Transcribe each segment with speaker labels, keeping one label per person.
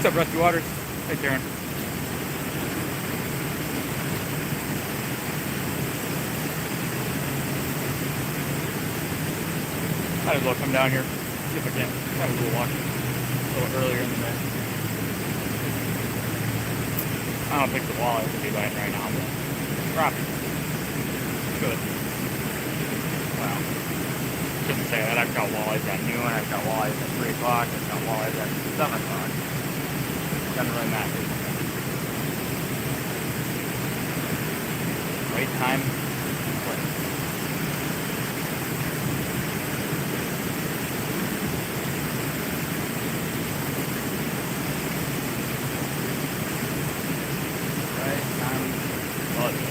Speaker 1: What's up, Rusty Waters? Hey, Karen. Might as well come down here, see if I can have a little walk a little earlier in the day. I don't think the walleye will be biting right now, but crappie. Good. Well, shouldn't say that. I've got walleyes at noon, I've got walleyes at 3 o'clock, I've got walleyes at 7 o'clock. Doesn't really matter. Right time, place. Right time, place.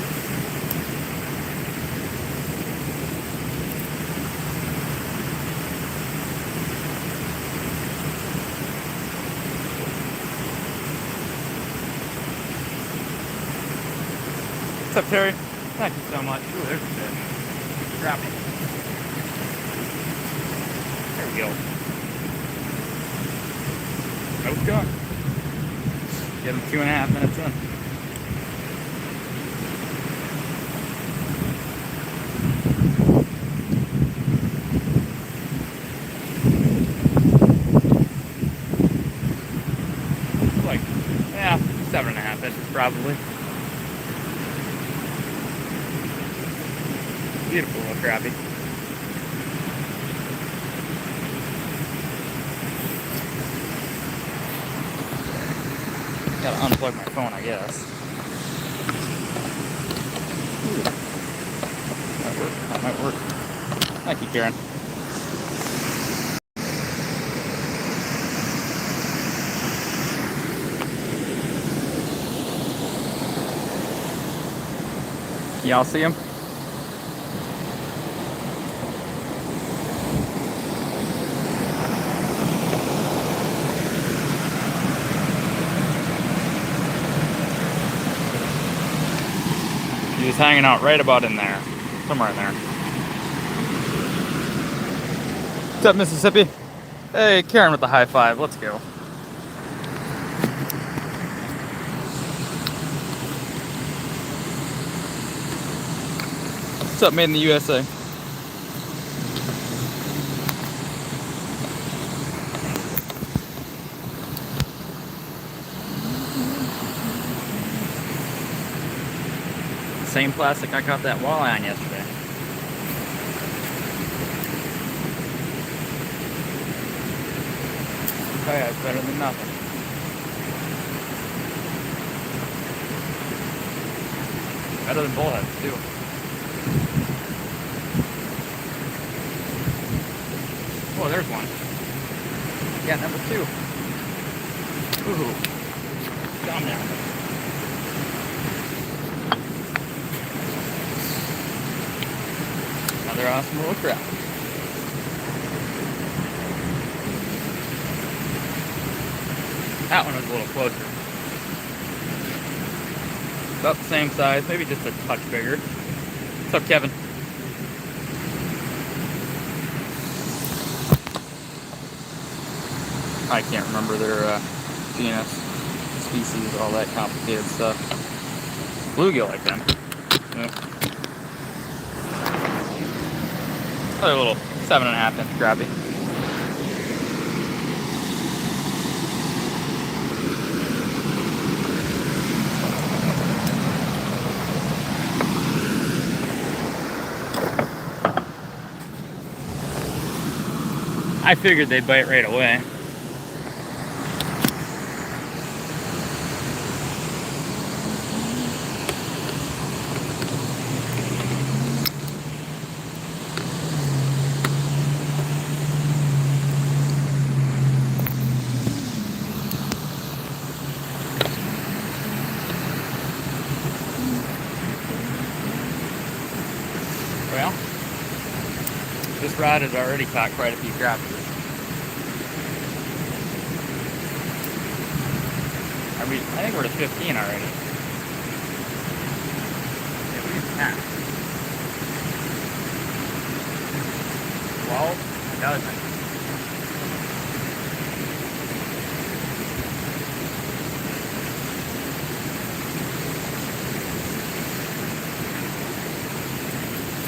Speaker 1: What's up, Terry? Thank you so much. Ooh, there's a fish. Grab me. There we go. Nope, done. Get him 2.5 minutes in. Like, yeah, 7.5 inches probably. Beautiful little crappie. Gotta unplug my phone, I guess. Ooh. Might work. That might work. Thank you, Karen. Y'all see him? He's hanging out right about in there. Somewhere in there. What's up, Mississippi? Hey, Karen with the high five. Let's go. What's up, made in the USA? Same plastic I caught that walleye on yesterday. Oh yeah, it's better than nothing. Better than bullheads too. Oh, there's one. Yeah, number 2. Ooh. Calm down. Another awesome little crap. That one was a little closer. About the same size, maybe just a touch bigger. What's up, Kevin? I can't remember their genus, species, all that complicated stuff. Bluegill, I can. Yeah. Another little 7.5 inch crappie. I figured they'd bite right away. Well, this rod has already caught quite a few crappies. I think we're to 15 already. At least 10. 12, a dozen.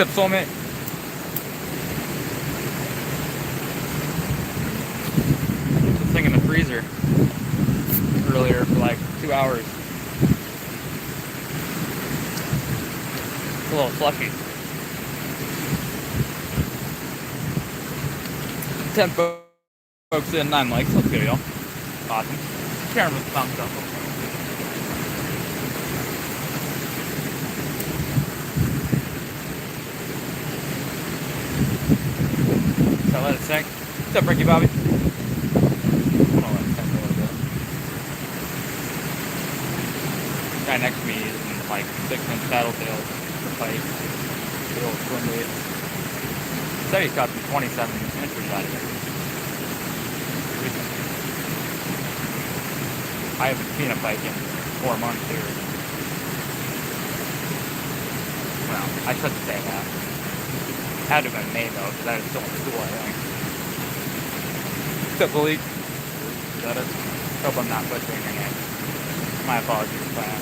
Speaker 1: What's up, soulmate? This thing in the freezer earlier for like 2 hours. It's a little fluffy. 10 folks in, 9 likes. Let's go, y'all. Awesome. Karen with the thumbs up. So let it sink. What's up, Ricky Bobby? I'm gonna let it sink a little bit. The guy next to me is in like 6-inch paddle tails for pike. The old swim baits. Said he's got some 27 inches out of it. I haven't seen a pike in 4 months here. Well, I shouldn't say that. Had to have been May though, because I was still in school, I think. What's up, Malik? Is that it? Hope I'm not butchering your name. My apologies for that.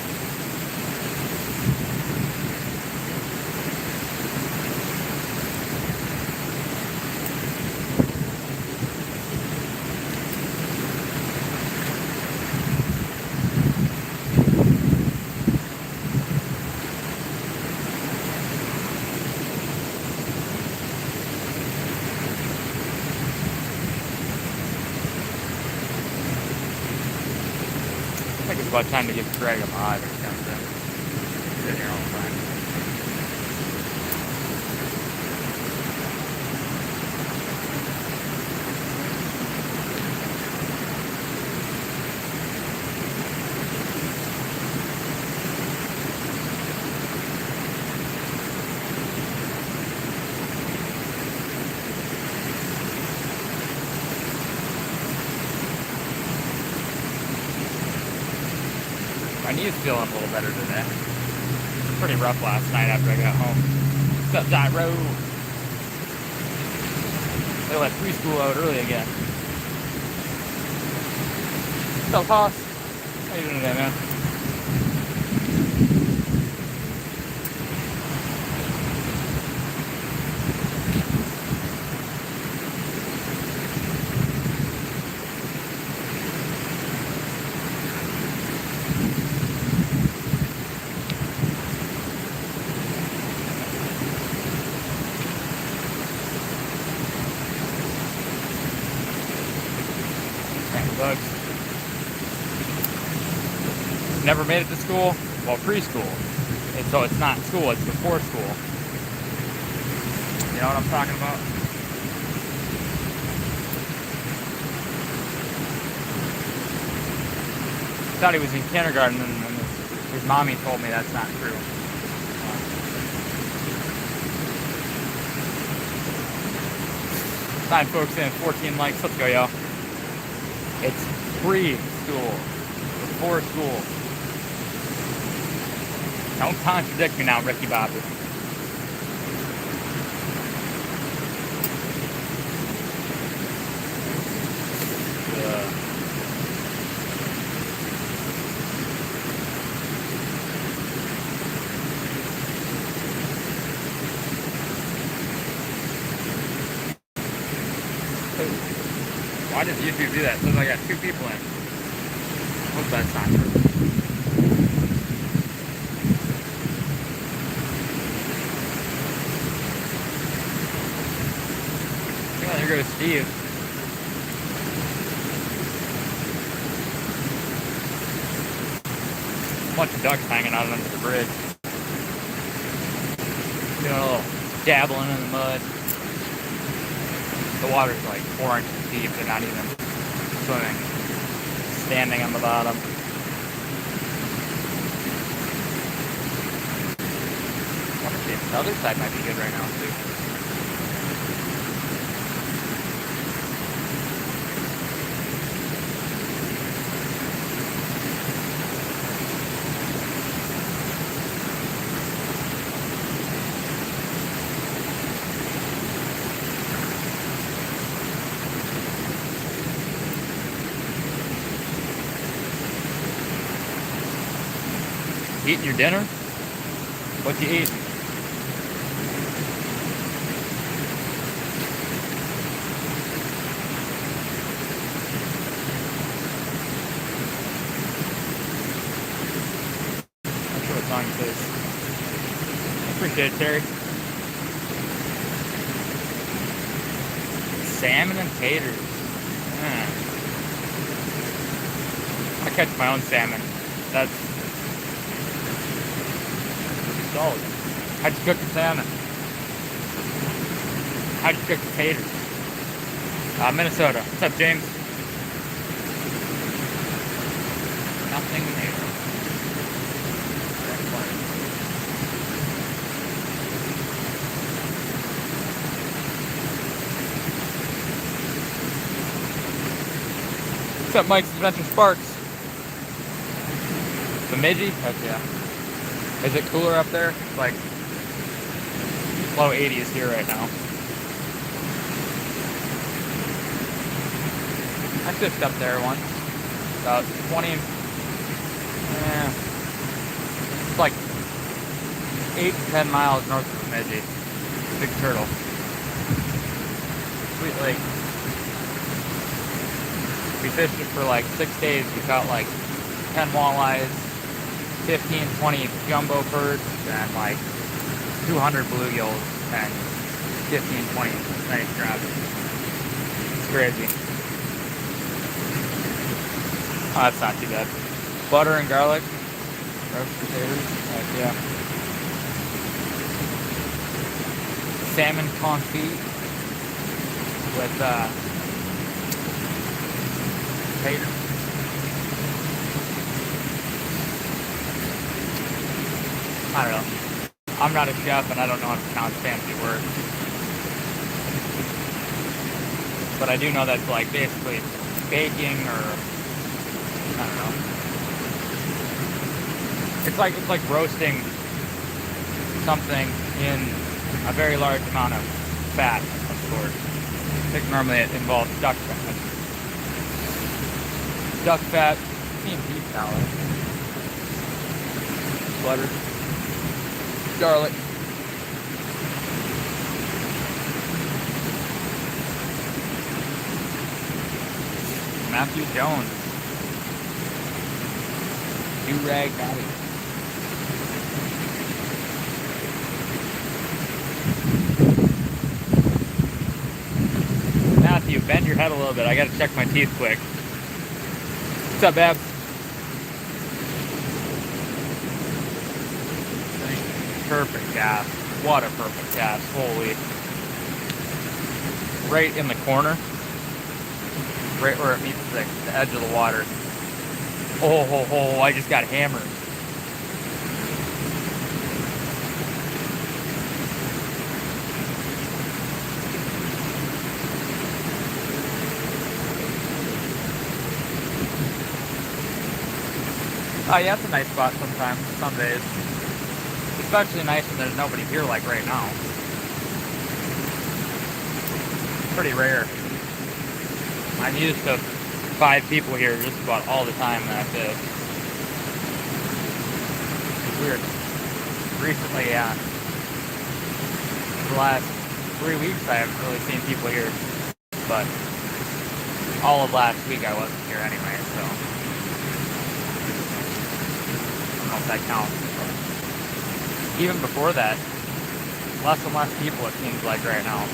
Speaker 1: I think it's about time to give Greg a mod or something. He's in here all the time. My knee's feeling a little better today. Pretty rough last night after I got home. What's up, Gyro? They let preschool out early again. What's up, Hoss? How you doing today, man? Bugs. Never made it to school? Well, preschool. And so it's not school, it's before school. You know what I'm talking about? Thought he was in kindergarten and his mommy told me that's not true. 9 folks in, 14 likes. Let's go, y'all. It's pre-school, before school. Don't contradict me now, Ricky Bobby. Why does YouTube do that? It says I got 2 people in. Hope that's not true. Yeah, there goes Steve. A bunch of ducks hanging out under the bridge. Doing a little dabbling in the mud. The water's like 4 inches deep. They're not even swimming. Standing on the bottom. The other side might be good right now too. Eating your dinner? What you eating? Appreciate it, Terry. Salmon and taters. I catch my own salmon. That's solid. How'd you cook the salmon? How'd you cook the taters? Minnesota. What's up, James? Nothing new. What's up, Mike's Adventure Sparks? Bemidji? Heck yeah. Is it cooler up there? It's like low 80s here right now. I fished up there once. About 20. It's like 8 to 10 miles north of Bemidji. Big Turtle. Sweet Lake. We fished it for like 6 days. We caught like 10 walleyes, 15, 20 jumbo perch, and like 200 bluegills, and 15, 20 nice crabs. It's crazy. Oh, that's not too bad. Butter and garlic, roast potatoes, yeah. Salmon confit with taters. I don't know. I'm not a chef and I don't know how to pronounce fancy words. But I do know that's like basically baking or I don't know. It's like roasting something in a very large amount of fat, of course. I think normally it involves duck fat. Duck fat, beef tallow, butter, garlic. Matthew Jones. Do-rag body. Matthew, bend your head a little bit. I gotta check my teeth quick. What's up, Babs? Perfect cast. What a perfect cast. Holy. Right in the corner. Right where it meets the edge of the water. Oh, I just got hammered. Oh yeah, it's a nice spot sometimes, some days. Especially nice when there's nobody here like right now. Pretty rare. I'm used to 5 people here just about all the time that I fish. It's weird. Recently, the last 3 weeks I haven't really seen people here. But all of last week I wasn't here anyway, so I don't know if that counts. But even before that, less and less people it seems like right now.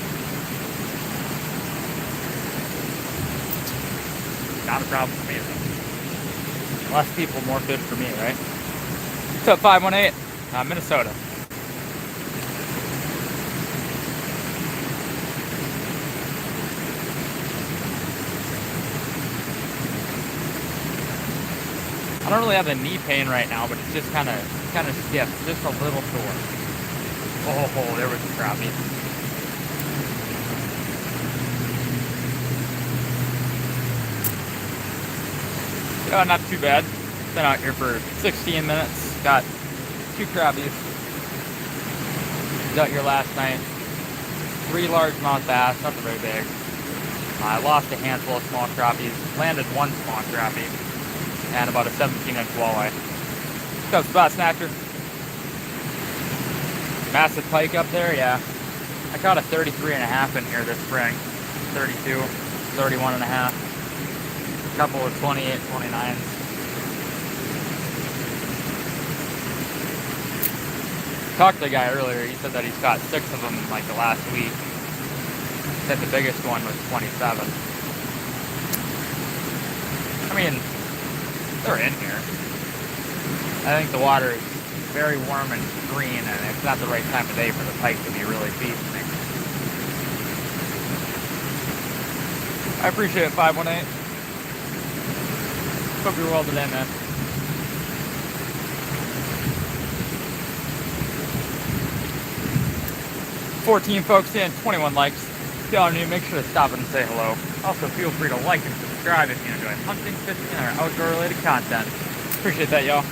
Speaker 1: Not a problem for me, though. Less people, more fish for me, right? What's up, 518? Minnesota. I don't really have a knee pain right now, but it's just kind of stiff, just a little sore. Oh, there was a crappie. Oh, not too bad. Been out here for 16 minutes. Got 2 crappies. Was out here last night. 3 largemouth bass, nothing very big. I lost a handful of small crappies. Landed 1 small crappie. And about a 17-inch walleye. What's up, Spot Snatcher? Massive pike up there, yeah. I caught a 33.5 in here this spring. 32, 31.5. A couple of 28, 29s. Talked to the guy earlier. He said that he's caught 6 of them in like the last week. Said the biggest one was 27. I mean, they're in here. I think the water is very warm and green, and it's not the right time of day for the pike to be really feasting. I appreciate it, 518. Hope you're well today, man. 14 folks in, 21 likes. If y'all are new, make sure to stop and say hello. Also, feel free to like and subscribe if you enjoy hunting, fishing, or outdoor-related content. Appreciate that, y'all.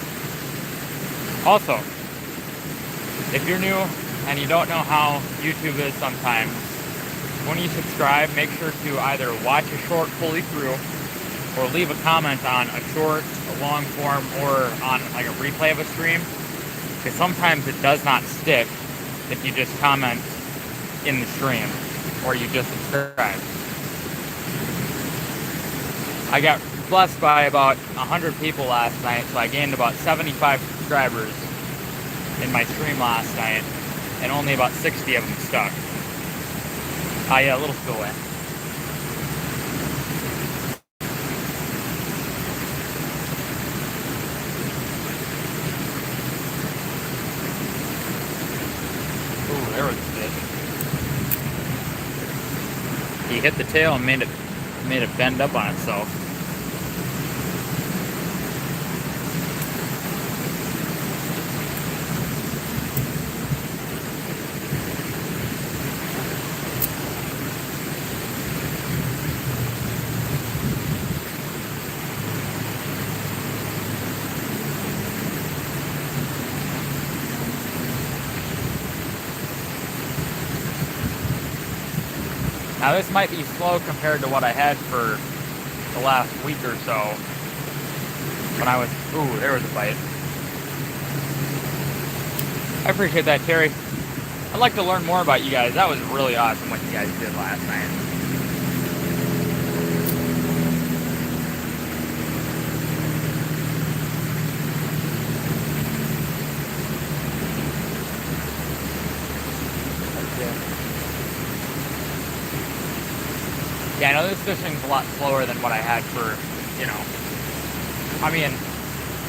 Speaker 1: Also, if you're new and you don't know how YouTube is sometimes, when you subscribe, make sure to either watch a short fully through or leave a comment on a short, a long form, or on like a replay of a stream. Because sometimes it does not stick if you just comment in the stream or you just subscribe. I got blessed by about 100 people last night, so I gained about 75 subscribers in my stream last night, and only about 60 of them stuck. Yeah, a little spillway. Ooh, there was a fish. He hit the tail and made it bend up on itself. Now this might be slow compared to what I had for the last week or so. When I was, ooh, there was a bite. I appreciate that, Terry. I'd like to learn more about you guys. That was really awesome what you guys did last night. Yeah, I know this fishing's a lot slower than what I had for, you know, I mean,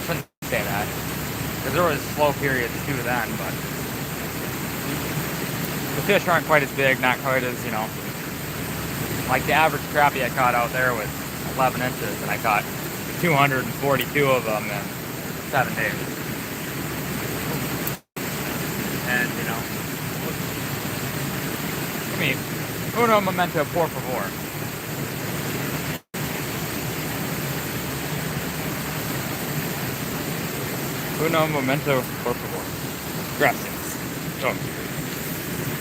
Speaker 1: shouldn't say that, because there was slow periods too then, but the fish aren't quite as big, not quite as, you know, like the average crappie I caught out there was 11 inches, and I caught 242 of them in 7 days. And, you know, I mean, uno momento, por favor. Uno momento, por favor. Gracias. Oh.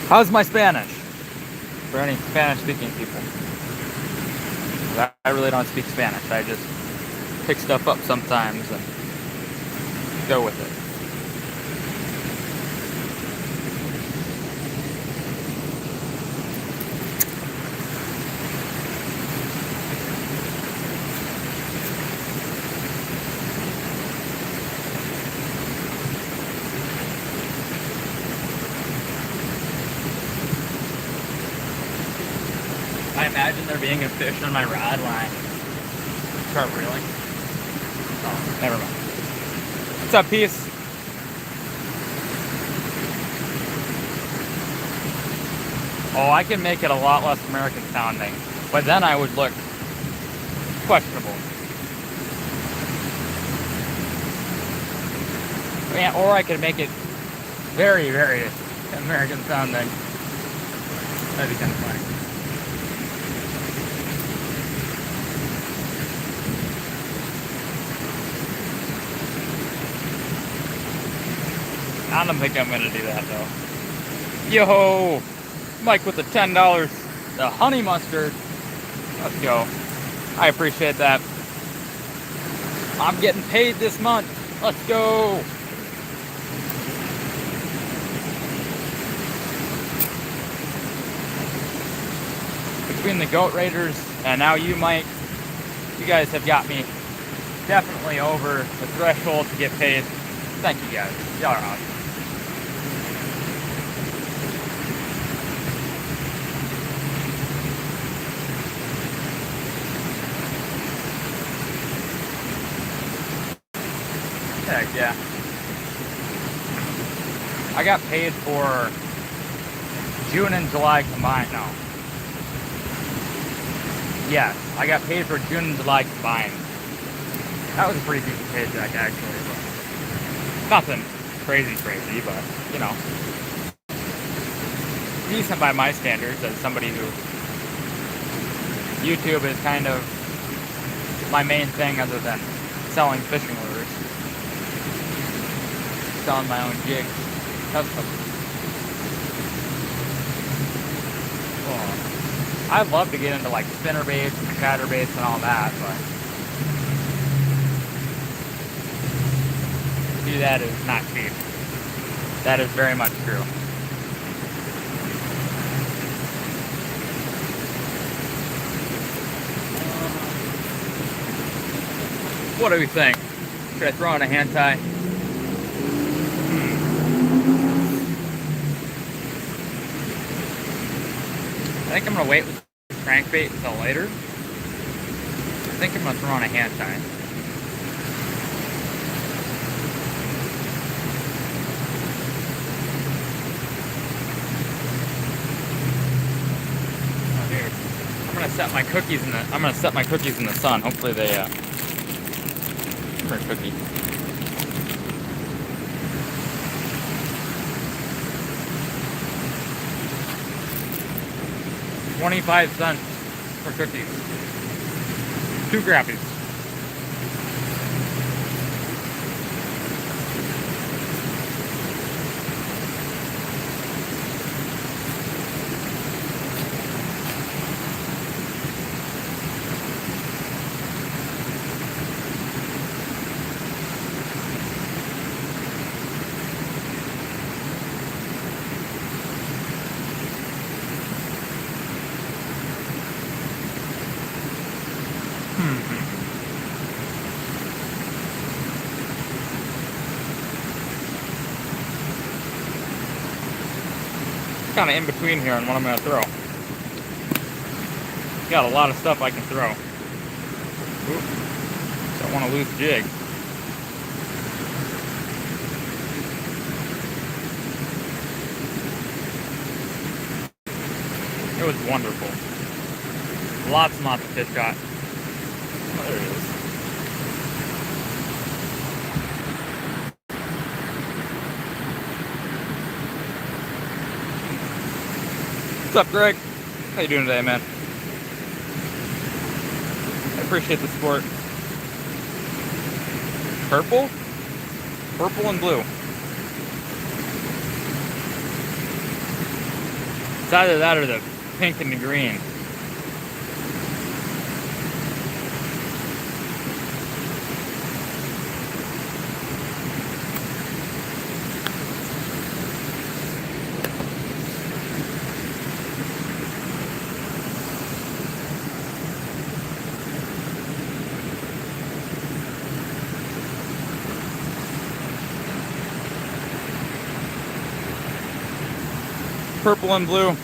Speaker 1: How's my Spanish? For any Spanish-speaking people. I really don't speak Spanish. I just pick stuff up sometimes and go with it. I imagine there being a fish on my rod when I start reeling. Oh, never mind. What's up, Peace? Oh, I can make it a lot less American sounding, but then I would look questionable. Yeah, or I could make it very, very American sounding. That'd be kind of funny. I don't think I'm gonna do that though. Yo, Mike with the $10, the honey mustard. Let's go. I appreciate that. I'm getting paid this month. Let's go. Between the Goat Raiders and now you, Mike, you guys have got me definitely over the threshold to get paid. Thank you guys. Y'all are awesome. Heck yeah. I got paid for June and July combined. No. Yes, I got paid for June and July combined. That was a pretty decent paycheck, actually. But nothing crazy, but, you know, decent by my standards as somebody who YouTube is kind of my main thing other than selling fishing lures. Selling my own jigs. Custom. Well, I'd love to get into like spinner baits and chatter baits and all that, but to do that is not cheap. That is very much true. What do we think? Should I throw on a hand tie? I think I'm gonna wait with crankbait until later. I think I'm gonna throw on a hand tie. Oh, dude. I'm gonna set my cookies in the sun. Hopefully they turn cookie. $0.25 for cookies. 2 grappies. Kind of in between here on what I'm going to throw. Got a lot of stuff I can throw. Oop. Don't want to lose the jig. It was wonderful. Lots and lots of fish caught. Oh, there it is. What's up, Greg? How you doing today, man? I appreciate the support. Purple? Purple and blue. It's either that or the pink and the green. Purple and blue,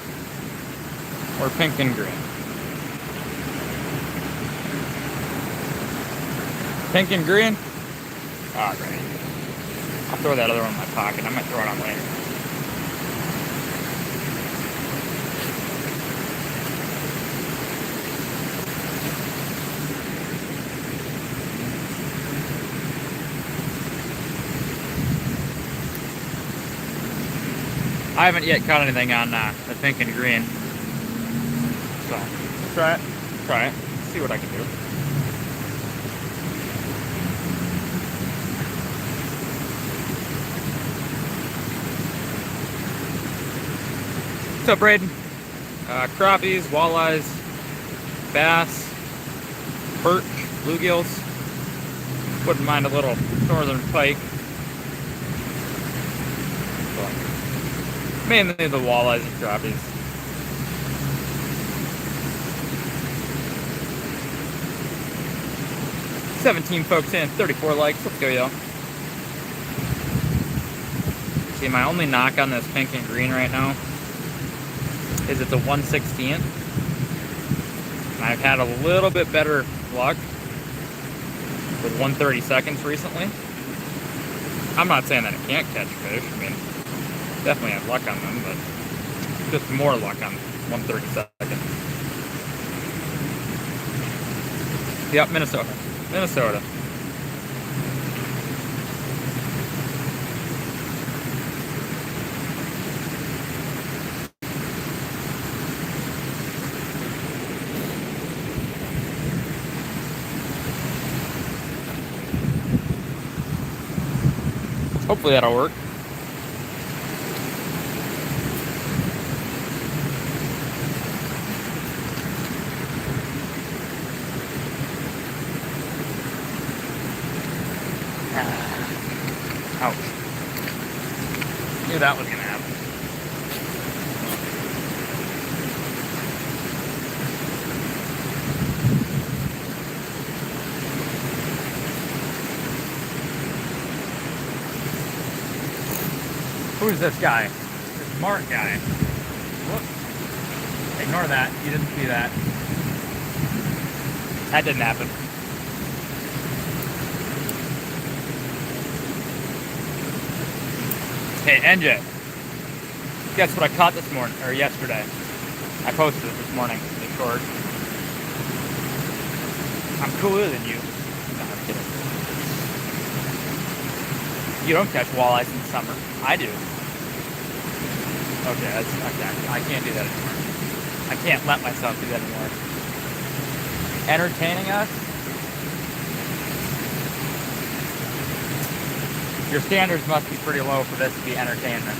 Speaker 1: or pink and green. Pink and green? Alright. I'll throw that other one in my pocket. I might throw it on later. I haven't yet caught anything on the pink and green. So, try it, see what I can do. What's up, Braden? Crappies, walleyes, bass, perch, bluegills. Wouldn't mind a little northern pike. Mainly the walleyes and crappies. "17 folks in, 34 likes. Let's go, y'all." See, my only knock on this pink and green right now is it's a 1/16. And I've had a little bit better luck with 1/32 recently. I'm not saying that I can't catch fish. I mean, definitely have luck on them, but just more luck on 1/32. Yep, Minnesota. Minnesota. Hopefully that'll work. Ouch. Knew that was gonna happen. Who's this guy? This smart guy. Whoops. Ignore that. You didn't see that. That didn't happen. Hey, NJ. Guess what I caught this morning, or yesterday? I posted it this morning, in short. I'm cooler than you. No, I'm kidding. You don't catch walleyes in the summer. I do. Okay, I can't do that anymore. I can't let myself do that anymore. Entertaining us? Your standards must be pretty low for this to be entertainment.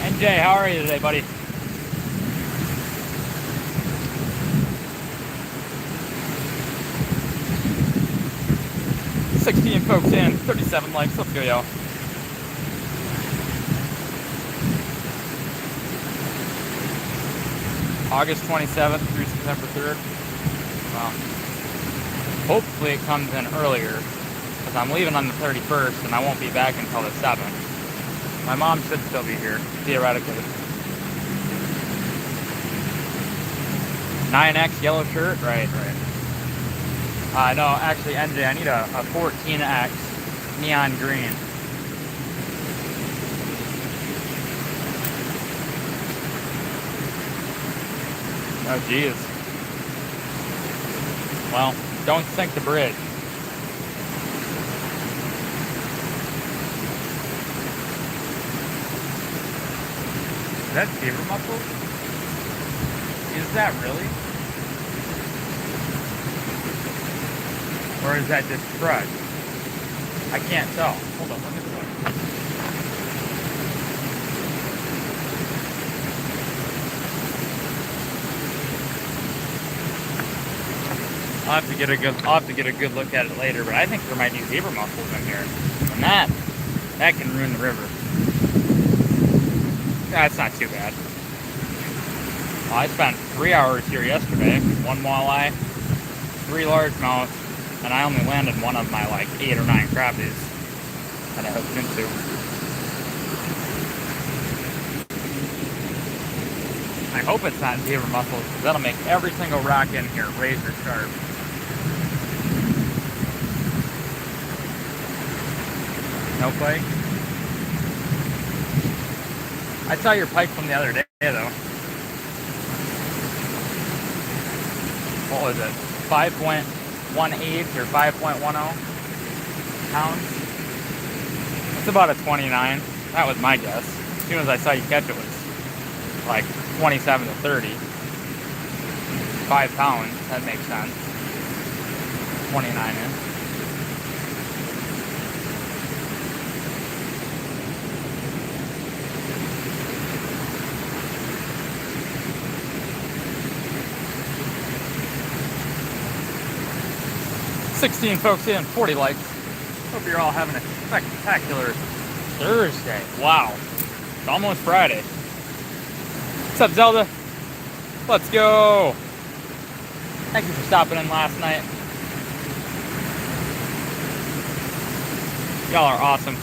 Speaker 1: NJ, how are you today, buddy? $16 folks in, 37 likes. Let's go, y'all. August 27th through September 3rd. Well, hopefully it comes in earlier, because I'm leaving on the 31st and I won't be back until the 7th. My mom should still be here, theoretically. 9X yellow shirt? Right. No, actually, NJ, I need a 14X neon green. Oh, geez. Well, don't sink the bridge. Is that beaver mussel? Is that really? Or is that just crud? I can't tell. Hold on, let me look. I'll have to get a good look at it later, but I think there might be beaver mussels in here. And that can ruin the river. That's not too bad. Well, I spent 3 hours here yesterday. 1 walleye, 3 largemouth, and I only landed one of my like 8 or 9 crappies that I hooked into. I hope it's not beaver mussels, because that'll make every single rock in here razor sharp. No pike? I saw your pike from the other day, though. What was it? 5.18 or 5.10 pounds? It's about a 29. That was my guess. As soon as I saw you catch it, it was like 27 to 30. 5 pounds, that makes sense. 29 inch. 16 folks in, 40 likes. Hope you're all having a spectacular Thursday. Wow. It's almost Friday. What's up, Zelda? Let's go. Thank you for stopping in last night. Y'all are awesome.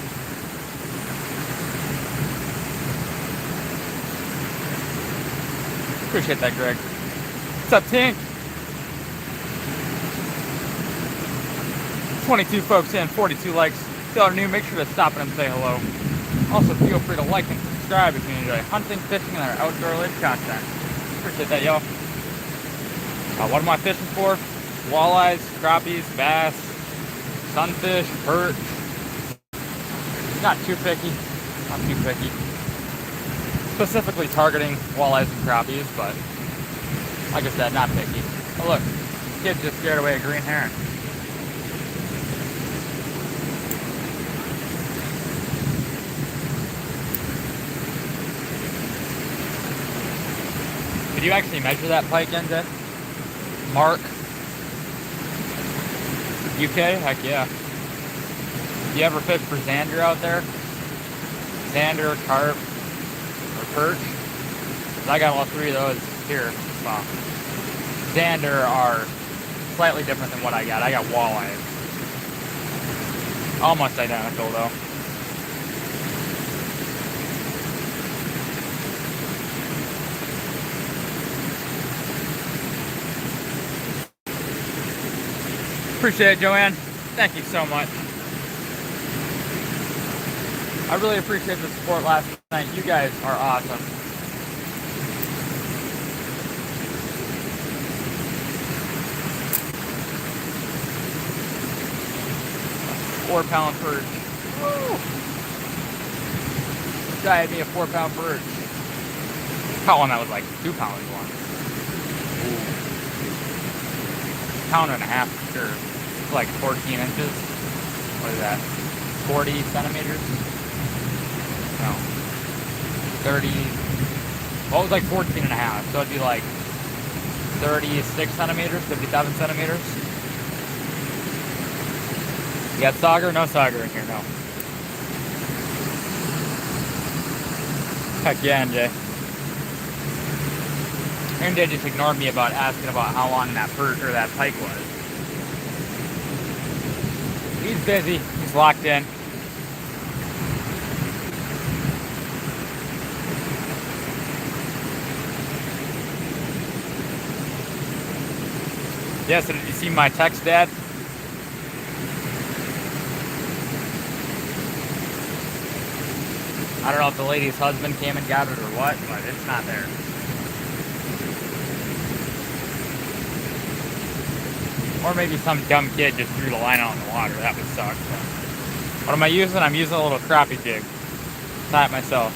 Speaker 1: Appreciate that, Greg. What's up, Tink? 22 folks in, 42 likes. If y'all are new, make sure to stop in and say hello. Also, feel free to like and subscribe if you enjoy hunting, fishing, and our outdoor-related content. Appreciate that, y'all. What am I fishing for? Walleyes, crappies, bass, sunfish, perch. Not too picky. Not too picky. Specifically targeting walleyes and crappies, but like I said, not picky. Oh look, kid just scared away a green heron. Did you actually measure that pike, NJ? Mark? UK? Heck yeah. You ever fish for zander out there? Zander, carp, or perch? 'Cause I got all three of those here. Well, zander are slightly different than what I got. I got walleyes. Almost identical though. Appreciate it, Joanne. Thank you so much. I really appreciate the support last night. You guys are awesome. £4 perch. Woo! This guy had me a 4-pound perch. Caught one that was like 2 pounds long. Pound and a half for sure. It's like 14 inches. What is that? 40 centimeters? No. 30. Well, it was like 14 and a half. So it'd be like 36 centimeters, 57 centimeters. You got sauger? No sauger in here, no. Heck yeah, NJ. MJ just ignored me about asking about how long that perch or that pike was. He's busy. He's locked in. Yeah, so did you see my text, Dad? I don't know if the lady's husband came and got it or what, but it's not there. Or maybe some dumb kid just threw the line out in the water. That would suck. So. What am I using? I'm using a little crappie jig. Tie it myself.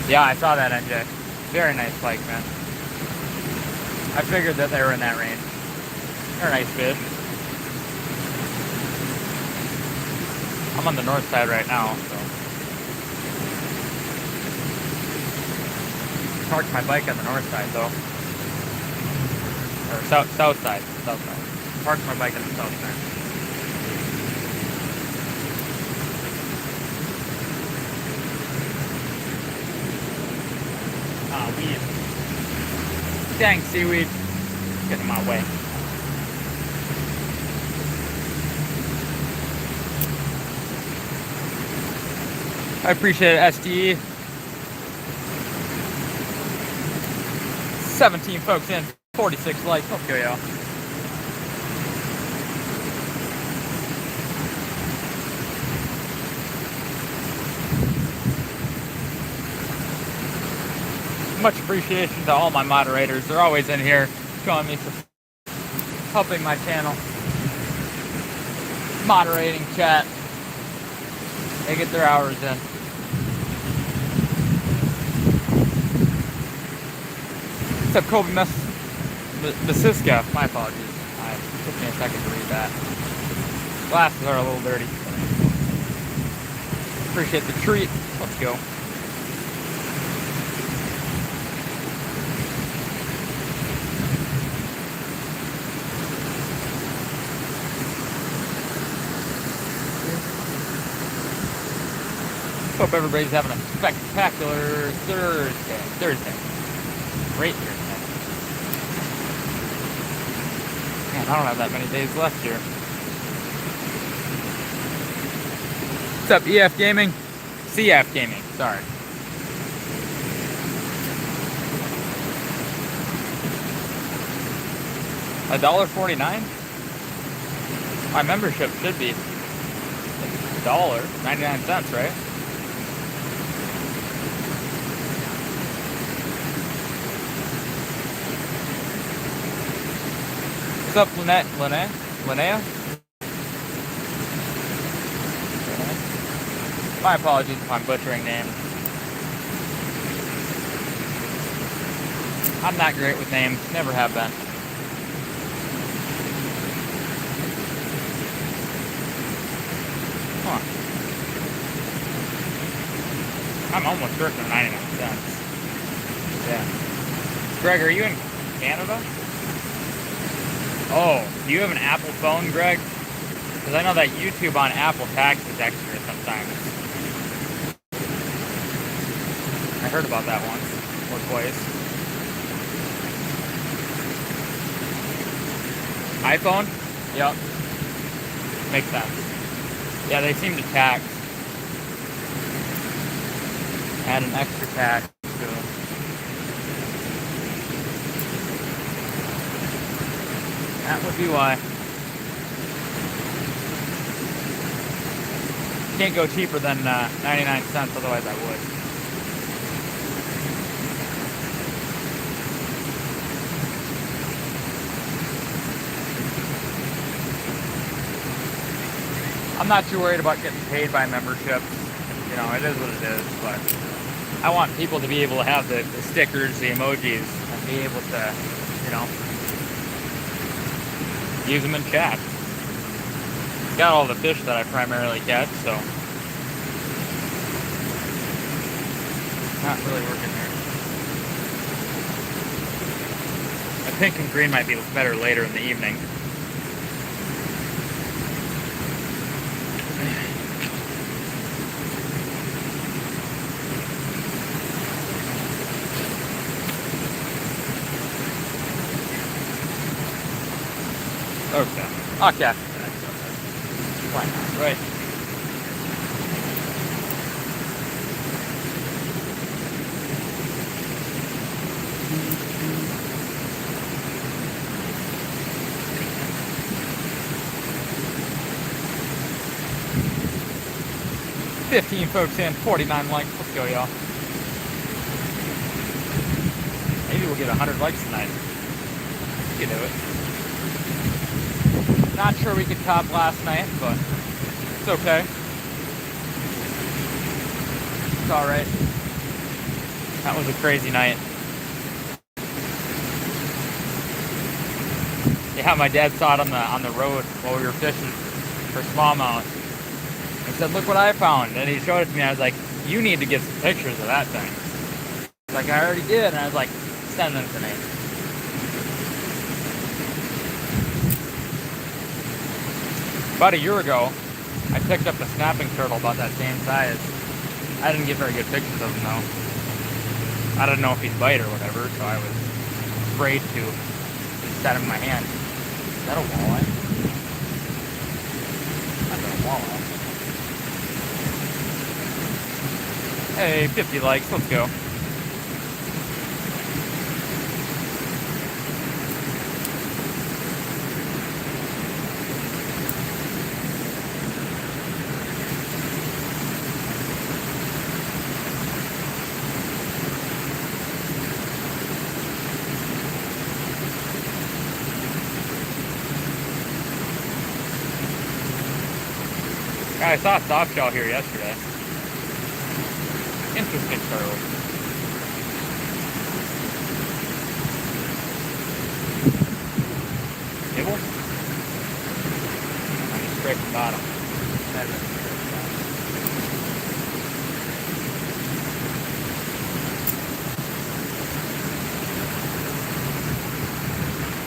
Speaker 1: Yeah, I saw that, NJ. Very nice pike, man. I figured that they were in that range. They're a nice fish. I'm on the north side right now, so. Parked my bike on the north side, though. Or south side. Parked my bike on the south side. Weed. Dang, seaweed. Get in my way. I appreciate it, SDE. 17 folks in, 46 likes. Let's go, y'all. Much appreciation to all my moderators. They're always in here showing me some, helping my channel, moderating chat. They get their hours in. What's up, Kobe Masiska? My apologies. It took me a second to read that. Glasses are a little dirty. Appreciate the treat. Let's go. Hope everybody's having a spectacular Thursday. Great Thursday. Man, I don't have that many days left here. What's up, EF Gaming? CF Gaming, sorry. $1.49? My membership should be $1.99, right? What's up, Linnea? My apologies if I'm butchering names. I'm not great with names, never have been. Huh. I'm almost certain 99 cents. Yeah. Greg, are you in Canada? Oh, do you have an Apple phone, Greg? Because I know that YouTube on Apple taxes extra sometimes. I heard about that once or twice. iPhone? Yep. Makes sense. Yeah, they seem to tax. Add an extra tax to it. That would be why. Can't go cheaper than 99 cents, otherwise I would. I'm not too worried about getting paid by memberships. You know, it is what it is, but I want people to be able to have the stickers, the emojis, and be able to, you know, use them in chat. Got all the fish that I primarily catch, so not really working there. I pink and green might be better later in the evening. Okay. Okay. Why not, right? $15 folks in, 49 likes. Let's go, y'all. Maybe we'll get 100 likes tonight. You can do it. Not sure we could top last night, but it's okay. It's alright. That was a crazy night. Yeah, my dad saw it on the road while we were fishing for smallmouth. He said, "Look what I found." And he showed it to me. I was like, "You need to get some pictures of that thing." He's like, "I already did." And I was like, "Send them to me." About a year ago, I picked up a snapping turtle about that same size. I didn't get very good pictures of him though. I didn't know if he'd bite or whatever, so I was afraid to set him in my hand. Is that a walleye? That's a walleye. Hey, 50 likes, let's go. I saw a soft shell here yesterday. Interesting turtle. Nibble? I just scraped the bottom.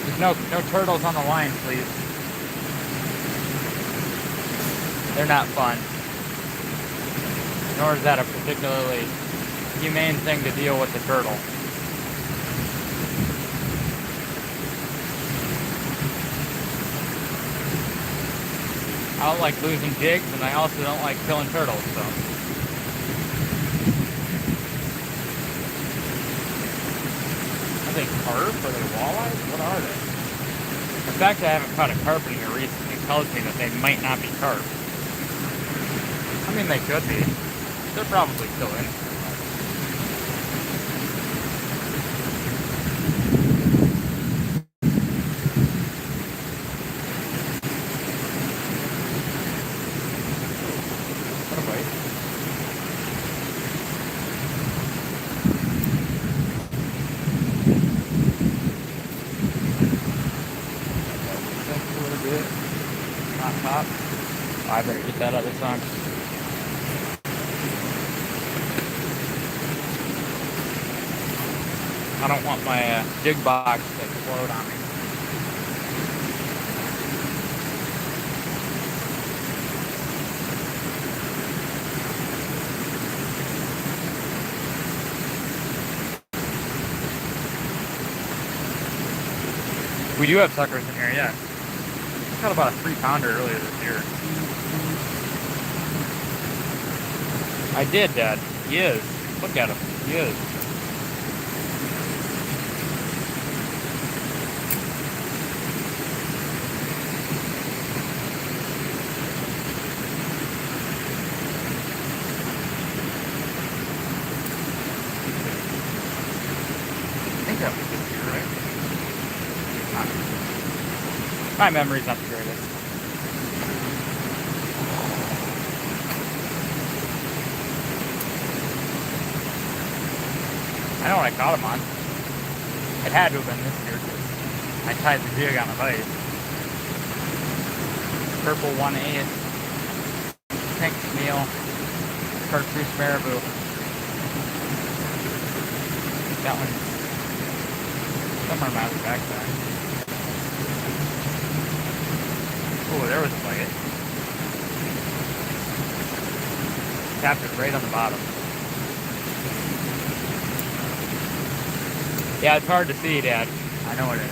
Speaker 1: There's no turtles on the line, please. They're not fun. Nor is that a particularly humane thing to deal with the turtle. I don't like losing jigs, and I also don't like killing turtles, so. Are they carp? Are they walleyes? What are they? The fact that I haven't caught a carp in here recently tells me that they might not be carp. I mean, they could be. They're probably still in here. What a bite. A little bit. Not top. I better get that other song. I don't want my jig box to explode on me. We do have suckers in here, yeah. I caught about a 3-pounder earlier this year. I did, Dad. He is. Look at him. He is. I think that was this year, right? My memory's not the greatest. I know what I caught him on. It had to have been this year because I tied the jig on a vise. Purple 1/8, pink schneel, chartreuse marabou. That one's somewhere in my other backpack. Oh, there was a bite. Captured right on the bottom. Yeah, it's hard to see, Dad. I know it is.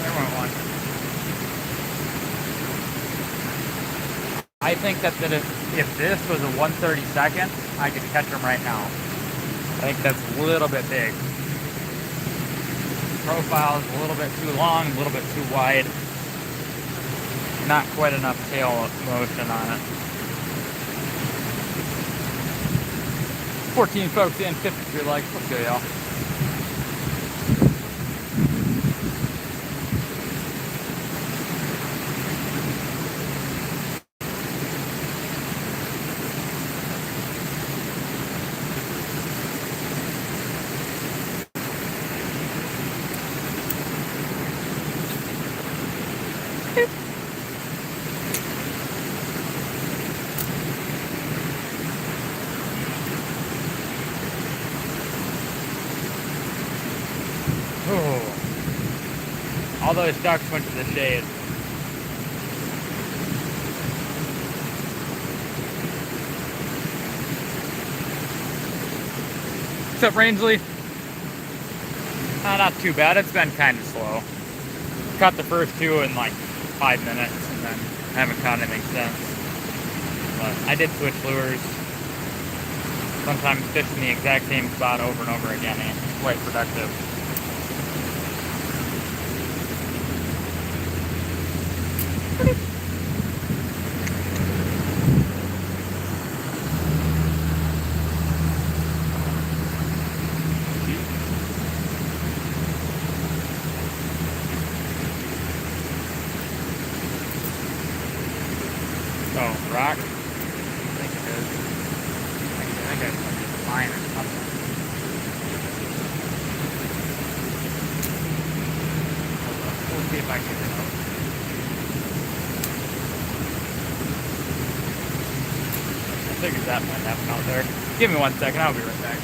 Speaker 1: There went one. I think that if this was a 1/32, I could catch him right now. I think that's a little bit big. Profile is a little bit too long, a little bit too wide. Not quite enough tail motion on it. 14 folks in, 53 likes. Let's go, y'all. All those ducks went to the shade. What's up, Rangeley? Not too bad. It's been kind of slow. Caught the first two in like 5 minutes, and then haven't caught anything since. But I did switch lures. Sometimes fish in the exact same spot over and over again ain't quite productive. Oh, rock? I think it is. I think it's a line or something. We'll see if I can get it out. I figured that might happen out there. Give me 1 second, I'll be right back.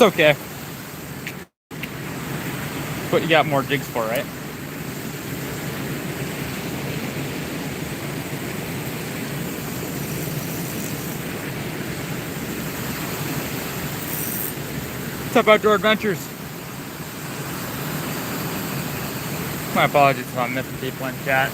Speaker 1: okay. But you got more jigs for, right? What's up, Outdoor Adventures? My apologies if I'm missing people in chat.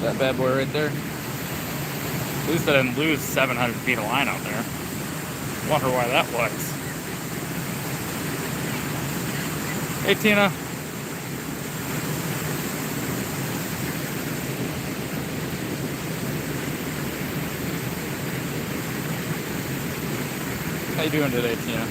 Speaker 1: That bad boy right there. At least I didn't lose 700 feet of line out there. Wonder why that was. Hey, Tina. How you doing today, Tina?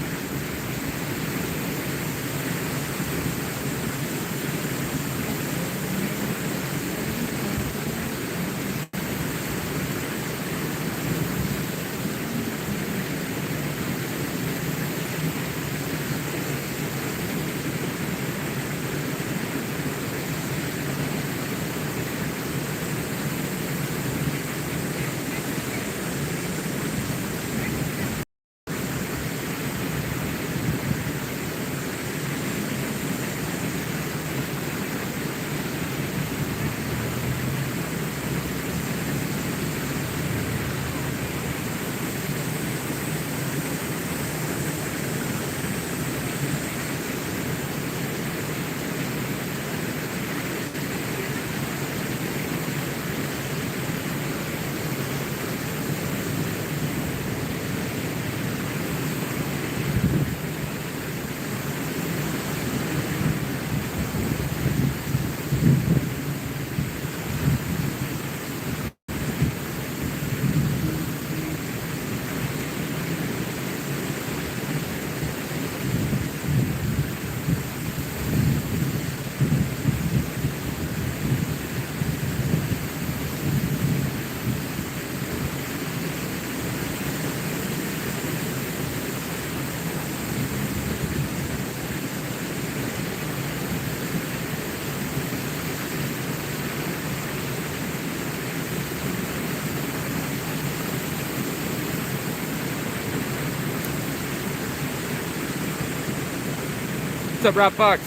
Speaker 1: What's up, Rob Fox?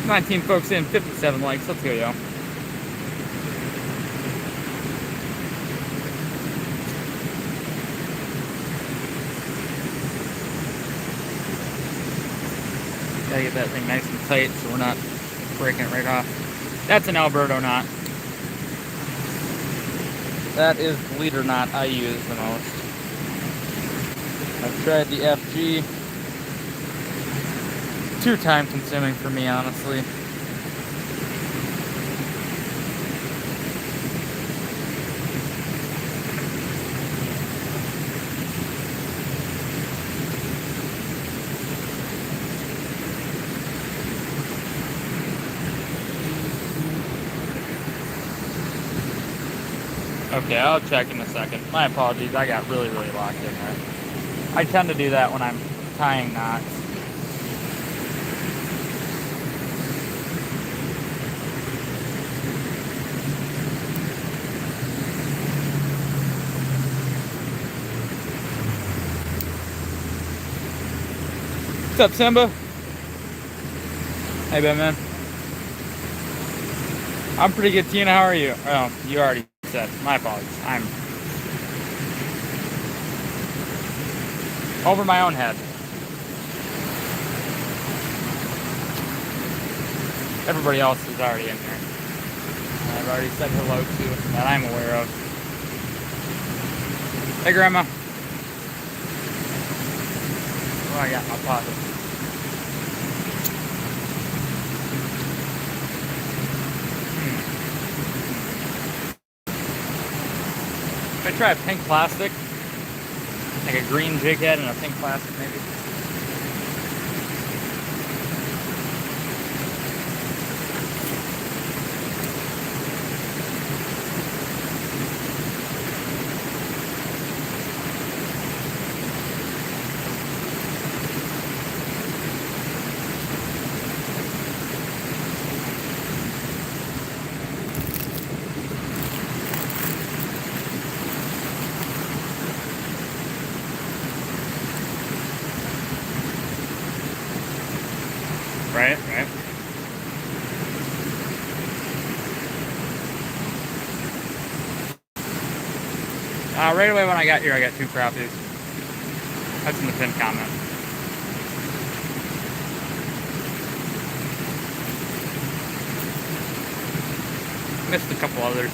Speaker 1: 19 folks in, 57 likes. Let's go, yo. Gotta get that thing nice and tight so we're not breaking it right off. That's an Alberto knot. That is the leader knot I use the most. I've tried the FG. Too time consuming for me, honestly. Okay, I'll check in a second. My apologies, I got really locked in there. I tend to do that when I'm tying knots. What's up, Simba? Hey, Ben, man. I'm pretty good, Tina. How are you? Oh, you already said. My apologies. I'm over my own head. Everybody else is already in here. I've already said hello to that I'm aware of. Hey, Grandma. What do I got in my pocket? Should I try a pink plastic? Like a green jig head and a pink plastic, maybe? Right away when I got here, I got 2 crappies. That's in the pinned comment. Missed a couple others.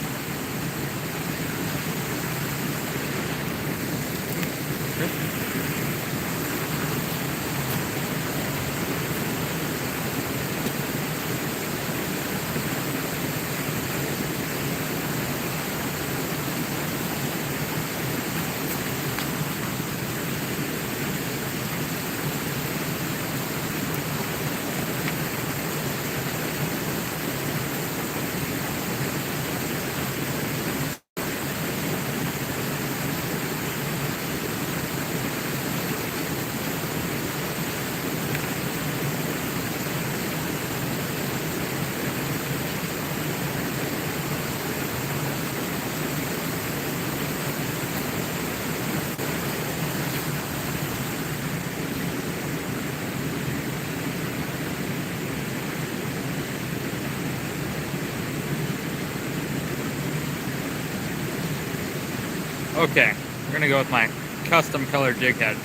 Speaker 1: Okay, we're gonna go with my custom color jig head.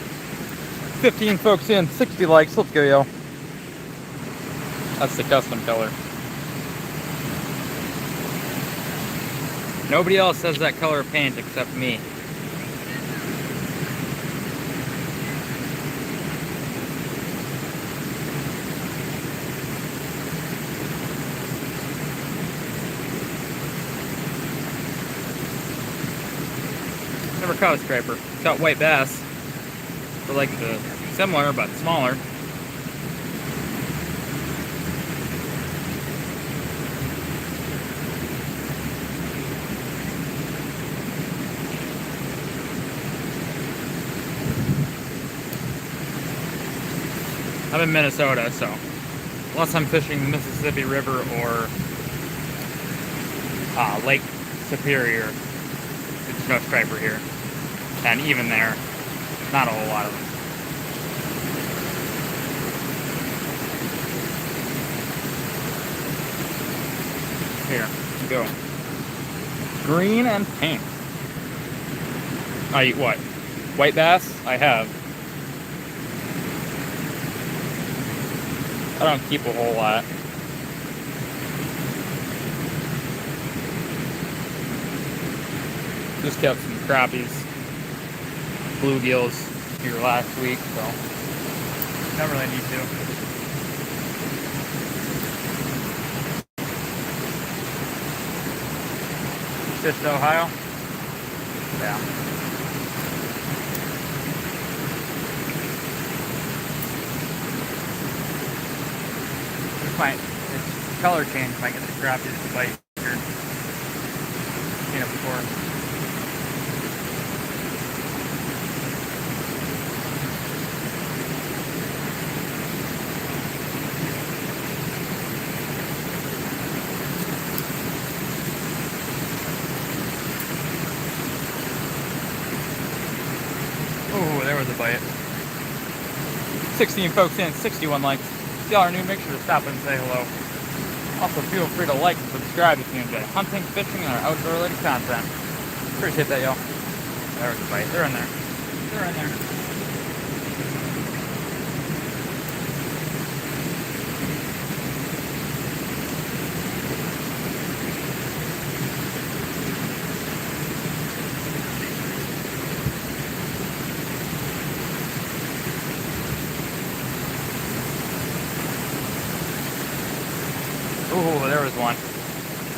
Speaker 1: 15 folks in, 60 likes. Let's go, yo. That's the custom color. Nobody else has that color of paint except me. Never caught a striper. Caught white bass. They're like the similar but smaller. I'm in Minnesota, so unless I'm fishing the Mississippi River or Lake Superior, there's no striper here. And even there, not a whole lot of them. Here, go. Green and pink. I eat what? White bass? I have. I don't keep a whole lot. Just kept some crappies, bluegills here last week, so don't really need to. Fished Ohio? Yeah. Its color change might get the crappies to bite here. Seen it before. Oh, there was a bite. 16 folks in, 61 likes. If y'all are new, make sure to stop and say hello. Also, feel free to like and subscribe if you enjoy hunting, fishing, and our outdoor-related content. Appreciate that, y'all. There was a bite. They're in there. They're in there. Ooh, there was one.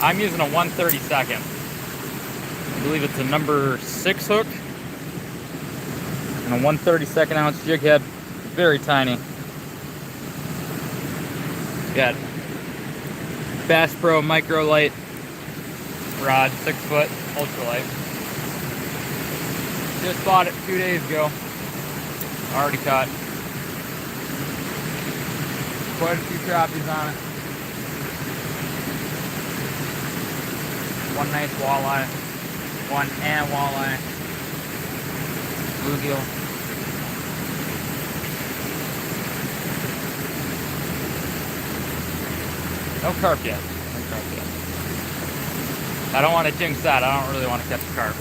Speaker 1: I'm using a 1/32. I believe it's a number 6 hook. And a 1/32 ounce jig head. Very tiny. Got Bass Pro Micro Light rod, 6 foot, ultralight. Just bought it 2 days ago. Already caught quite a few crappies on it. One nice walleye, one walleye, bluegill. No carp yet. No carp yet. I don't want to jinx that. I don't really want to catch a carp.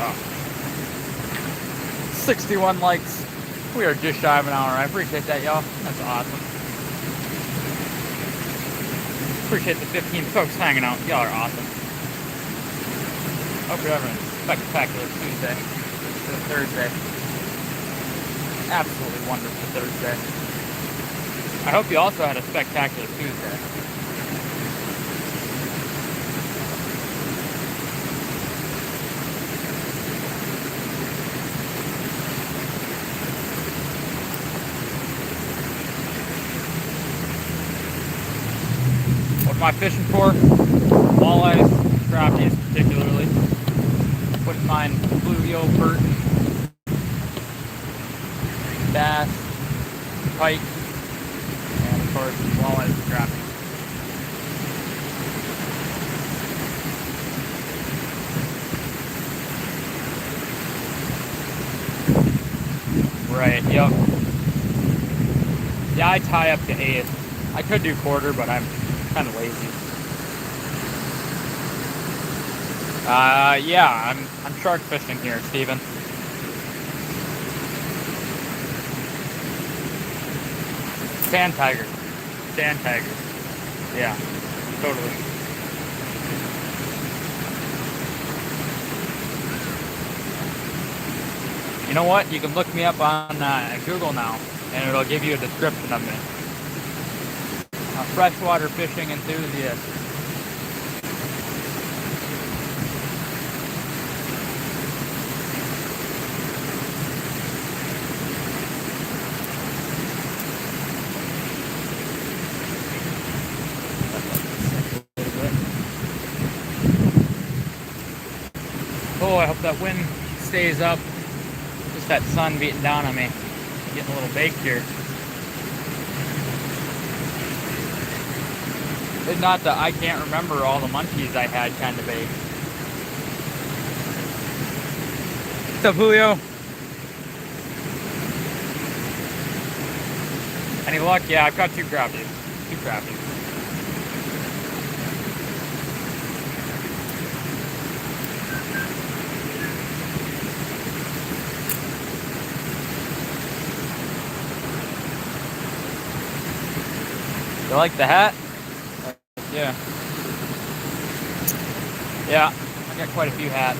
Speaker 1: Oh. 61 likes. We are just shy of an hour. I appreciate that, y'all. That's awesome. Appreciate the 15 folks hanging out. Y'all are awesome. Hope you're having a spectacular Tuesday. This is Thursday. Absolutely wonderful Thursday. I hope you also had a spectacular Tuesday. What am I fishing for? Walleyes, crappies particularly. Wouldn't mind bluegill, burton, bass, pike, and of course walleyes and crappies. Right, yep. Yeah, I tie up to 8. I could do quarter, but I'm kind of lazy. Yeah, I'm shark fishing here, Steven. Sand tiger. Sand tiger. Yeah, totally. You know what? You can look me up on Google now, and it'll give you a description of me. A freshwater fishing enthusiast. Oh, I hope that wind stays up. Just that sun beating down on me. I'm getting a little baked here. It's not that I can't remember all the munchies I had kind of bake. What's up, Julio? Any luck? Yeah, I've caught 2 crappies. 2 crappies. You like the hat? Yeah. Yeah, I got quite a few hats.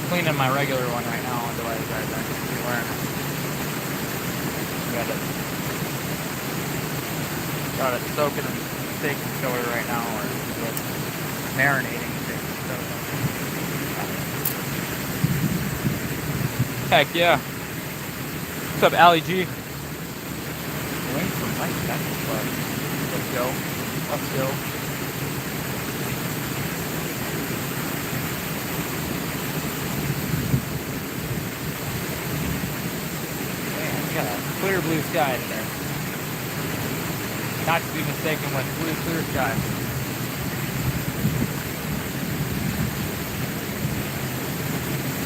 Speaker 1: Cleaning my regular one right now, otherwise I'd be wearing it. Got it soaking in steak and soda right now, or marinating steak and soda. Heck yeah. What's up, Ali G? Wings from Mike, that's fun. Let's go. Let's go. Man, we got a clear blue sky today. Not to be mistaken with blue clear sky.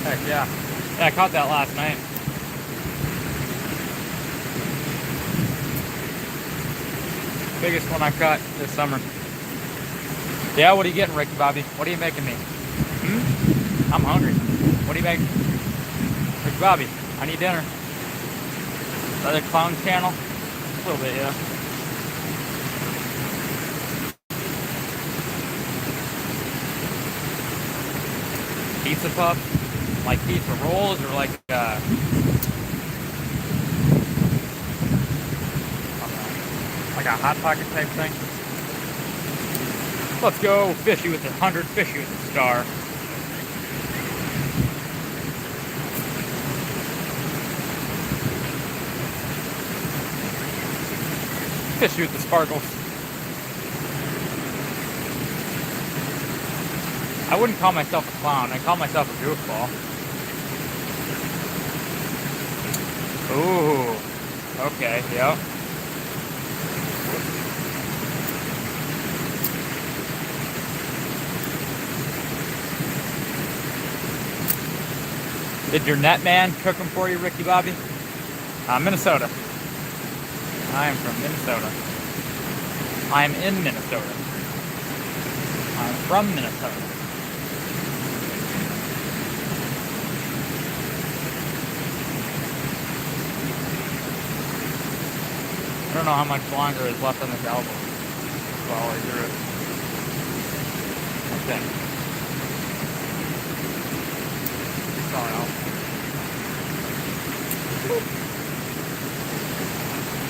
Speaker 1: Heck yeah. Yeah, I caught that last night. Biggest one I caught this summer. Yeah, what are you getting, Ricky Bobby? What are you making me? I'm hungry. What are you making? Ricky Bobby, I need dinner. Another clown channel? A little bit, yeah. Pizza puff? Like pizza rolls or like like a Hot Pocket type thing? Let's go fishy with the 100, fishy with the star. Fishy with the sparkles. I wouldn't call myself a clown, I'd call myself a goofball. Ooh, okay, yep. Did your net man cook them for you, Ricky Bobby? Minnesota. I am from Minnesota. I am in Minnesota. I'm from Minnesota. don't know how much longer is left on this album. Well, is there? I think. Sorry,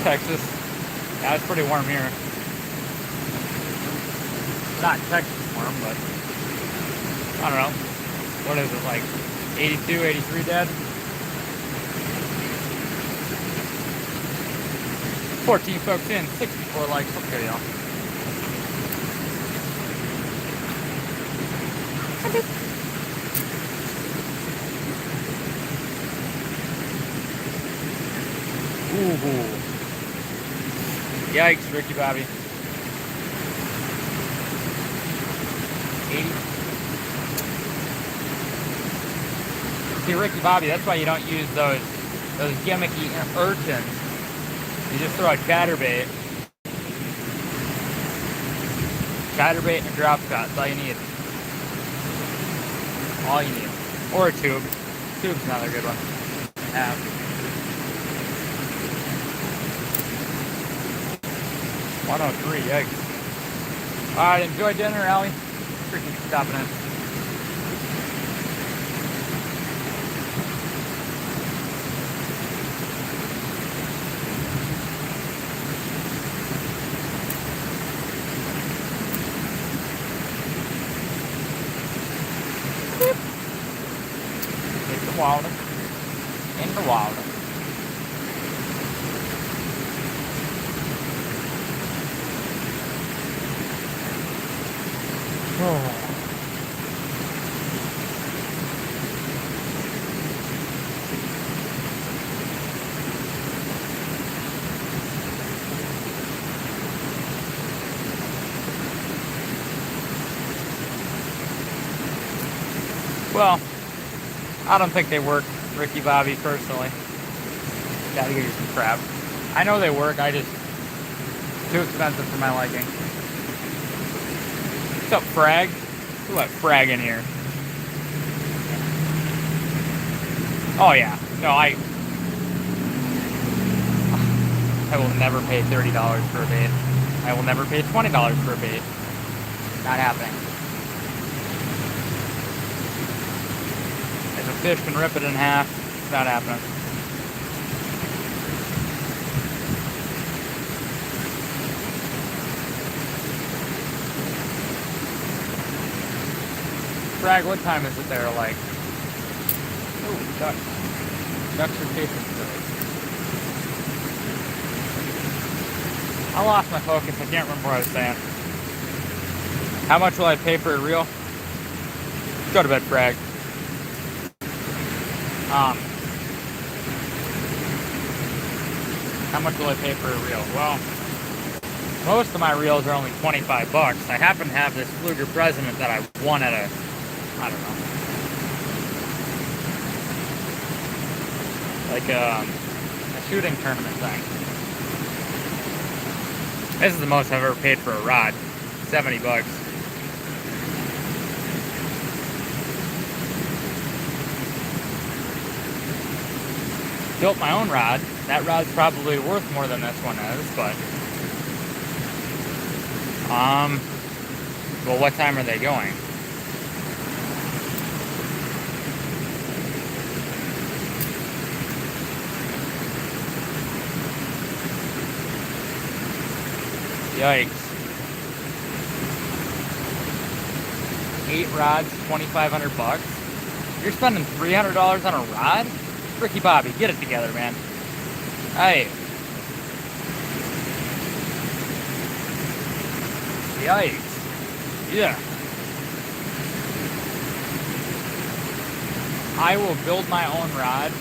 Speaker 1: Texas. Yeah, it's pretty warm here. Not Texas warm, but I don't know. What is it, like 82, 83 dead? 14 folks in, 64 likes. Okay, y'all. Ooh. Yikes, Ricky Bobby. 80. See, Ricky Bobby, that's why you don't use those gimmicky urchins. You just throw a chatterbait. Chatterbait and a drop shot. That's all you need. All you need. Or a tube. Tube's another good one. Yeah. 103, yikes. Alright, enjoy dinner, Allie. Freaking stopping in. Take the water. In the water. Oh. Well, I don't think they work, Ricky Bobby, personally. Gotta give you some crap. I know they work, I just... too expensive for my liking. What's up, Frag? Who let Frag in here? Oh, yeah. No, I will never pay $30 for a bait. I will never pay $20 for a bait. Not happening. If a fish can rip it in half, it's not happening. Frag, what time is it there? Like, oh, ducks. Ducks are chasing silly. I lost my focus. I can't remember what I was saying. How much will I pay for a reel? Go to bed, Frag. How much will I pay for a reel? Well, most of my reels are only 25 bucks. I happen to have this Fluger President that I won at a, I don't know, like a shooting tournament thing. This is the most I've ever paid for a rod. 70 bucks. Built my own rod. That rod's probably worth more than this one is, but well, what time are they going? Yikes. 8 rods, 2,500 bucks. You're spending $300 on a rod? Ricky Bobby, get it together, man. Hey. Yikes. Yeah. I will build my own rod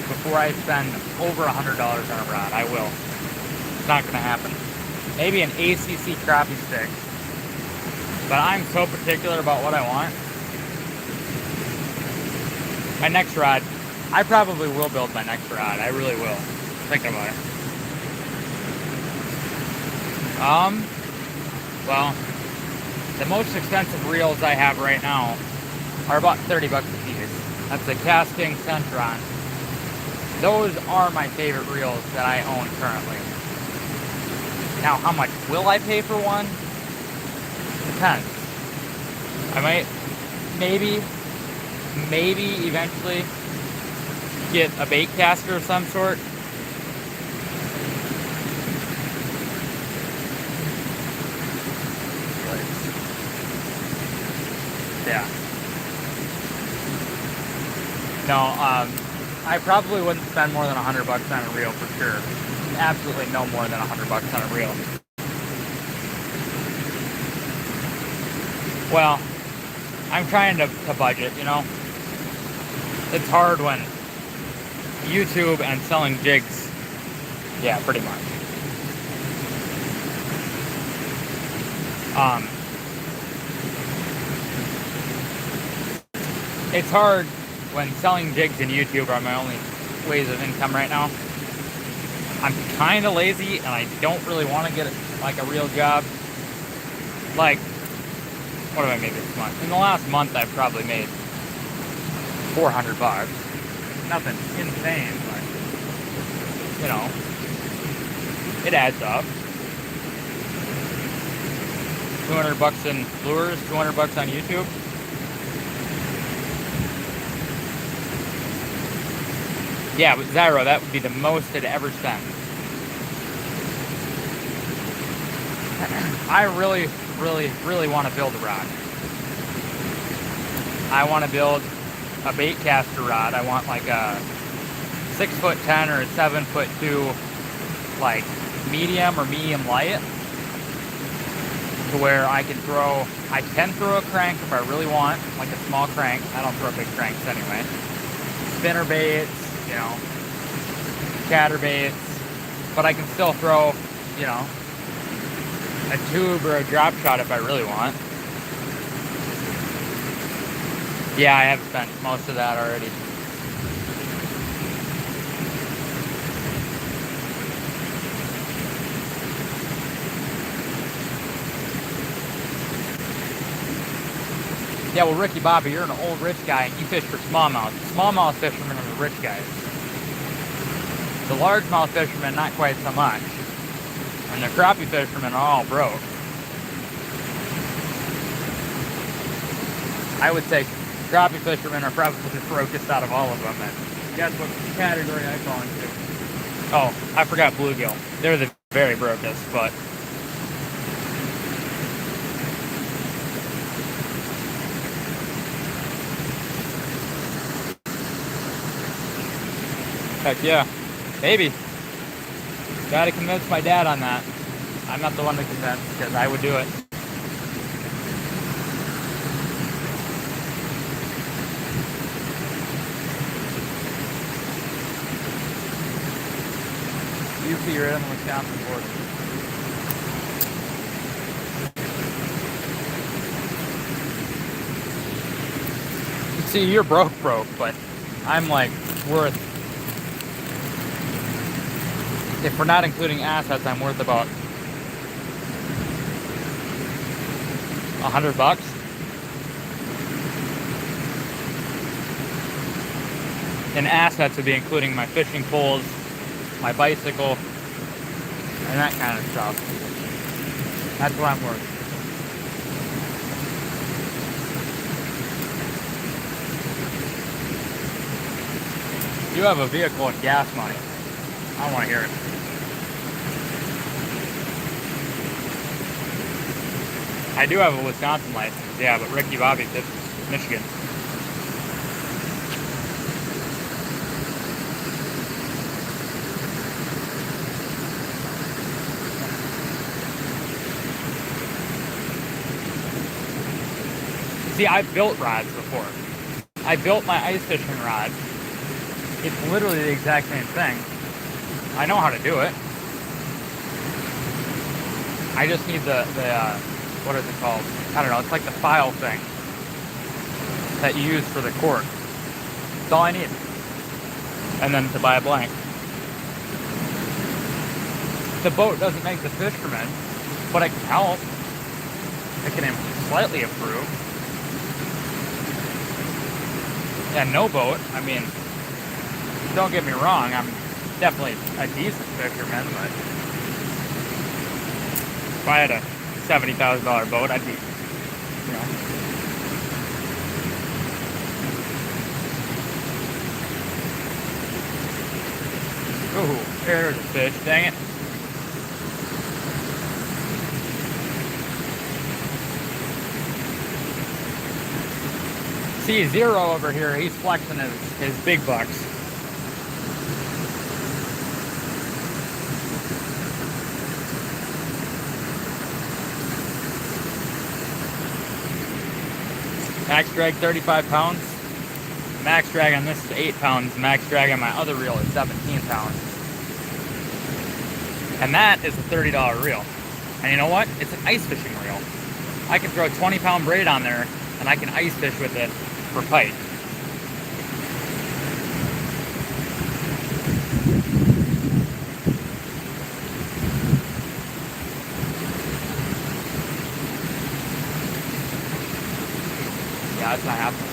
Speaker 1: before I spend over $100 on a rod. I will. It's not going to happen. Maybe an ACC crappie stick. But I'm so particular about what I want. My next rod, I probably will build my next rod. I really will. Thinking about it. Well, the most expensive reels I have right now are about 30 bucks a piece. That's the Casting Centron. Those are my favorite reels that I own currently. Now, how much will I pay for one? Depends. I might, maybe eventually get a bait caster of some sort. Yeah. No, I probably wouldn't spend more than $100 on a reel for sure. Absolutely no more than $100 on a reel. Well, I'm trying to budget, you know? It's hard when YouTube and selling jigs, yeah, pretty much. It's hard when selling jigs and YouTube are my only ways of income right now. I'm kind of lazy and I don't really want to get like a real job. Like, what have I made this month? In the last month, I've probably made $400. Nothing insane, but you know, it adds up. $200 in lures, $200 on YouTube. Yeah, but Zyro, that would be the most I'd ever spent. I really want to build a rod. I want to build a bait caster rod. I want like a 6'10" or a 7'2", like medium or medium light, to where I can throw a crank if I really want, like a small crank. I don't throw big cranks anyway. Spinner baits, you know, chatterbaits, but I can still throw, you know, a tube or a drop shot if I really want. Yeah, I have spent most of that already. Yeah, well, Ricky Bobby, you're an old rich guy and you fish for smallmouth. Smallmouth fishermen are the rich guys. The largemouth fishermen, not quite so much. And the crappie fishermen are all broke. I would say crappie fishermen are probably the brokest out of all of them. And guess what category I fall into? Oh, I forgot bluegill. They're the very brokest, but heck yeah, maybe. Gotta convince my dad on that. I'm not the one to convince, because I would do it. You see, you're in the Wisconsin border. See, you're broke, but I'm like worth, if we're not including assets, I'm worth about $100. And assets would be including my fishing poles, my bicycle, and that kind of stuff. That's what I'm worth. You have a vehicle and gas money. I don't want to hear it. I do have a Wisconsin license, yeah, but Ricky Bobby fishes Michigan. See, I've built rods before. I built my ice fishing rod. It's literally the exact same thing. I know how to do it. I just need the what is it called? I don't know, it's like the file thing that you use for the cork. That's all I need. And then to buy a blank. The boat doesn't make the fisherman, but it can help. It can slightly improve. And no boat, I mean, don't get me wrong, I'm definitely a decent fisherman, but If I had a $70,000 boat, I'd be, you know. Ooh, there's a fish, dang it. See Zero over here, he's flexing his big bucks. Max drag 35 pounds. Max drag on this is 8 pounds. Max drag on my other reel is 17 pounds. And that is a $30 reel. And you know what? It's an ice fishing reel. I can throw a 20-pound braid on there and I can ice fish with it for pike. Yeah, that's not happening.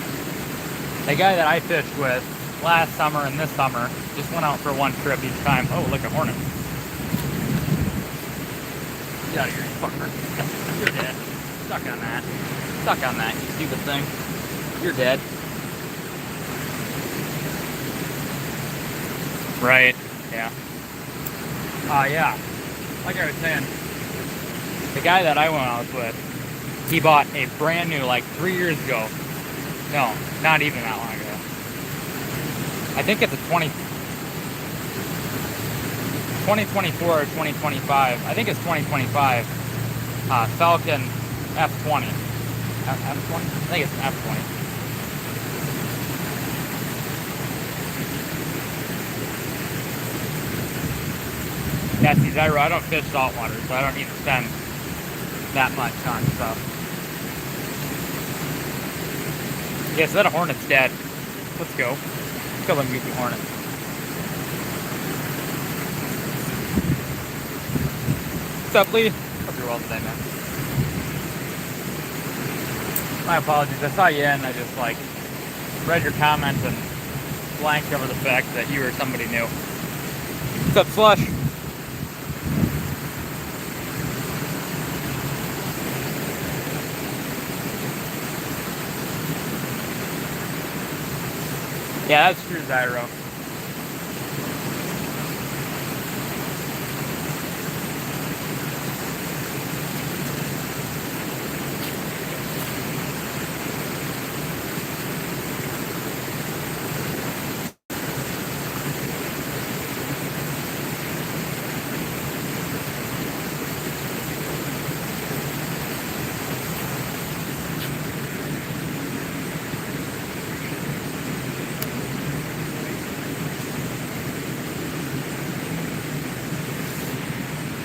Speaker 1: The guy that I fished with last summer and this summer just went out for one trip each time. Oh, look, a hornet. Get out of here, you fucker. You're dead. Stuck on that. Stuck on that, you stupid thing. You're dead. Right, yeah. Yeah. Like I was saying, the guy that I went out with, he bought a brand new, like 3 years ago. No, not even that long ago. I think it's a 2024 or 2025. I think it's 2025. Falcon F20. F20? I think it's an F20. Yeah, see, Zyro, I don't fish saltwater, so I don't need to spend that much on stuff. Yeah, so that hornet's dead. Let's go. Kill them goofy hornets. What's up, Lee? Hope you're well today, man. My apologies. I saw you in, I just, like, read your comments and blanked over the fact that you were somebody new. What's up, Slush? Yeah, that's true, Zyro.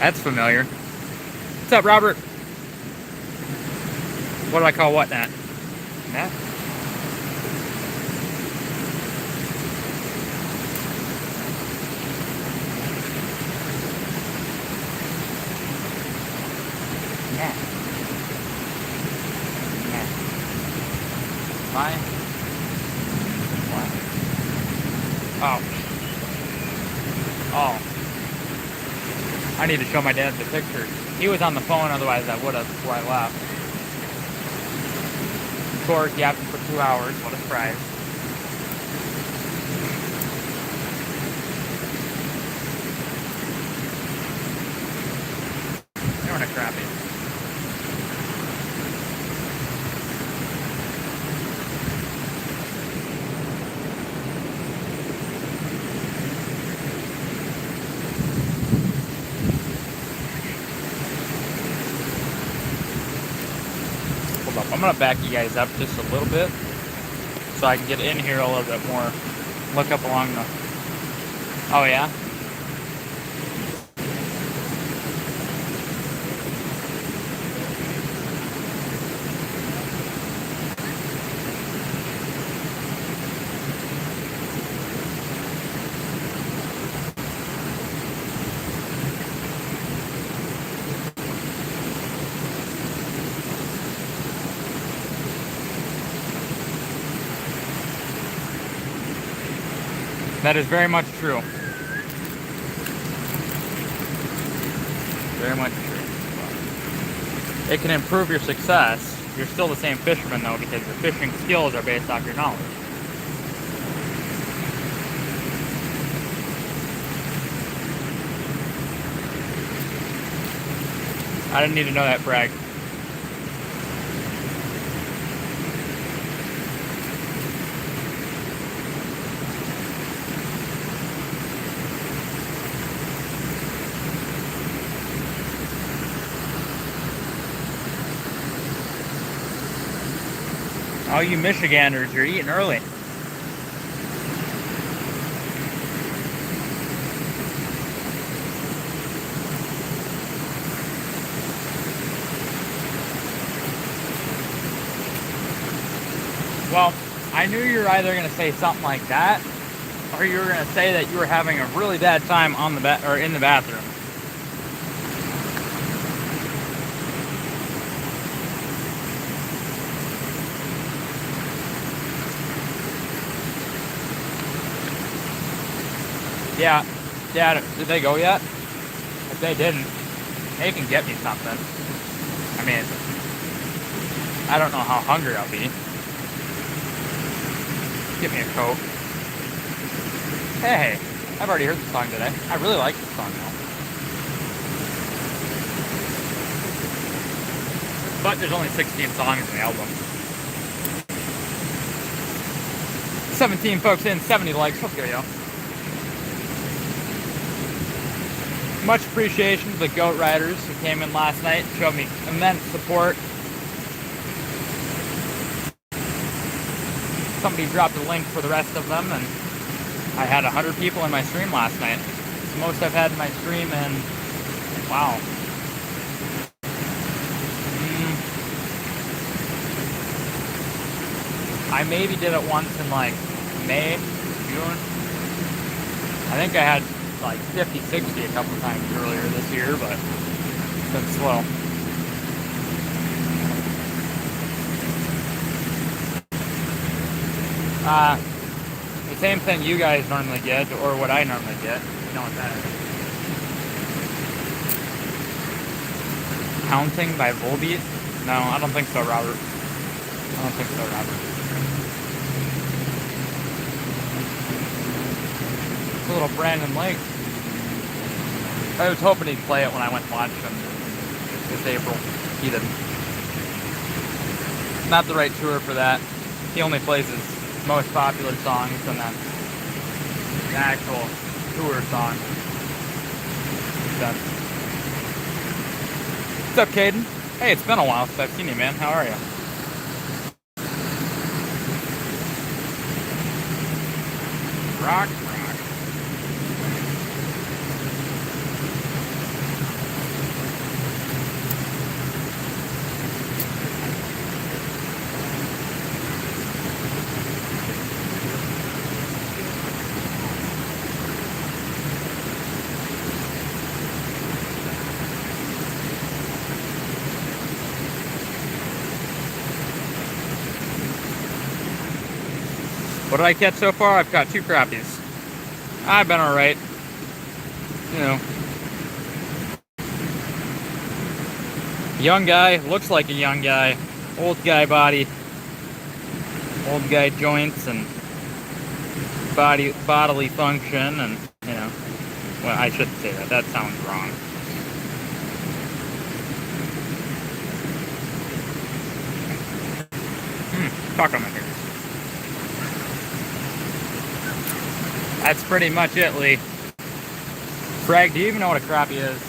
Speaker 1: That's familiar. What's up, Robert? What do I call what, Nat? Nat? Nat. Nat. Why? What? Oh. Oh. I need to show my dad the picture. He was on the phone, otherwise I would have before I left. Of course, yapping for 2 hours. What a surprise. You're in a crappie. I'm going to back you guys up just a little bit so I can get in here a little bit more. Look up along the... Oh, yeah? That is very much true. Very much true. It can improve your success. You're still the same fisherman though, because your fishing skills are based off your knowledge. I didn't need to know that, Bragg. Oh, you Michiganders, you're eating early. Well, I knew you were either going to say something like that, or you were going to say that you were having a really bad time on the or in the bathroom. Yeah, Dad, did they go yet? If they didn't, they can get me something. I mean, I don't know how hungry I'll be. Give me a Coke. Hey, I've already heard the song today. I really like the song though. But there's only 16 songs in the album. 17 folks in, 70 likes. Let's go, yo. Much appreciation to the Goat Riders who came in last night and showed me immense support. Somebody dropped a link for the rest of them, and I had 100 people in my stream last night. It's the most I've had in my stream in, wow. I maybe did it once in like May, June. I think I had like 50, 60 a couple times earlier this year, but it's been slow. The same thing you guys normally get, or what I normally get. You know what that is. Counting by Volbeat? No, I don't think so, Robert. I don't think so, Robert. It's a little Brandon Lake. I was hoping he'd play it when I went and watched him this April. He didn't. Not the right tour for that. He only plays his most popular songs and then the actual tour song. What's up, Caden? Hey, it's been a while since I've seen you, man. How are you? Rock. What did I catch so far? I've caught 2 crappies. I've been alright. You know. Young guy, looks like a young guy. Old guy body. Old guy joints and bodily function and, you know. Well, I shouldn't say that. That sounds wrong. Fuck on my ears. That's pretty much it, Lee. Greg, do you even know what a crappie is?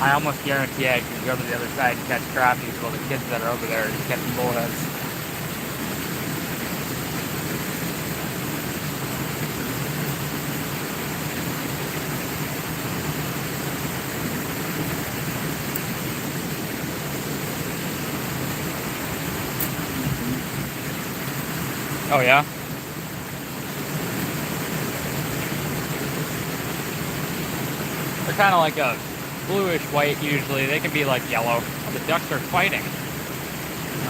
Speaker 1: I almost guarantee I can go to the other side and catch crappies while the kids that are over there are just catching bullheads. Oh yeah? They're kind of like a bluish white usually. They can be like yellow. Oh, the ducks are fighting.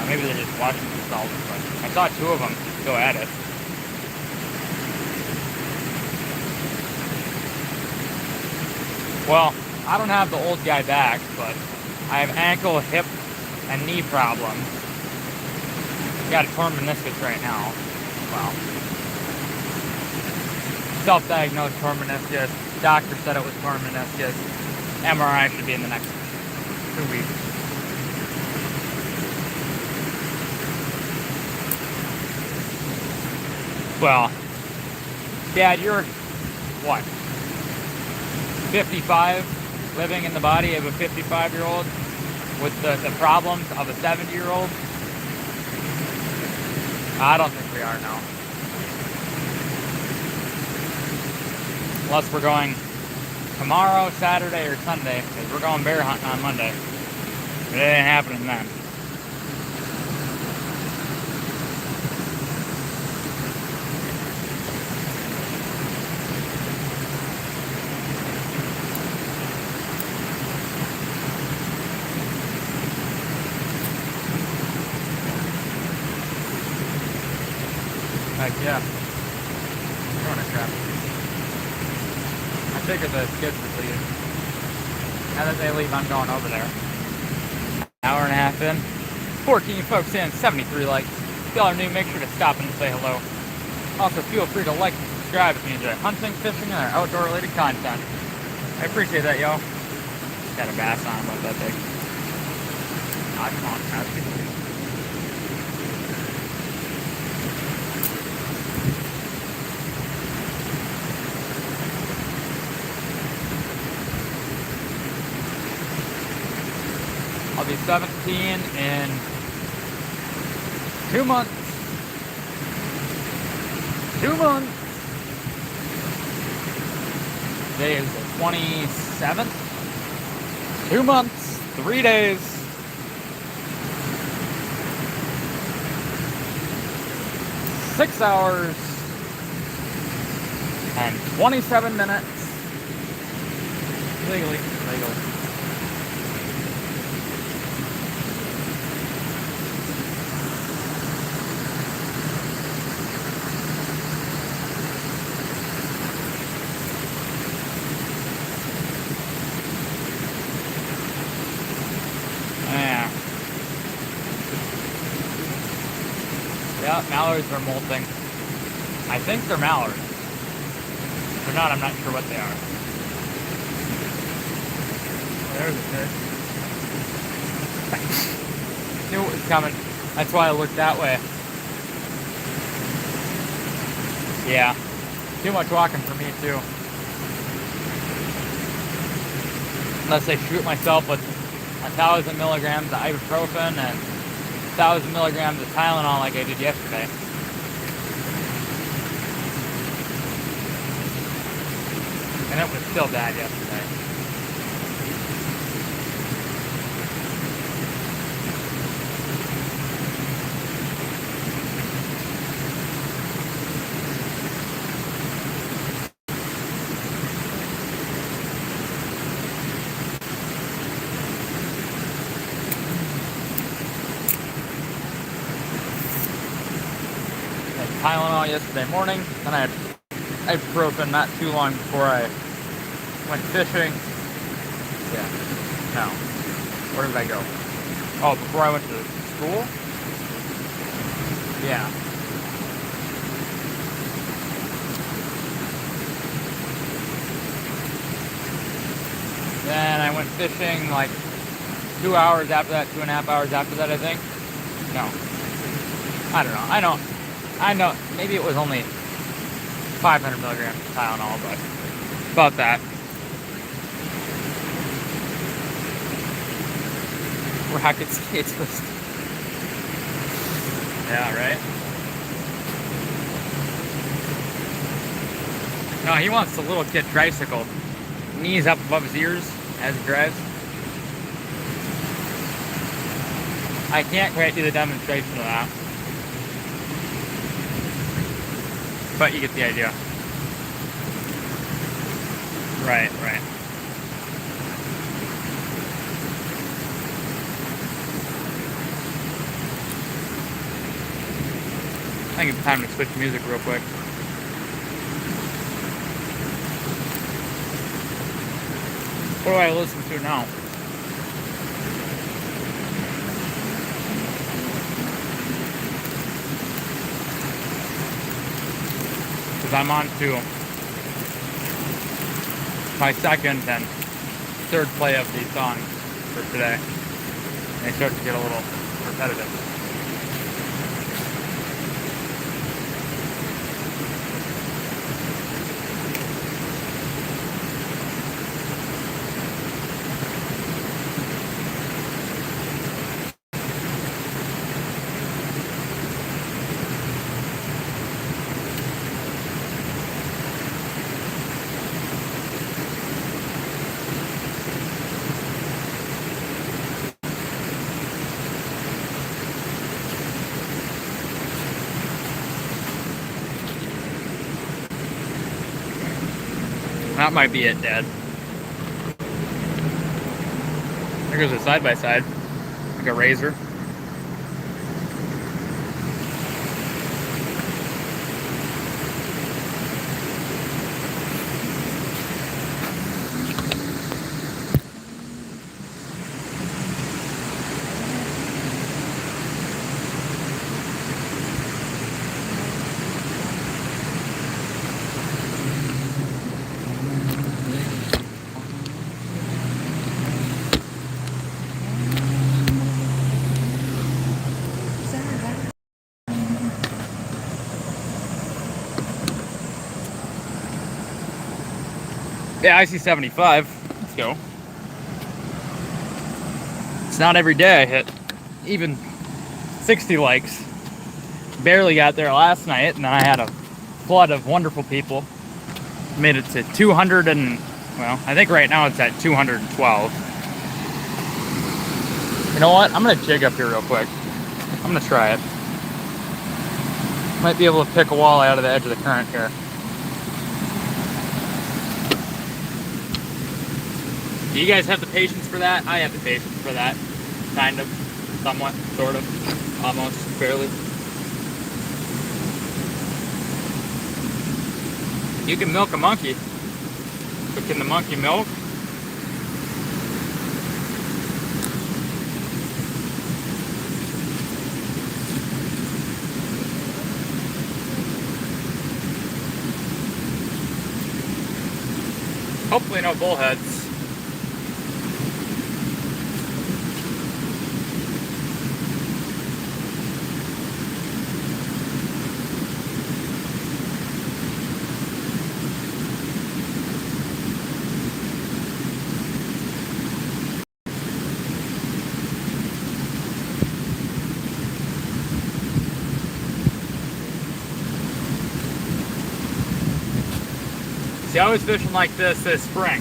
Speaker 1: Maybe they're just watching themselves, but I saw two of them go at it. Well, I don't have the old guy back, but I have ankle, hip, and knee problems. Got a torn meniscus right now. Well, self-diagnosed torn meniscus. Doctor said it was torn meniscus. MRI should be in the next 2 weeks. Well, Dad, you're what? 55, living in the body of a 55-year-old with the problems of a 70-year-old? I don't think we are, no. Unless we're going tomorrow, Saturday, or Sunday, because we're going bear hunting on Monday. But it ain't happening then. Heck yeah. Corner crap. I figured the kids would leave. Now that they leave, I'm going over there. Hour and a half in. 14 folks in, 73 likes. If y'all are new, make sure to stop and say hello. Also, feel free to like and subscribe if you enjoy hunting, fishing, and other outdoor-related content. I appreciate that, y'all. Got a bass on him about that big. Ah, come on, that's good. I'll be 17 in 2 months. 2 months. Today is the 27th. 2 months, 3 days. 6 hours and 27 minutes. Legally. Yeah, mallards are molting. I think they're mallards. If they're not, I'm not sure what they are. There's a fish. Knew it was coming. That's why I looked that way. Yeah. Too much walking for me, too. Unless I shoot myself with 1,000 milligrams of ibuprofen and 1,000 milligrams of Tylenol like I did yesterday. And it was still bad yesterday. Tylenol yesterday morning, then I had ibuprofen not too long before I went fishing. Yeah, no. Where did I go? Oh, before I went to school? Yeah. Then I went fishing like 2 hours after that, 2.5 hours after that, I think. No. I don't know. I know, maybe it was only 500 milligrams of Tylenol, but about that. Rocket skates was... Yeah, right? No, he wants the little kid tricycle. Knees up above his ears as he drives. I can't quite do the demonstration of that. But you get the idea. Right. think it's time to switch music real quick. What do I listen to now? Because I'm on to my second and third play of these songs for today. And they start to get a little repetitive. That might be it, Dad. There goes a side-by-side, like a razor. Yeah, I see 75. Let's go. It's not every day I hit even 60 likes. Barely got there last night, and then I had a flood of wonderful people. Made it to 200 and, well, I think right now it's at 212. You know what? I'm gonna jig up here real quick. I'm gonna try it. Might be able to pick a walleye out of the edge of the current here. Do you guys have the patience for that? I have the patience for that. Kind of. Somewhat. Sort of. Almost. Barely. You can milk a monkey. But can the monkey milk? Hopefully no bullheads. See, I was fishing like this spring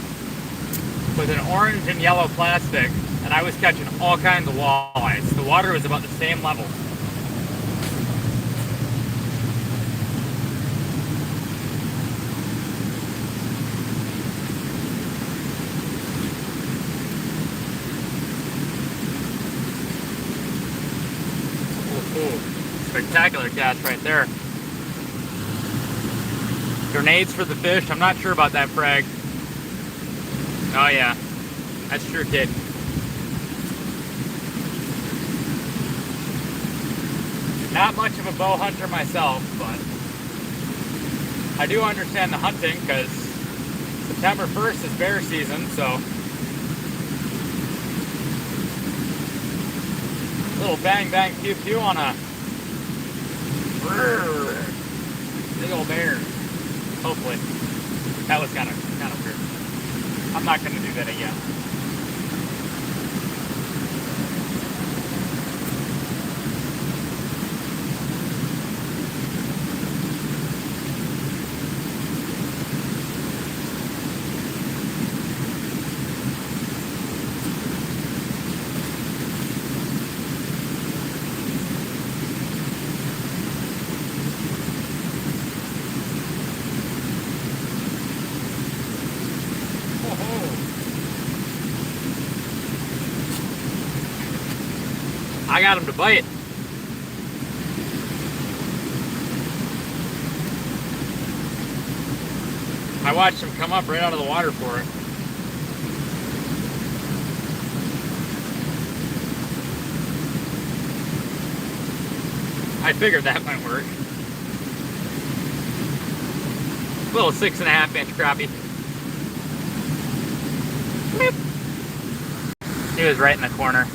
Speaker 1: with an orange and yellow plastic, and I was catching all kinds of walleyes. The water was about the same level. Ooh, spectacular catch right there. Grenades for the fish. I'm not sure about that frag. Oh yeah, that's true, kid. Not much of a bow hunter myself, but I do understand the hunting because September 1st is bear season, so a little bang bang pew pew on a big old bear. Hopefully. That was kind of weird. I'm not going to do that again. I got him to bite. I watched him come up right out of the water for it. I figured that might work. Little 6.5 inch crappie. Beep. He was right in the corner.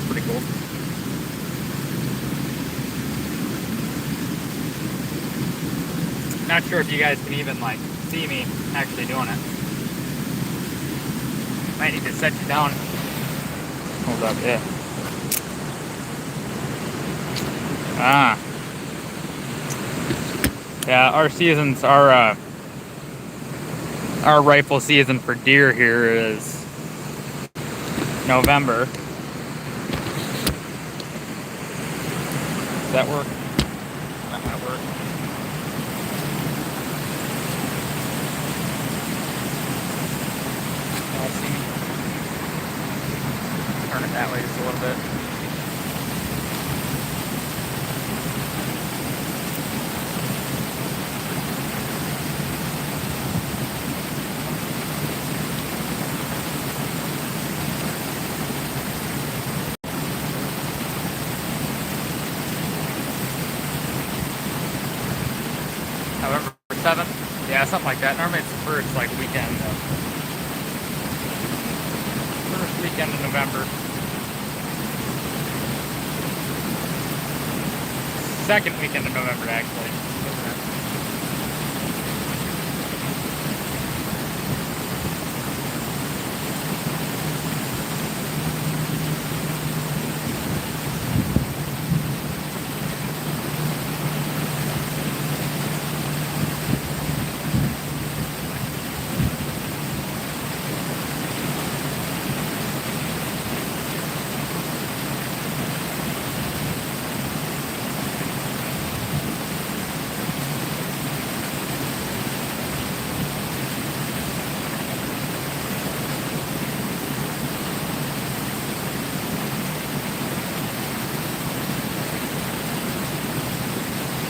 Speaker 1: Pretty cool. Not sure if you guys can even like see me actually doing it. Might need to set you down. Hold up, yeah. Ah. Yeah, our seasons, our rifle season for deer here is November. Does that work? That might work. I'll see. Turn it that way just a little bit. November 7th? Yeah, something like that. Normally it's the first like weekend. First weekend in November. Second weekend in November, actually. Isn't it?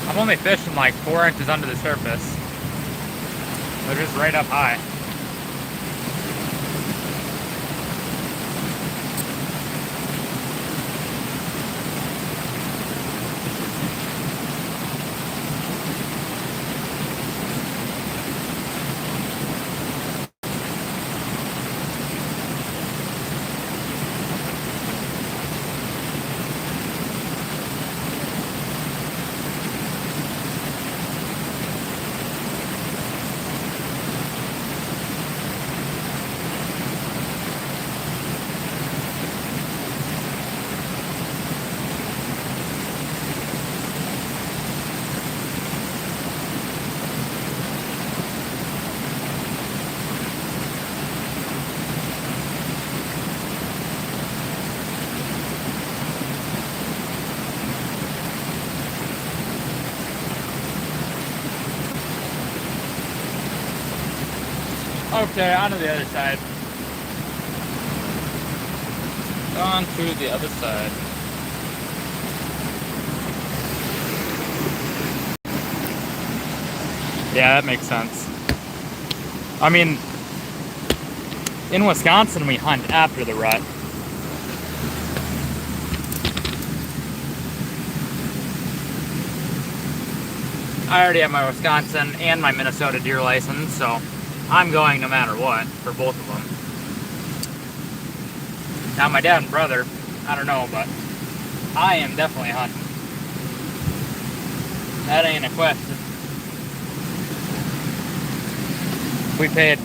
Speaker 1: I'm only fishing like 4 inches under the surface. They're just right up high. Okay, on to the other side. On to the other side. Yeah, that makes sense. I mean, in Wisconsin, we hunt after the rut. I already have my Wisconsin and my Minnesota deer license, so I'm going no matter what for both of them. Now, my dad and brother, I don't know, but I am definitely hunting. That ain't a question. We paid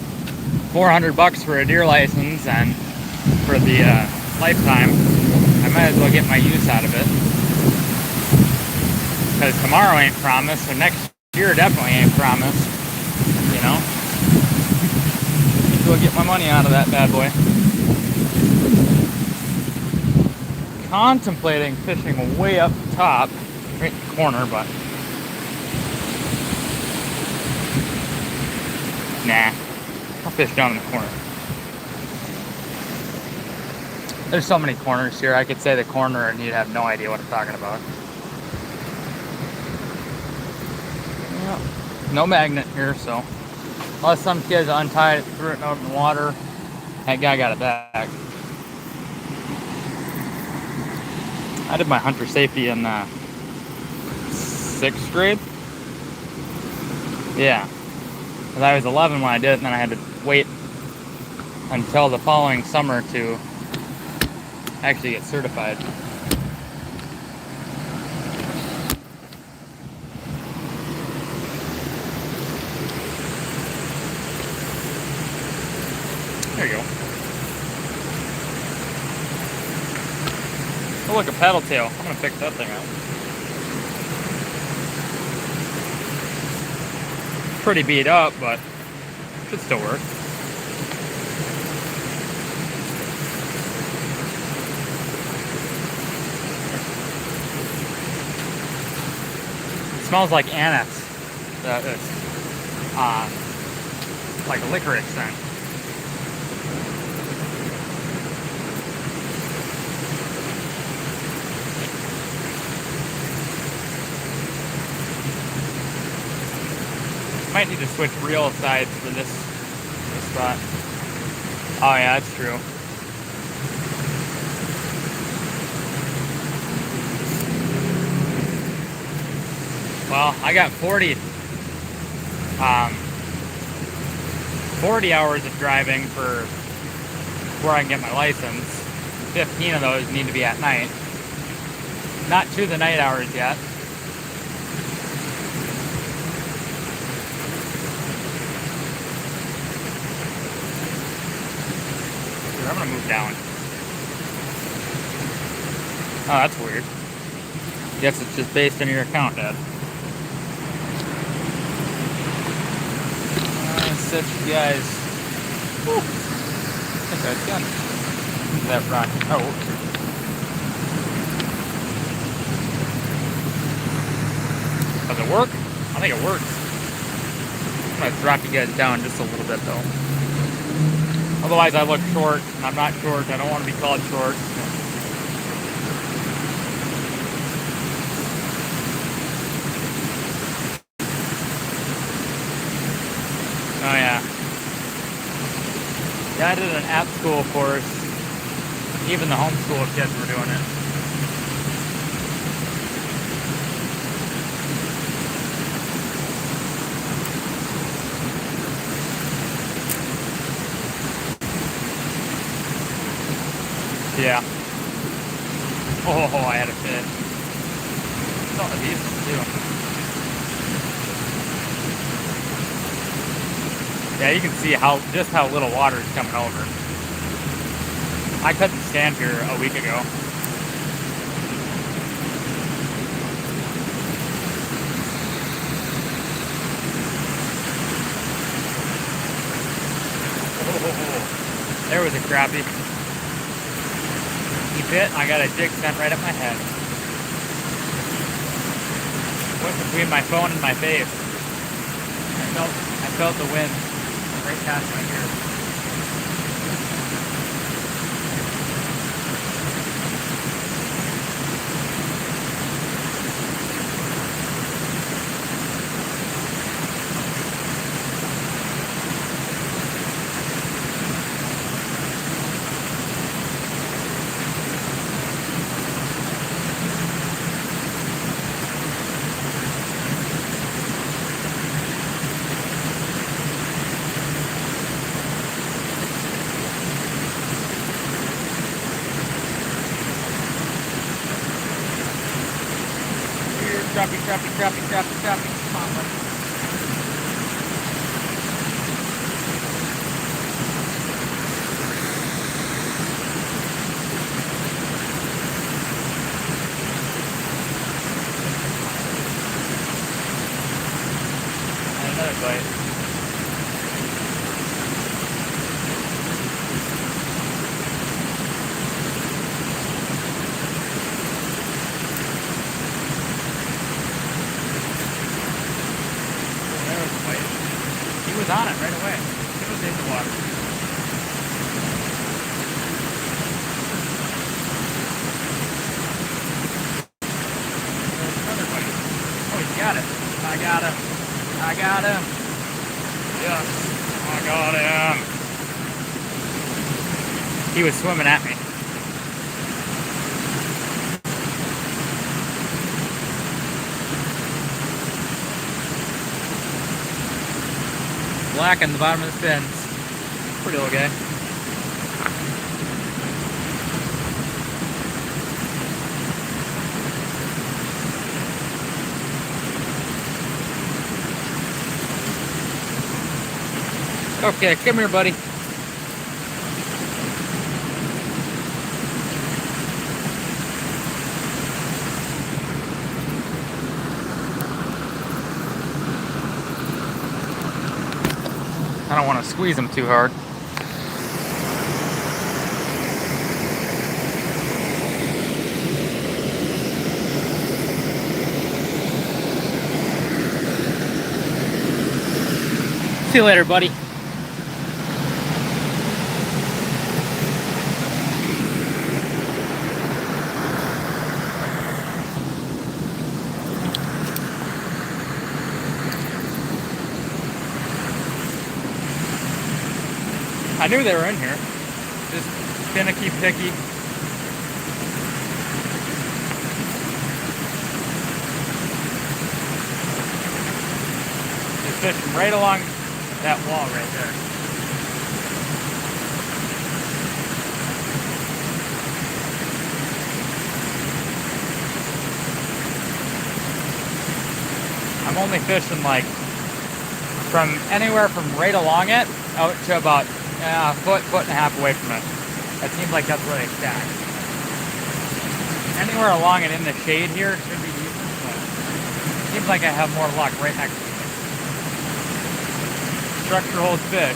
Speaker 1: $400 for a deer license, and for the lifetime, I might as well get my use out of it. Because tomorrow ain't promised, and next year definitely ain't promised. You know? Go get my money out of that bad boy. Contemplating fishing way up top, right in the corner, but nah, I'll fish down in the corner. There's so many corners here. I could say the corner and you'd have no idea what I'm talking about. Yeah. No magnet here, so unless some kids untied it, threw it out in the water, that guy got it back. I did my hunter safety in 6th grade. Yeah, because I was 11 when I did it, and then I had to wait until the following summer to actually get certified. There you go. Oh, look, a paddle tail. I'm gonna fix that thing out. Pretty beat up, but should still work. It smells like anise. It's like a licorice scent. Might need to switch reel sides for this spot. Oh yeah, that's true. Well, I got 40 hours of driving for where I can get my license. 15 of those need to be at night. Not to the night hours yet. I'm gonna move down. Oh, that's weird. Guess it's just based on your account, Dad. Such guys. Whew. I think that's done. That rock. Oh. Does it work? I think it works. I'm gonna drop you guys down just a little bit though. Otherwise I look short, and I'm not short. I don't want to be called short. Oh yeah. Yeah, I did an app school course. Even the homeschool kids were doing it. Yeah. Oh, I had a fit. Some of these too. Yeah, you can see just how little water is coming over. I couldn't stand here a week ago. Oh, there was a crappie. He bit, I got a jig sent right at my head. Went between my phone and my face. I felt the wind right past my ear. Crappie. Come on, buddy. And another bite. got him. Yes, I got him. He was swimming at me. Black in the bottom of the fins. Pretty little guy. Okay, come here, buddy. I don't want to squeeze him too hard. See you later, buddy. I knew they were in here. Just finicky, picky. Just fishing right along that wall right there. I'm only fishing like from anywhere from right along it out to about a foot and a half away from it. That seems like that's where they stack. Anywhere along it in the shade here should be decent, but it seems like I have more luck right next to it. Structure holds fish.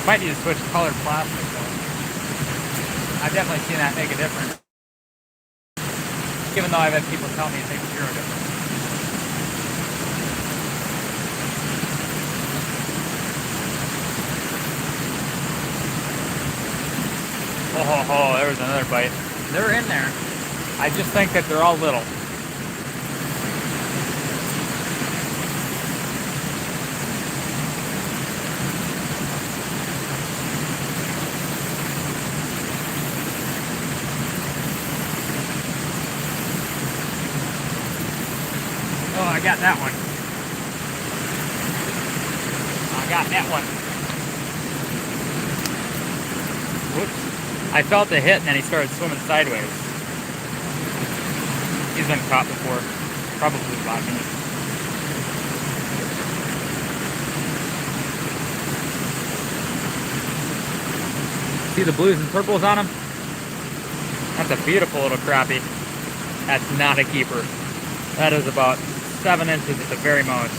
Speaker 1: Might need to switch colored plastic though. I've definitely seen that make a difference. Even though I've had people tell me it makes zero difference. Oh, there was another bite. They're in there. I just think that they're all little. Oh, I got that one. I got that one. Whoops. I felt the hit and then he started swimming sideways. He's been caught before. Probably about me. See the blues and purples on him? That's a beautiful little crappie. That's not a keeper. That is about 7 inches at the very most.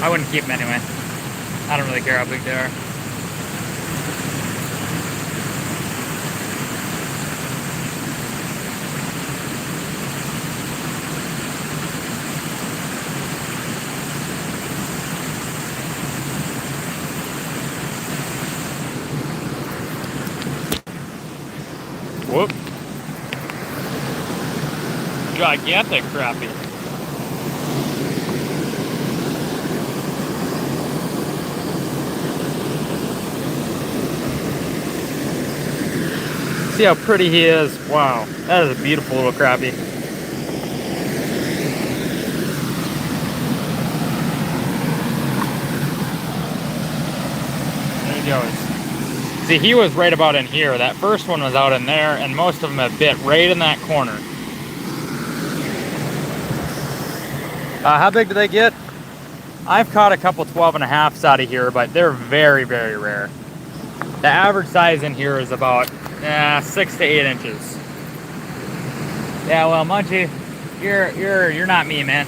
Speaker 1: I wouldn't keep them anyway. I don't really care how big they are. Whoop. Gigantic crappie. See how pretty he is. Wow, that is a beautiful little crappie. There he goes. See, he was right about in here. That first one was out in there, and most of them have bit right in that corner. How big do they get? I've caught a couple 12.5s out of here, but they're very, very rare. The average size in here is about 6 to 8 inches. Yeah, well, Munchie, you're not me, man.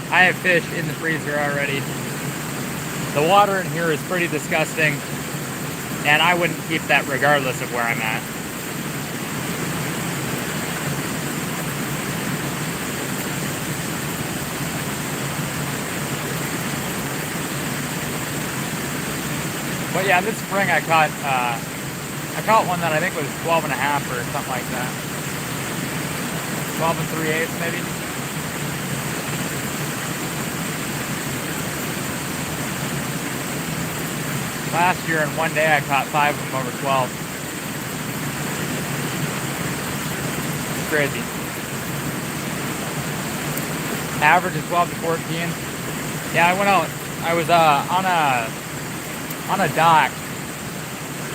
Speaker 1: I have fish in the freezer already. The water in here is pretty disgusting, and I wouldn't keep that regardless of where I'm at. But yeah, this spring I caught one that I think was 12 and a half or something like that. 12 and 3/8 maybe. Last year in one day I caught 5 of them over 12. It's crazy. Average is 12 to 14. Yeah, I went out. I was on a dock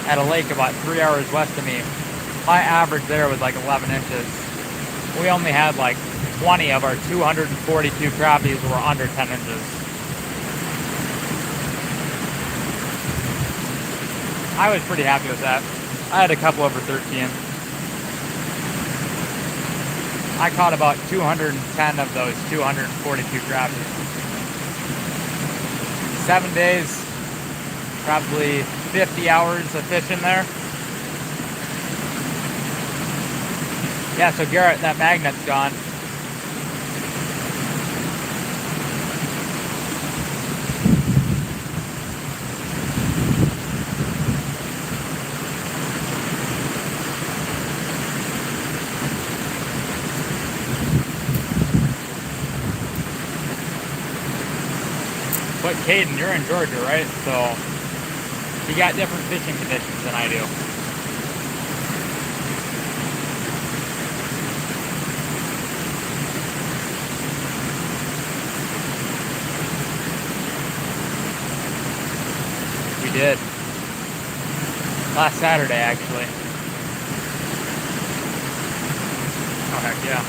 Speaker 1: at a lake about 3 hours west of me. My average there was like 11 inches. We only had like 20 of our 242 crappies were under 10 inches. I was pretty happy with that. I had a couple over 13. I caught about 210 of those 242 crappies. 7 days, probably 50 hours of fishing there. Yeah, so Garrett, that magnet's gone. But Caden, you're in Georgia, right? So you got different fishing conditions than I do. We did. Last Saturday, actually. Oh, heck yeah.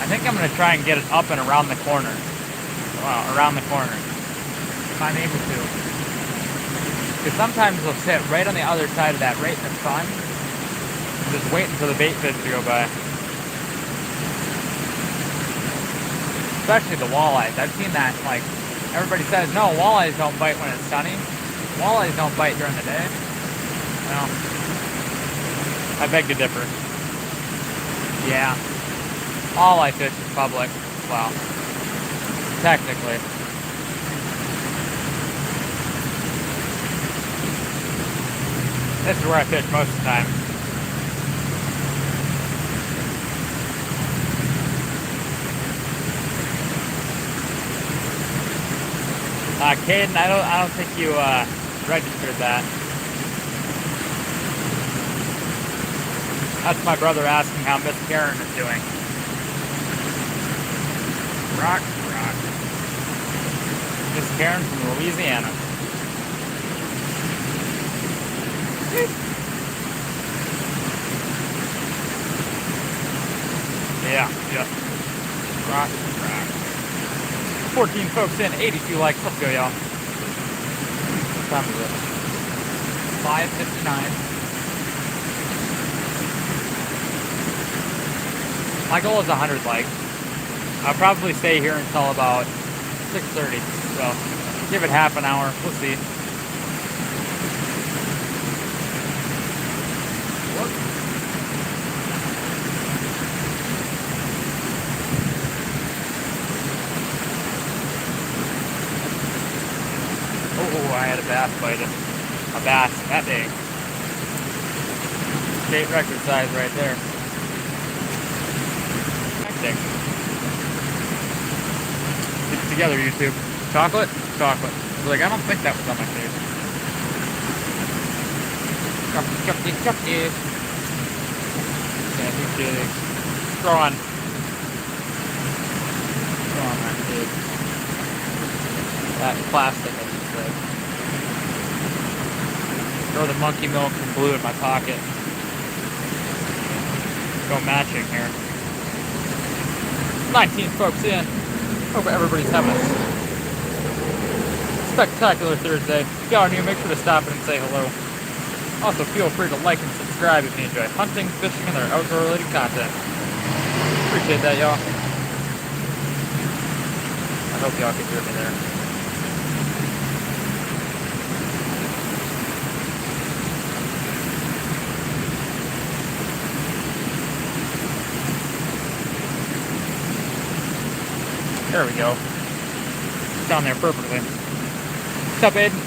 Speaker 1: I think I'm going to try and get it up and around the corner. Wow, around the corner. If I'm able to. Because sometimes they'll sit right on the other side of that, right in the sun. Just waiting for the bait fish to go by. Especially the walleyes. I've seen that, like, everybody says, no, walleyes don't bite when it's sunny. Walleyes don't bite during the day. Well, I beg to differ. Yeah. All I fish is public. Well, technically. This is where I fish most of the time. Caden, I don't think you registered that. That's my brother asking how Miss Karen is doing. Rock. Miss Karen from Louisiana. Yeah. Rock. 14 folks in, 82 likes. Let's go, y'all. What time is it? 5:59. My goal is 100 likes. I'll probably stay here until about 6:30. So give it half an hour. We'll see. Oh, I had a bass bite it. A bass that big. State record size right there. Get it together, YouTube. Chocolate? Chocolate. I was like, I don't think that was on my face. Chocolate. Candy kidding. Throw on that kid. That plastic, I should say. Throw the monkey milk and blue in my pocket. Go matching here. 19 folks in. Hope everybody's having a spectacular Thursday. If y'all are new, make sure to stop in and say hello. Also, feel free to like and subscribe if you enjoy hunting, fishing, and other outdoor-related content. Appreciate that, y'all. I hope y'all can hear me there. There we go. It's down there perfectly. What's up, Aiden?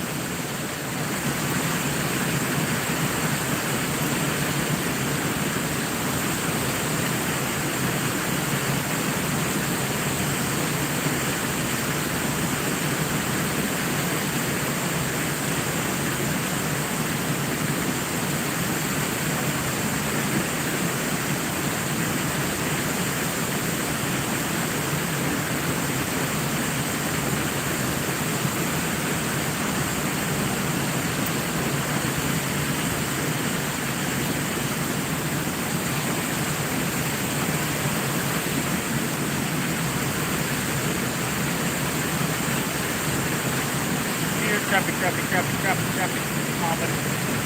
Speaker 1: Traffic. Come on, buddy.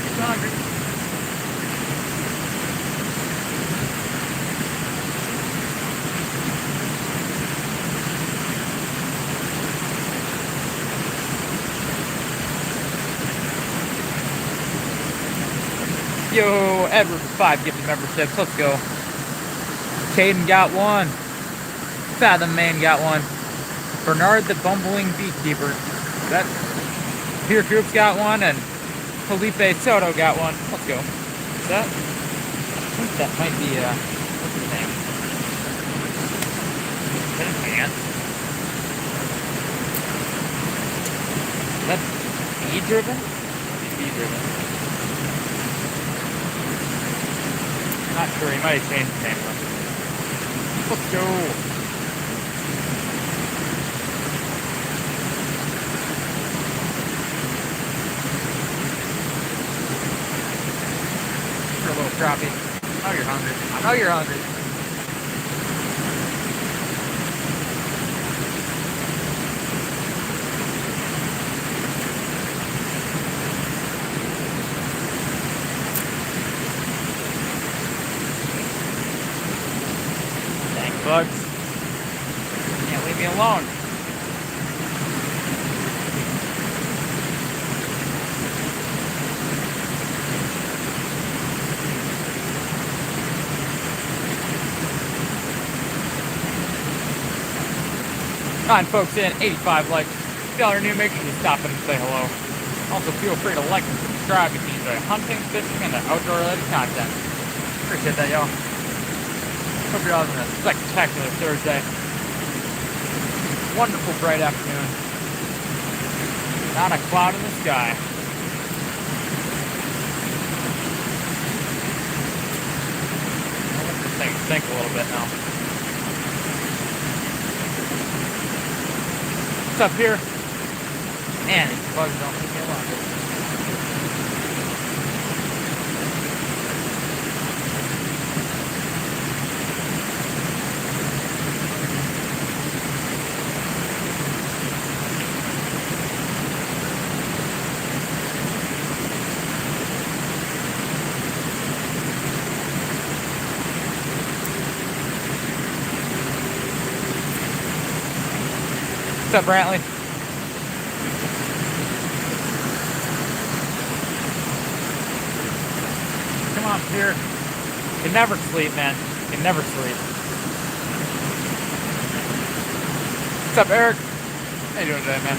Speaker 1: It's hungry. Yo, Edward with 5 gifted memberships. Let's go. Caden got one. Fathom Man got one. Bernard the Bumbling Beekeeper. That Peer Group's got one, and Felipe Soto got one. Let's go. Is that? I think that might be, what's his name? Is that his aunt? Is that B-driven? B-driven. Not sure, he might have changed his name though. Let's go. Crappie. I know you're hungry. I know you're hungry. Thanks, Bugs. Can't leave me alone. Nine folks in, 85 likes. If y'all are new, make sure you stop in and say hello. Also, feel free to like and subscribe if you enjoy hunting, fishing, and outdoor-related content. Appreciate that, y'all. Hope you're all having a spectacular Thursday. Wonderful bright afternoon. Not a cloud in the sky. I'll let this thing sink a little bit now. What's up here? Man, these bugs don't leave me alone. What's up, Brantley? Come on, Pierre. You can never sleep, man. You can never sleep. What's up, Eric? How you doing today, man?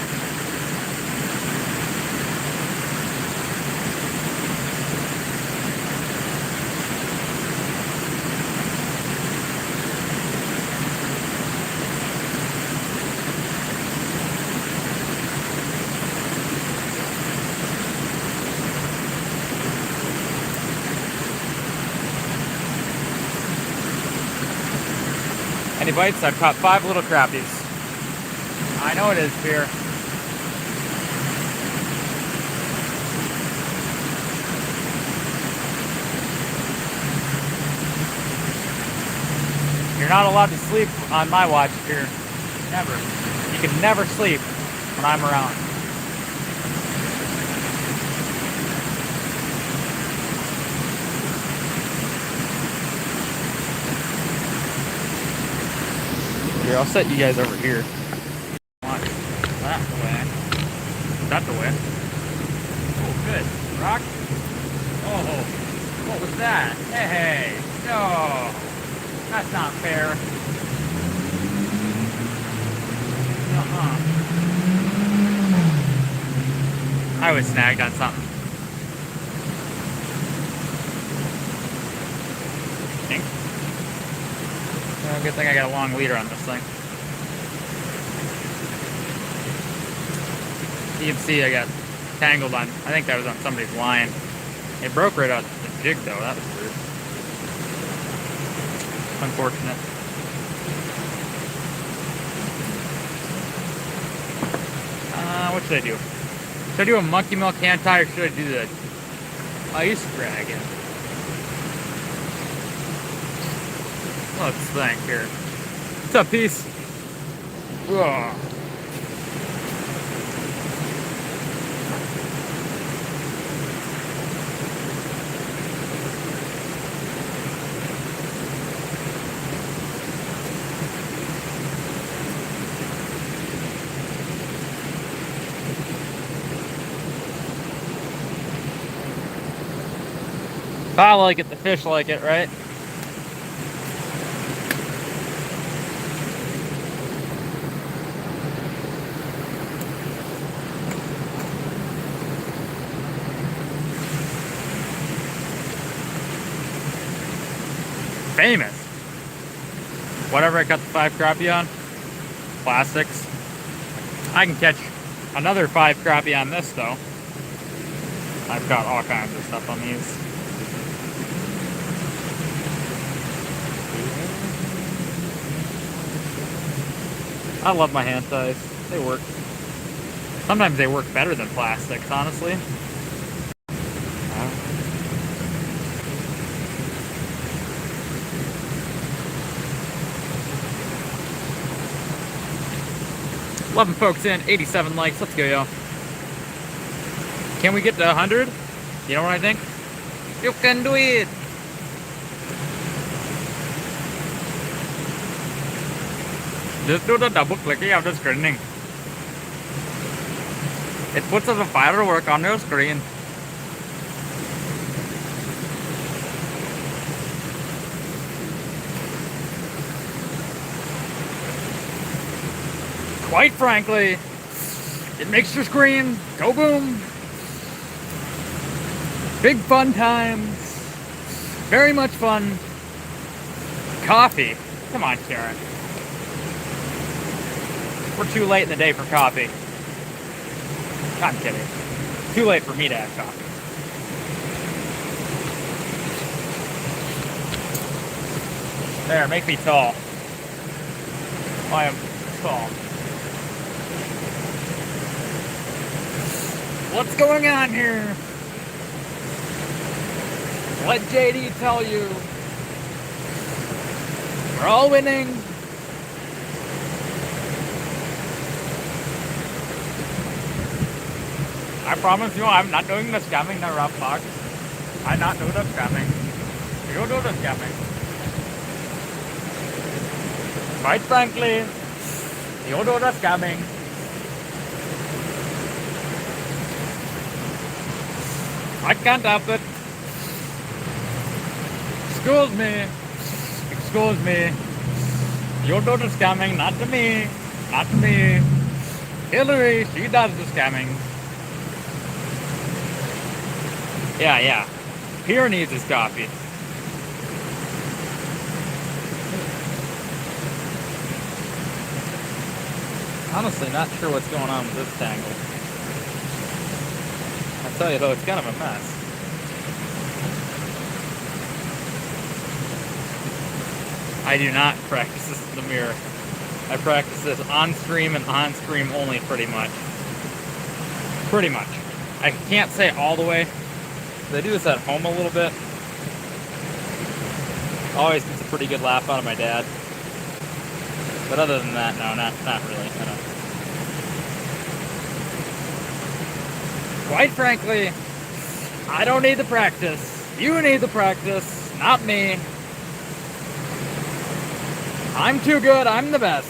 Speaker 1: Any bites? I've caught 5 little crappies. I know it is, Pierre. You're not allowed to sleep on my watch, Pierre. Never. You can never sleep when I'm around. Here, I'll set you guys over here. Watch that way. That the way. Oh, good. Rock. Oh, what was that? Hey, no. That's not fair. I was snagged on something. Think. Good thing I got a long leader on this thing. You can see I got tangled on, I think that was on somebody's line. It broke right out the jig though, that was weird. Unfortunate. What should I do? Should I do a monkey milk hand tie or should I do the ice dragon? Let's think here. What's up, Peace? Ugh. If I like it, the fish like it, right? Famous. Whatever I cut the 5 crappie on, plastics. I can catch another 5 crappie on this though. I've got all kinds of stuff on these. I love my hand ties. They work. Sometimes they work better than plastics, honestly. 11 folks in, 87 likes. Let's go, y'all. Can we get to 100? You know what I think? You can do it. Just do the double clicking after screening. It puts the firework on your screen. Quite frankly, it makes your screen go boom. Big fun times. Very much fun. Coffee. Come on, Karen. We're too late in the day for coffee. I'm kidding. Too late for me to have coffee. There, make me tall. I am tall. What's going on here? Let JD tell you. We're all winning. I promise you, I'm not doing the scamming, the rough box. I not do the scamming. You do the scamming. Quite frankly, you do the scamming. I can't help it. Excuse me. Excuse me. You do the scamming, not to me. Not to me. Hillary, she does the scamming. Yeah. Pierre needs his coffee. Honestly, not sure what's going on with this tangle. I tell you though, it's kind of a mess. I do not practice this in the mirror. I practice this on stream and on stream only, pretty much. Pretty much. I can't say all the way. I do this at home a little bit. Always gets a pretty good laugh out of my dad. But other than that, no, not really. I don't. Quite frankly, I don't need the practice. You need the practice, not me. I'm too good. I'm the best.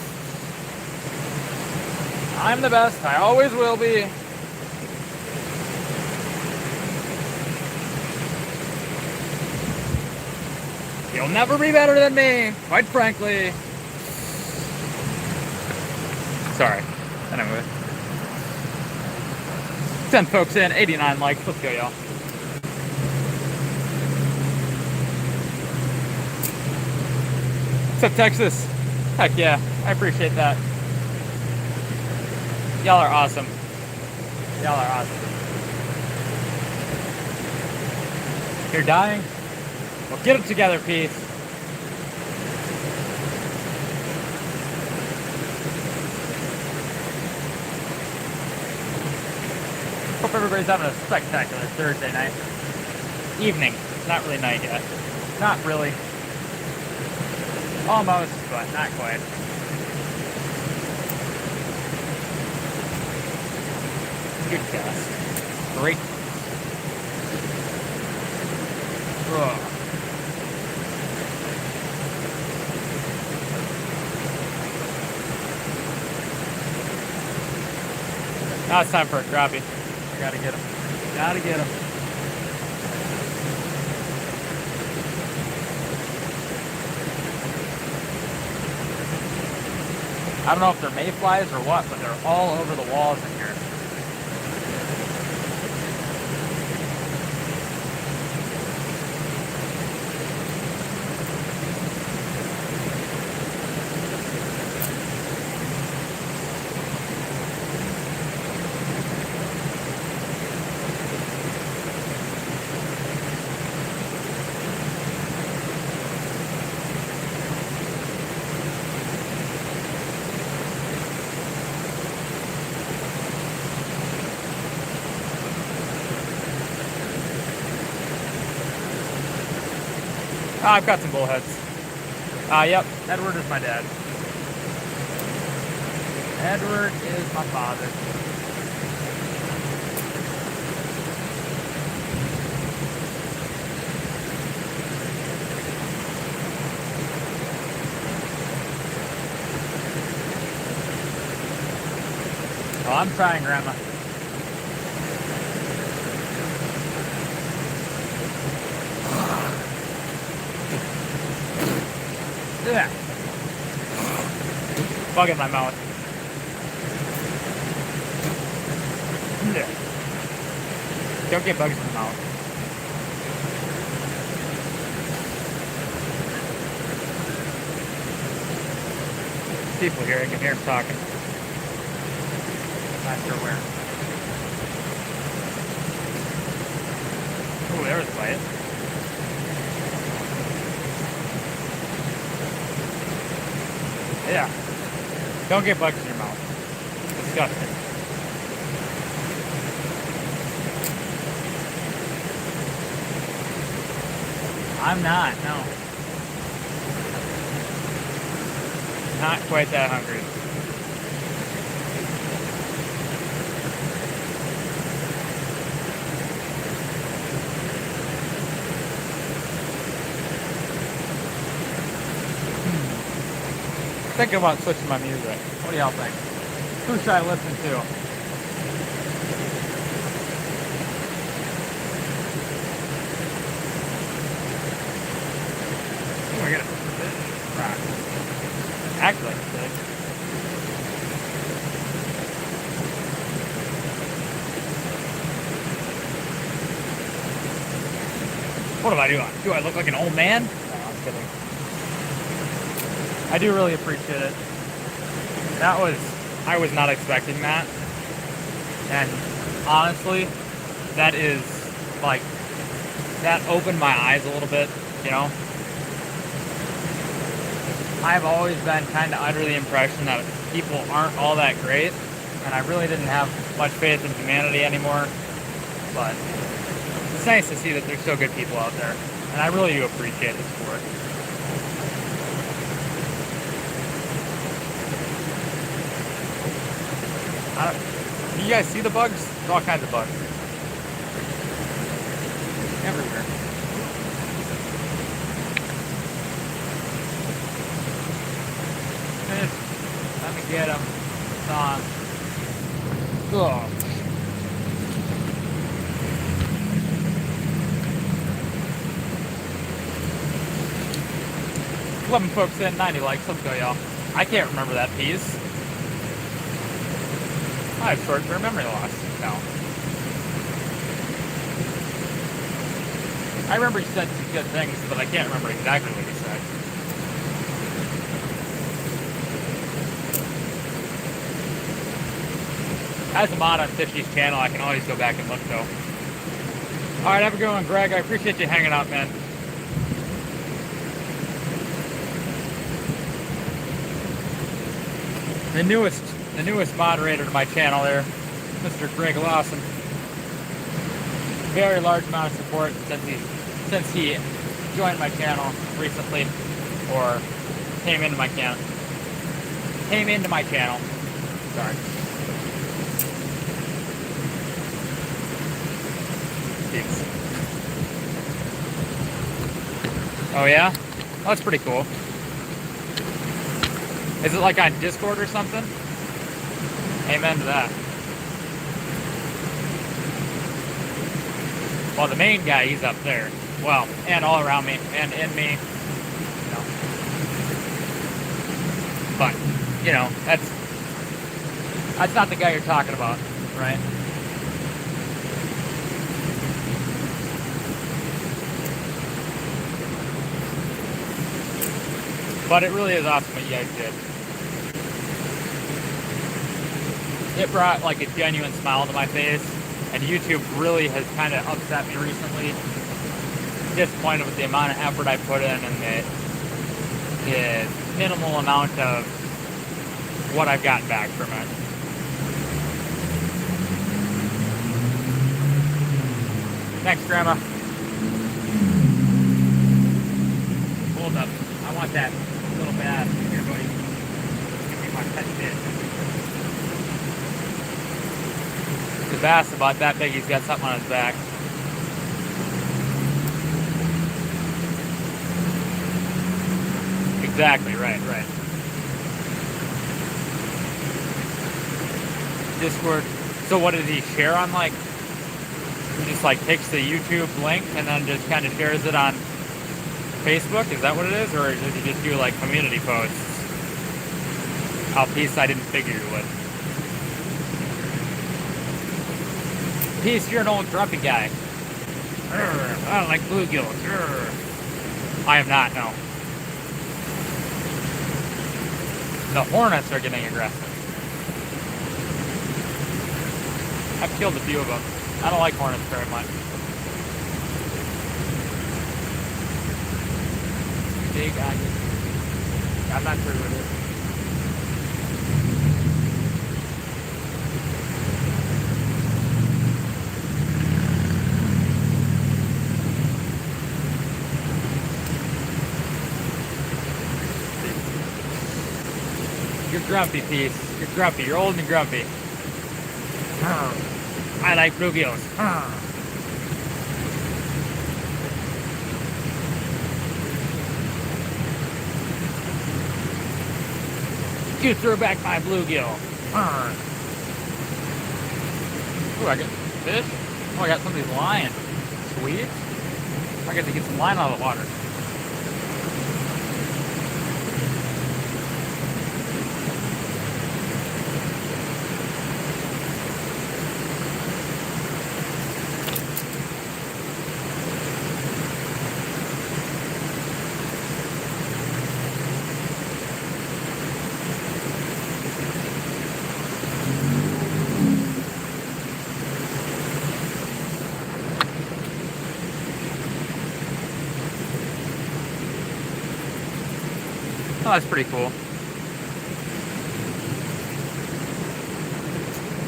Speaker 1: I'm the best. I always will be. You'll never be better than me, quite frankly. Sorry. Anyway. 10 folks in, 89 likes. Let's go, y'all. What's up, Texas? Heck yeah, I appreciate that. Y'all are awesome. Y'all are awesome. You're dying? Well, get it together, peace. Hope everybody's having a spectacular Thursday night. Evening. Not really night yet. Not really. Almost, but not quite. Good cast. Great. Ugh. Now it's time for a crappie. I gotta get him. Gotta get him. I don't know if they're mayflies or what, but they're all over the walls in here. I've got some bullheads. Yep, Edward is my dad. Edward is my father. Oh, I'm trying, Grandma. Yeah. Bug in my mouth. Yeah. Don't get bugs in the mouth. People here, I can hear them talking. Not sure where. Oh, there was a bite. Yeah. Don't get bugs in your mouth. It's disgusting. I'm not, no. Not quite that hungry. Thinking about switching my music. What do y'all think? Who should I listen to? Oh, I got a rock. Actually, what am I doing? Do I look like an old man? No, I'm kidding. I do really appreciate it. I was not expecting that. And honestly, that is, like, that opened my eyes a little bit, you know? I've always been kind of under the impression that people aren't all that great, and I really didn't have much faith in humanity anymore. But it's nice to see that there's still good people out there, and I really do appreciate the support. You guys see the bugs? There's all kinds of bugs. Everywhere. Let me get them. It's on. Ugh. Eleven folks in, 90 likes. Let's go, y'all. I can't remember that piece. I have short-term memory loss now. I remember he said some good things, but I can't remember exactly what he said. As a mod on Fishy's channel, I can always go back and look, though. Alright, have a good one, Greg. I appreciate you hanging out, man. The newest moderator to my channel there, Mr. Greg Lawson. Very large amount of support since he joined my channel recently, or came into my channel. Sorry. Jeez. Oh yeah? Oh, that's pretty cool. Is it like on Discord or something? Amen to that. Well, the main guy, he's up there. Well, and all around me, and in me. You know. But, you know, that's not the guy you're talking about, right? But it really is awesome what you guys did. It brought like a genuine smile to my face, and YouTube really has kind of upset me recently. Disappointed with the amount of effort I put in and the minimal amount of what I've gotten back from it. Thanks, Grandma. Hold up. I want that little bad. Here, buddy. Give me my pet fish. The bass about that big, he's got something on his back. Exactly, right. Discord. So what did he share on, like, he just like takes the YouTube link and then just kind of shares it on Facebook? Is that what it is? Or does he just do like community posts? A piece I didn't figure you would. Peace, you're an old grumpy guy. I don't like bluegills. I am not, no. The hornets are getting aggressive. I've killed a few of them. I don't like hornets very much. Big onion. I'm not sure what it is. You're grumpy, Peace. You're grumpy. You're old and grumpy. I like bluegills. You threw back my bluegill. Ooh, I got fish. Oh, I got somebody's line. Sweet. I get to get some line out of the water. Oh, that's pretty cool.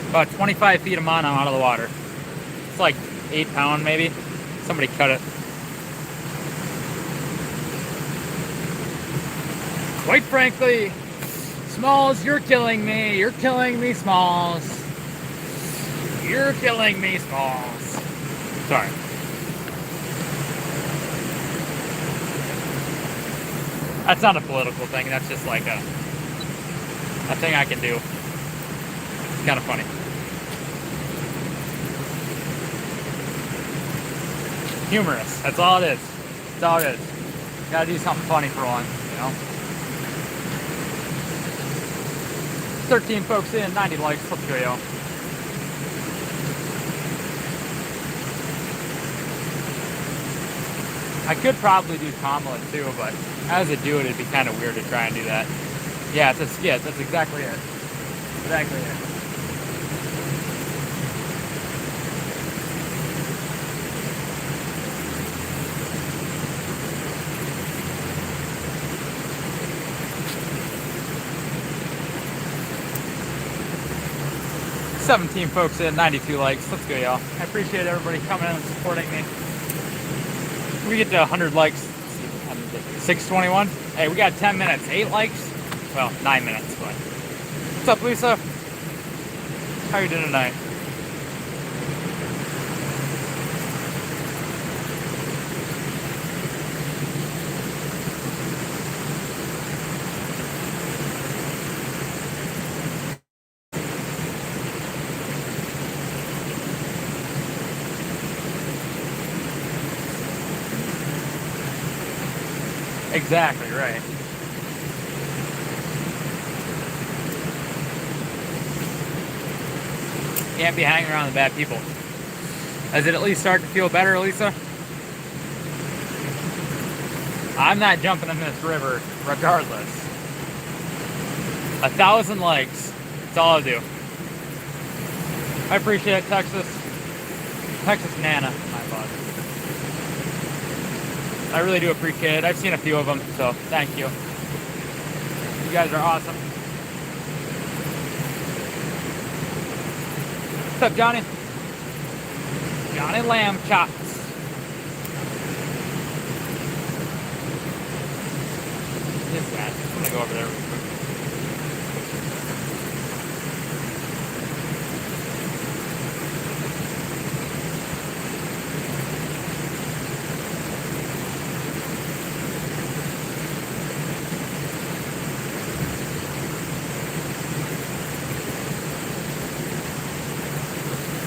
Speaker 1: About 25 feet of mono out of the water. It's like 8 pound maybe. Somebody cut it. Quite frankly, Smalls, you're killing me. You're killing me, Smalls. You're killing me, Smalls. Sorry. That's not a political thing. That's just like a thing I can do. It's kind of funny. Humorous. That's all it is. That's all it is. Gotta do something funny for once, you know? 13 folks in, 90 likes. Let's go, yo. I could probably do Kamala too, but as a dude, it'd be kind of weird to try and do that. Yeah, it's a skit. That's exactly it. Exactly it. "17 folks in, 92 likes. Let's go, y'all. I appreciate everybody coming in and supporting me. We get to 100 likes. 621. Hey, we got 10 minutes. 8 likes. Well, 9 minutes, but. What's up, Lisa? How you doing tonight? Exactly right. Can't be hanging around the bad people. Does it at least start to feel better, Lisa? I'm not jumping in this river regardless. 1,000 likes. That's all I'll do. I appreciate it, Texas. Texas Nana, my bud. I really do appreciate it. I've seen a few of them, so thank you. You guys are awesome. What's up, Johnny? Johnny Lamb Chops. This guy. I'm gonna go over there real quick.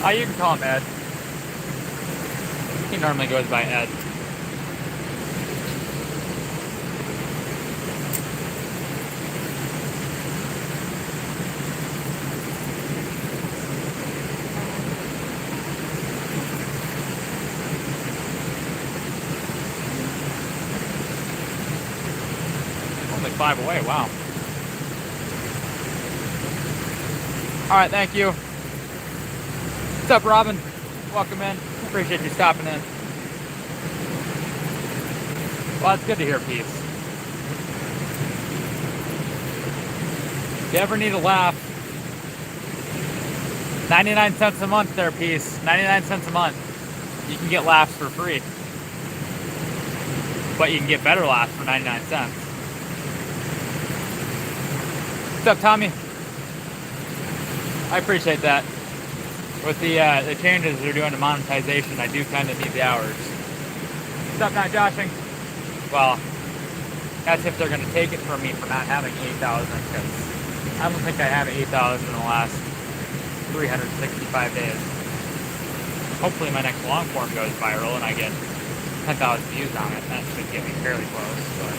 Speaker 1: Oh, you can call him Ed. He normally goes by Ed. Only 5 away, wow. Alright, thank you. What's up, Robin? Welcome in. Appreciate you stopping in. Well, it's good to hear peace. If you ever need a laugh, 99 cents a month there, peace. 99 cents a month. You can get laughs for free. But you can get better laughs for 99 cents. What's up, Tommy? I appreciate that. With the changes they're doing to monetization, I do kind of need the hours. What's up, not joshing? Well, that's if they're going to take it from me for not having 8,000, because I don't think I have 8,000 in the last 365 days. Hopefully my next long form goes viral and I get 10,000 views on it. That should get me fairly close, but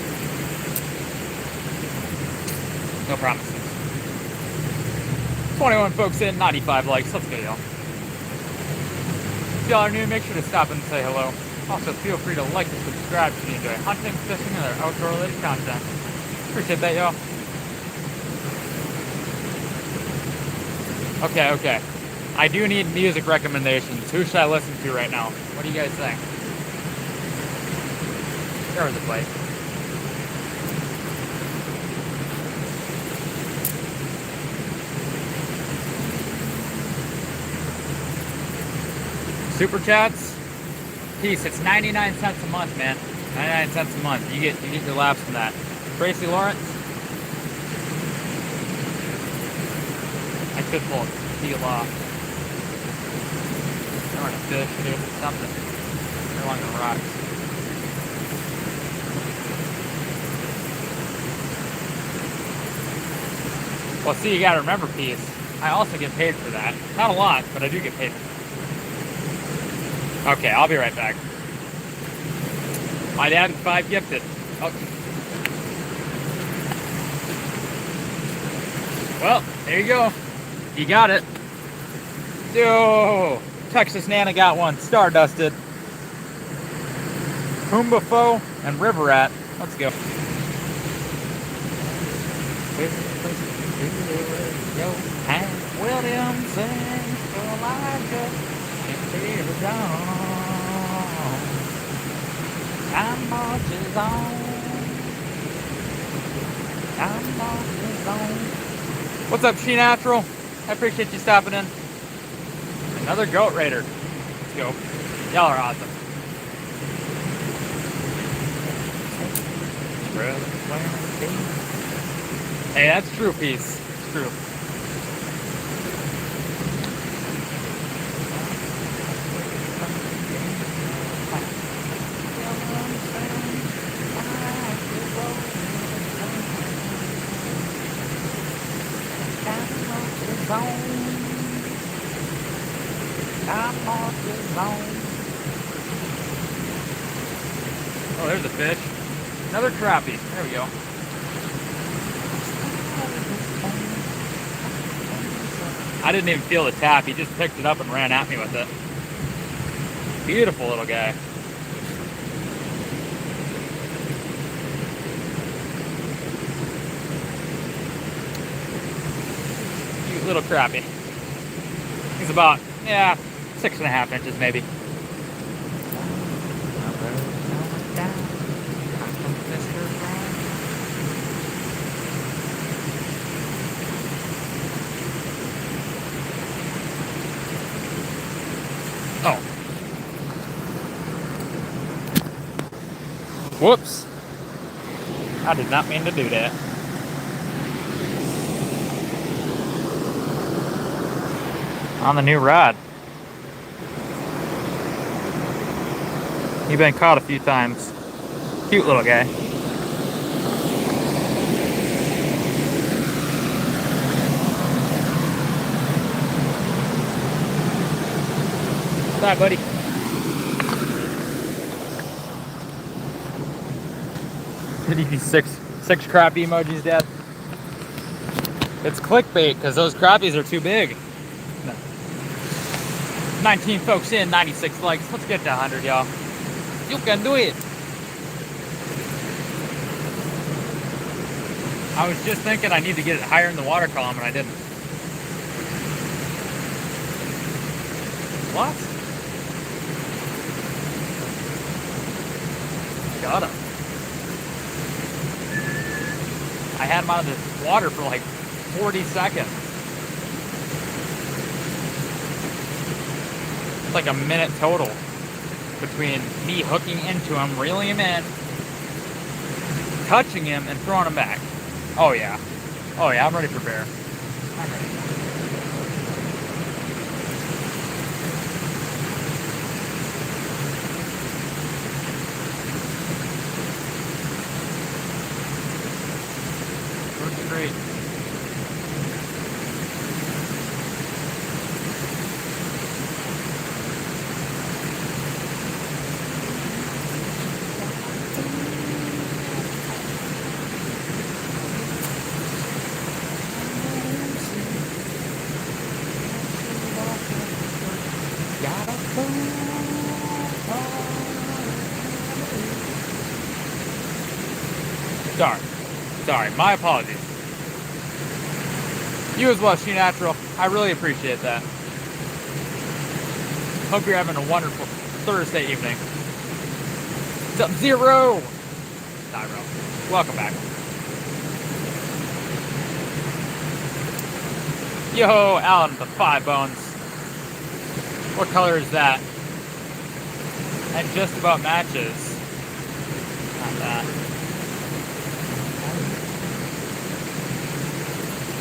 Speaker 1: no promises. 21 folks in, 95 likes. Let's go, y'all. If y'all are new, make sure to stop and say hello. Also, feel free to like and subscribe if you enjoy hunting, fishing, and other outdoor-related content. Appreciate that, y'all. Okay. I do need music recommendations. Who should I listen to right now? What do you guys think? There was a place. Super chats? Peace. It's 99 cents a month, man. 99 cents a month. You get your laughs from that. Tracy Lawrence? I could pull a deal off. I want to fish, dude. Something. They're along the rocks. Well, see, you gotta remember, Peace. I also get paid for that. Not a lot, but I do get paid for that. Okay, I'll be right back. My dad and 5 gifted. Oh. Well, there you go. You got it. Yo, Texas Nana got one. Star dusted. Humbafo and River Rat. Let's go. Hank Williams sings for Elijah and Peter John. Time marches on. Time marches on. What's up, She Natural? I appreciate you stopping in. Another Goat Raider. Let's go. Y'all are awesome. Hey, that's true, Peace. It's true. Oh, there's a fish. Another crappie. There we go. I didn't even feel the tap. He just picked it up and ran at me with it. Beautiful little guy. Cute little crappie. He's about, 6.5 inches maybe. Oh. Whoops. I did not mean to do that. On the new rod. You've been caught a few times. Cute little guy. Bye, buddy. Did he do six crappie emojis, Dad? It's clickbait because those crappies are too big. 19 folks in, 96 likes. Let's get to 100, y'all. You can do it. I was just thinking I need to get it higher in the water column, and I didn't. What? Got him. I had him out of the water for like 40 seconds. It's like a minute total between me hooking into him, reeling him in, touching him, and throwing him back. Oh yeah. Oh yeah, I'm ready for bear. I'm ready. Looks great. Sorry, my apologies. You as well, She Natural. I really appreciate that. Hope you're having a wonderful Thursday evening. Sub-Zero! Tyro. Welcome back. Yo, Alan with the 5 bones. What color is that? And just about matches. Not that.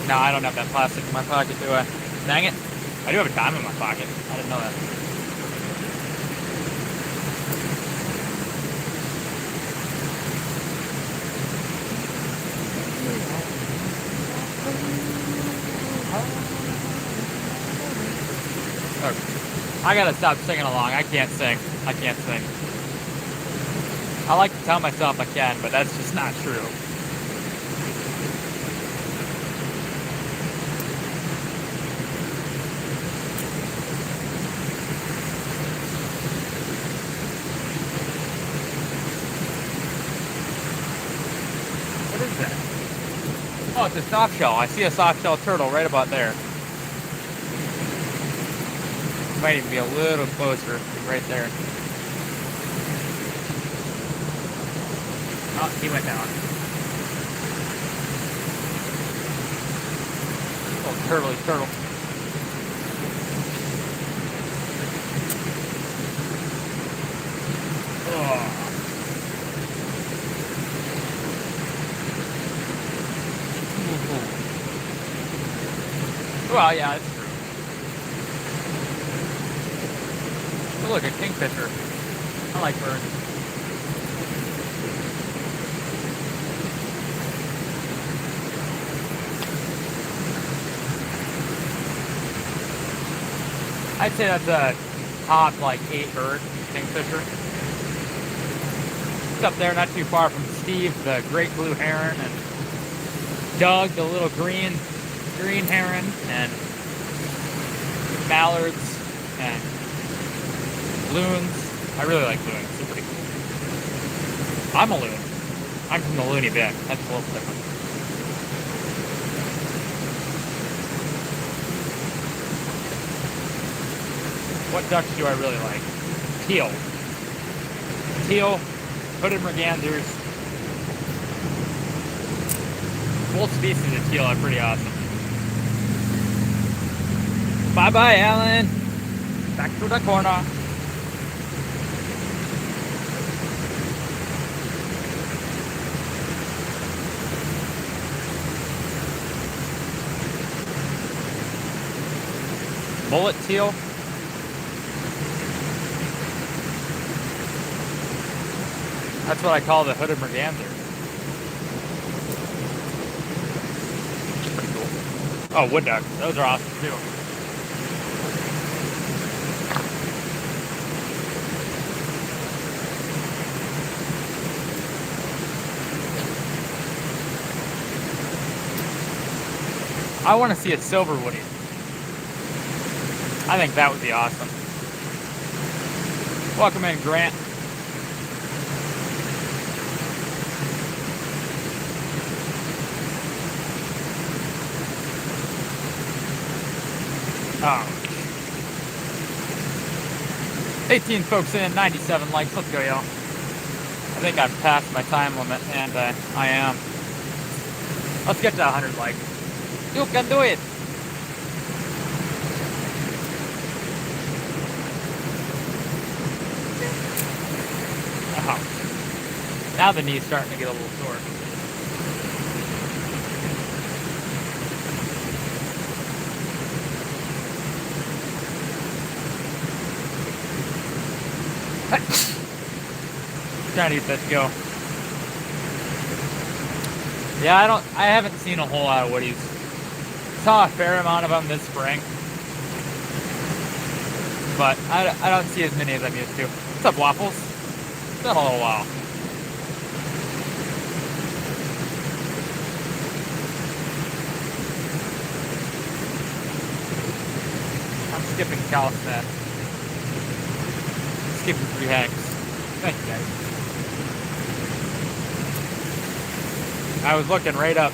Speaker 1: No, I don't have that plastic in my pocket, do I? Dang it. I do have a dime in my pocket. I didn't know that. Okay. I gotta stop singing along. I can't sing. I can't sing. I like to tell myself I can, but that's just not true. Oh, it's a soft shell. I see a soft shell turtle right about there. Might even be a little closer, right there. Oh, he went down. Oh, turtle. Oh. Well, yeah, it's true. Oh, look, a kingfisher. I like birds. I'd say that's a top like 8 bird kingfisher. It's up there, not too far from Steve, the great blue heron, and Doug, the little green heron, and mallards and loons. I really like loons. They're pretty cool. I'm a loon. I'm from the loony bin. That's a little different. What ducks do I really like? Teal, hooded mergansers. Both species of teal are pretty awesome. Bye-bye, Alan. Back to the corner. Bullet teal. That's what I call the hooded merganser. Pretty cool. Oh, wood duck. Those are awesome too. I want to see a silver woody. I think that would be awesome. Welcome in, Grant. Oh. 18 folks in, 97 likes. Let's go, y'all. I think I've passed my time limit, and I am. Let's get to 100 likes. You can do it. Oh. Now the knee's starting to get a little sore. Trying to get that to go. Yeah, I haven't seen a whole lot of woodies. Saw a fair amount of them this spring, but I don't see as many as I'm used to. What's up, Waffles? It's been a little while. I'm skipping Calisthenics. Skipping 3 hacks. Thank you, guys. I was looking right up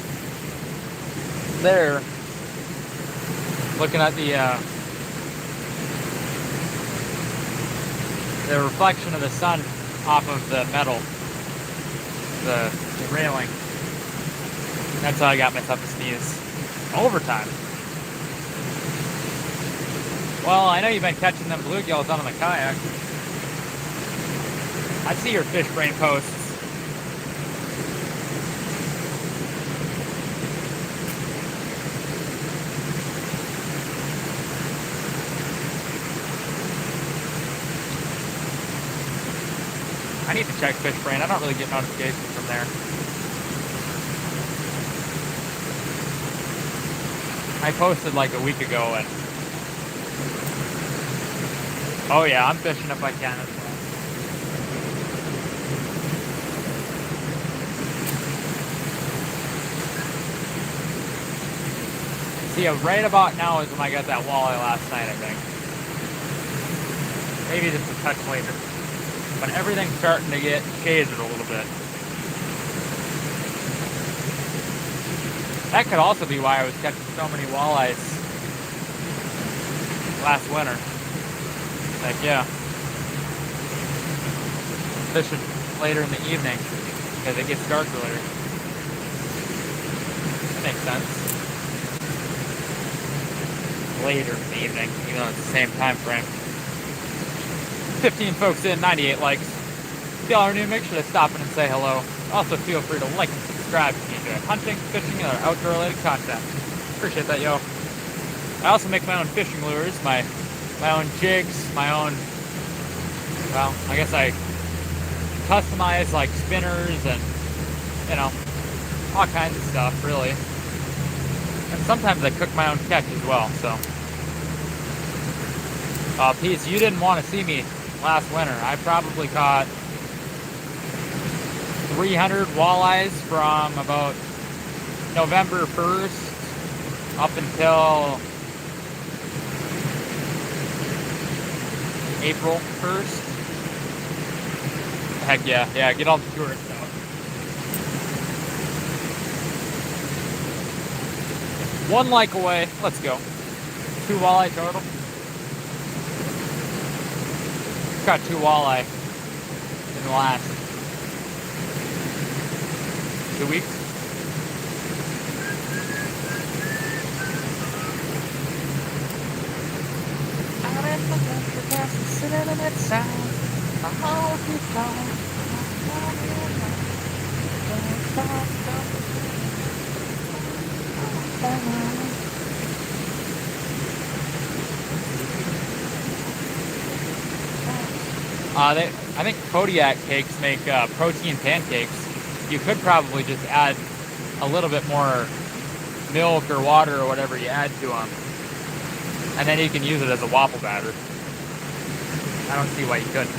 Speaker 1: there, looking at the reflection of the sun off of the metal, the railing. That's how I got myself to sneeze. Overtime. Well, I know you've been catching them bluegills out on the kayak. I see your fish brain posts. I need to check fish brain. I don't really get notifications from there. I posted like a week ago and oh yeah, I'm fishing if I can as well. See, right about now is when I got that walleye last night, I think. Maybe just a touch later. But everything's starting to get shaded a little bit. That could also be why I was catching so many walleyes last winter. Like, yeah. Fishing later in the evening because it gets dark earlier. That makes sense. Later in the evening, even though it's the same time frame. 15 folks in, 98 likes. If y'all are new, make sure to stop in and say hello. Also, feel free to like and subscribe if you enjoy hunting, fishing, and other outdoor-related content. Appreciate that, yo. I also make my own fishing lures, my own jigs, my own, well, I guess I customize like spinners and, you know, all kinds of stuff, really. And sometimes I cook my own catch as well, so. Peace, you didn't want to see me last winter. I probably caught 300 walleyes from about November 1st up until April 1st. Heck yeah, get all the tourists out. One like away, let's go. 2 walleye total. Got 2 walleye in the last 2 weeks. Out in the country, passing, sitting in that sound. My heart keeps on. I think Kodiak cakes make protein pancakes. You could probably just add a little bit more milk or water or whatever you add to them, and then you can use it as a waffle batter. I don't see why you couldn't.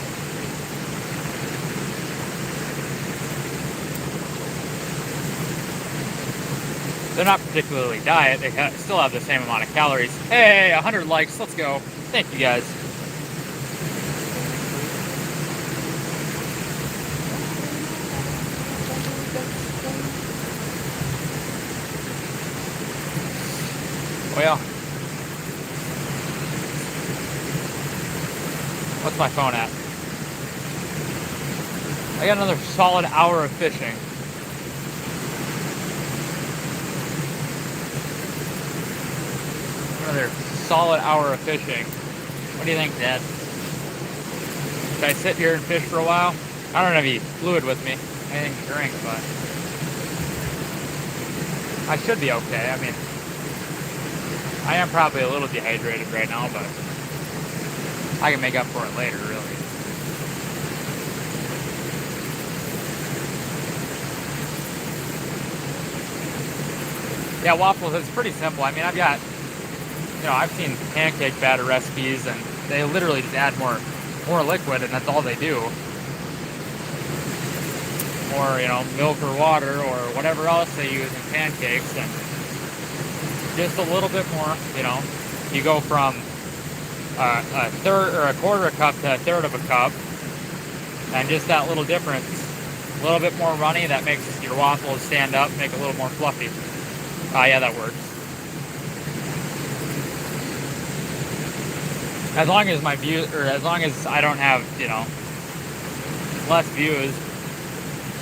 Speaker 1: They're not particularly diet. They still have the same amount of calories. Hey, 100 likes. Let's go. Thank you, guys. Well, what's my phone at? I got another solid hour of fishing. Another solid hour of fishing. What do you think, Dad? Should I sit here and fish for a while? I don't have any fluid with me, anything to drink, but I should be okay. I mean, I am probably a little dehydrated right now, but I can make up for it later, really. Yeah, waffles, it's pretty simple. I mean, I've got, you know, I've seen pancake batter recipes, and they literally just add more liquid, and that's all they do. Or, you know, milk or water or whatever else they use in pancakes, and just a little bit more, you know. You go from a third or a quarter a cup to a third of a cup, and just that little difference, a little bit more runny, that makes your waffles stand up, make it a little more fluffy. Yeah, that works. As long as my view, or as long as I don't have, you know, less views,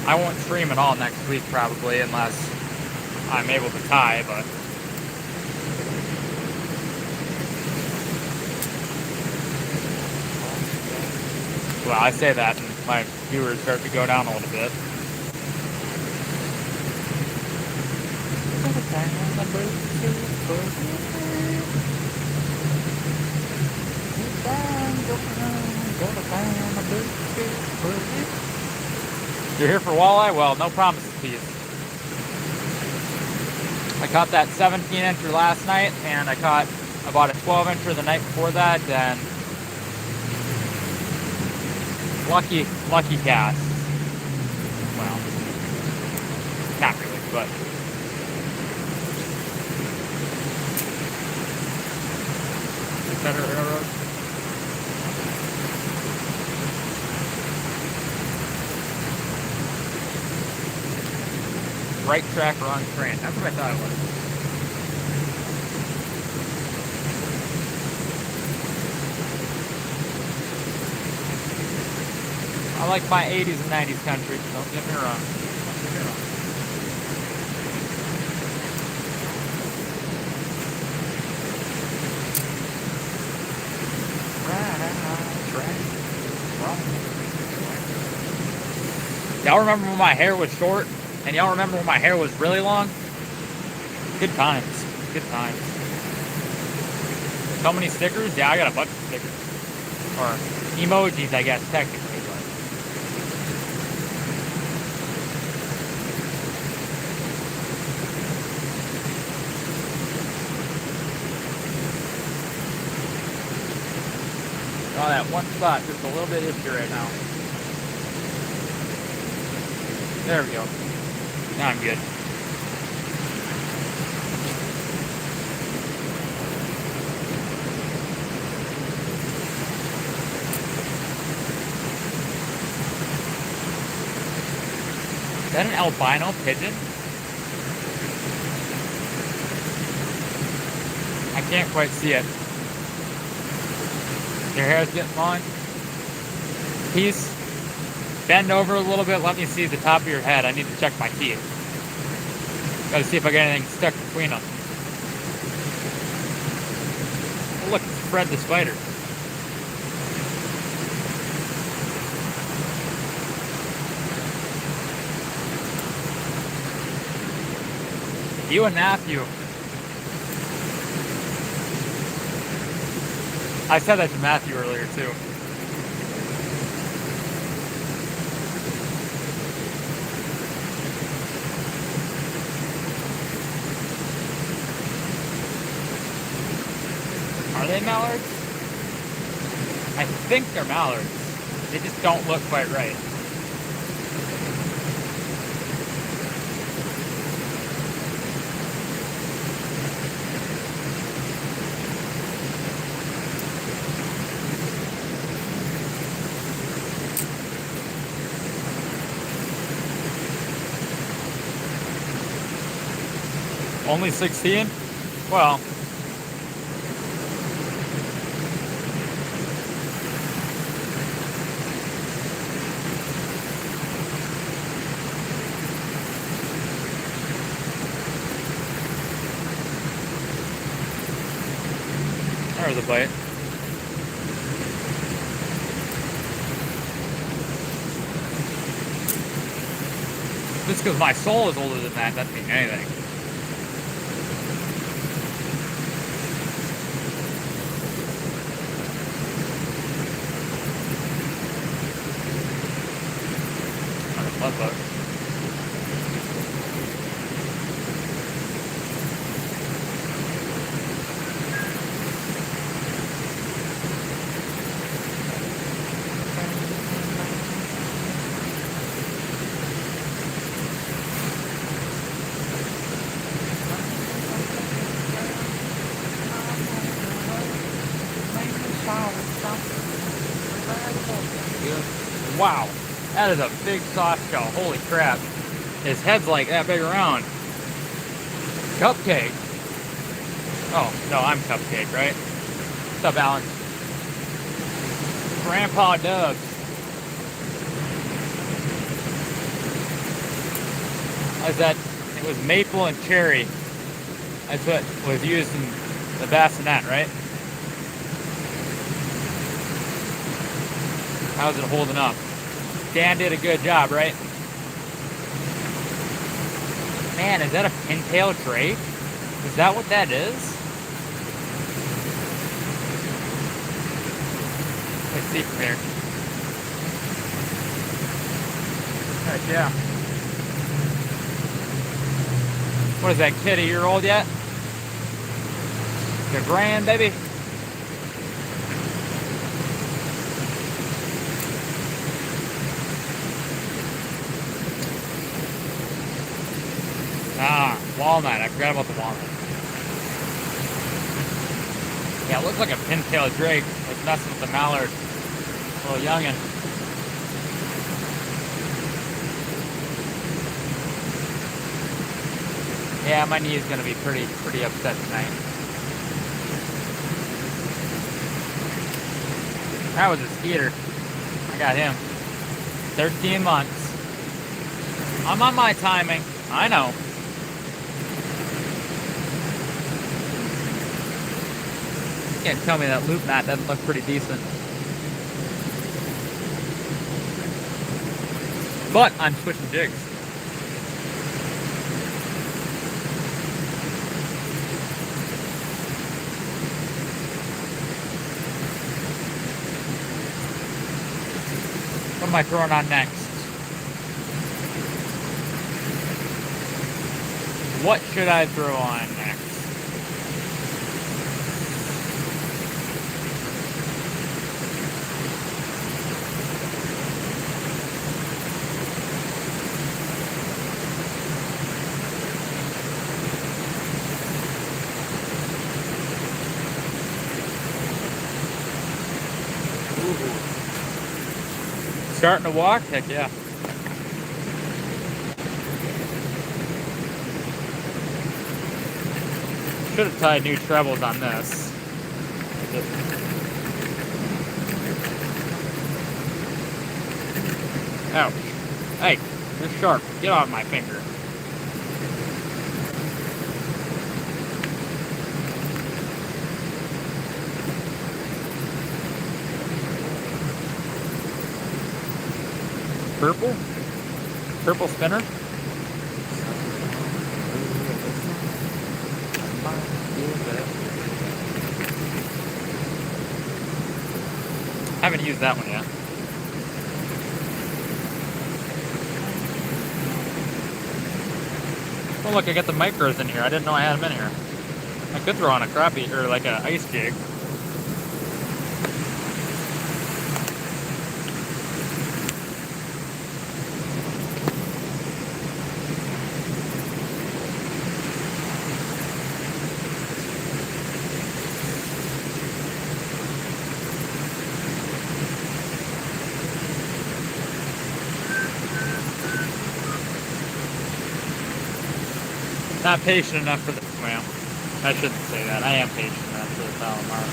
Speaker 1: I won't stream at all next week probably, unless I'm able to tie, but well, I say that and my viewers start to go down a little bit. You're here for walleye? Well, no promises, please. I caught that 17-incher last night, and I caught about a 12-incher the night before that, and lucky cast. Well, not really, but better railroad. right track, wrong train. That's what I thought it was. I like my 80s and 90s country. Don't get me wrong. Don't get me wrong. Y'all remember when my hair was short? And y'all remember when my hair was really long? Good times. Good times. So many stickers? Yeah, I got a bunch of stickers. Or emojis, I guess, technically. But. Oh, that one spot just a little bit itchy right now. There we go. Now I'm good. Is that an albino pigeon? I can't quite see it. Your hair's getting long. Peace. Bend over a little bit. Let me see the top of your head. I need to check my teeth. Gotta see if I got anything stuck between them. Oh, look, it's Fred the spider. You and Matthew. I said that to Matthew earlier, too. Are they mallards? I think they're mallards. They just don't look quite right. Only 16? Well. There's a bite. Just because my soul is older than that doesn't mean anything. Love bug. Wow, that is a big soft shell. Holy crap. His head's like that big around. Cupcake. Oh, no, I'm Cupcake, right? What's up, Alan? Grandpa Dubs. How's that? It was maple and cherry. That's what was used in the bassinet, right? How's it holding up? Dan did a good job, right? Man, is that a pintail drake? Is that what that is? Let's see from here. Heck yeah. What is that kid, a year old yet? The grand baby. Ah, walnut. I forgot about the walnut. Yeah, it looks like a pintail drake. It's messing with the mallard. Little youngin'. Yeah, my knee is gonna be pretty upset tonight. That was a Skeeter. I got him. 13 months. I'm on my timing. I know. You can't tell me that loop mat doesn't look pretty decent. But I'm switching jigs. What am I throwing on next? What should I throw on next? Starting to walk? Heck yeah. Should have tied new trebles on this. Ouch. Hey, you're sharp. Get off my finger. Purple? Purple spinner? Haven't used that one yet. Oh look, I got the micros in here. I didn't know I had them in here. I could throw on a crappie or like a ice jig. Not patient enough for the, well, I shouldn't say that. I am patient enough for the Palomar.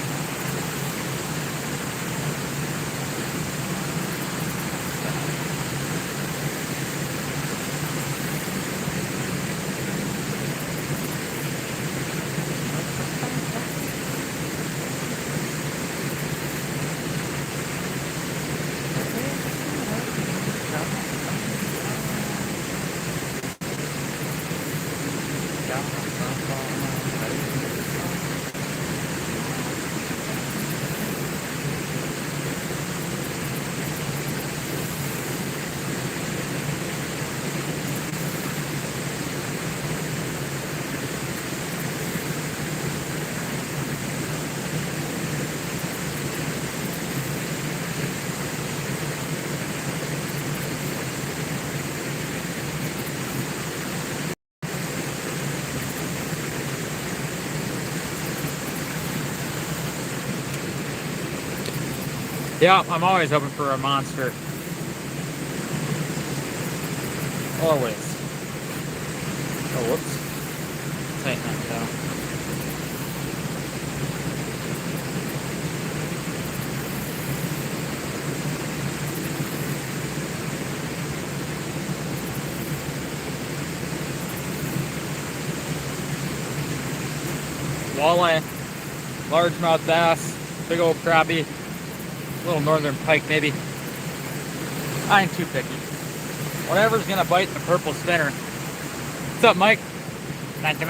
Speaker 1: Yeah, I'm always hoping for a monster. Always. Oh, whoops. Tighten that down. Walleye, largemouth bass, big old crappie. Little northern pike maybe. I ain't too picky. Whatever's gonna bite the purple spinner. What's up, Mike? Thank you.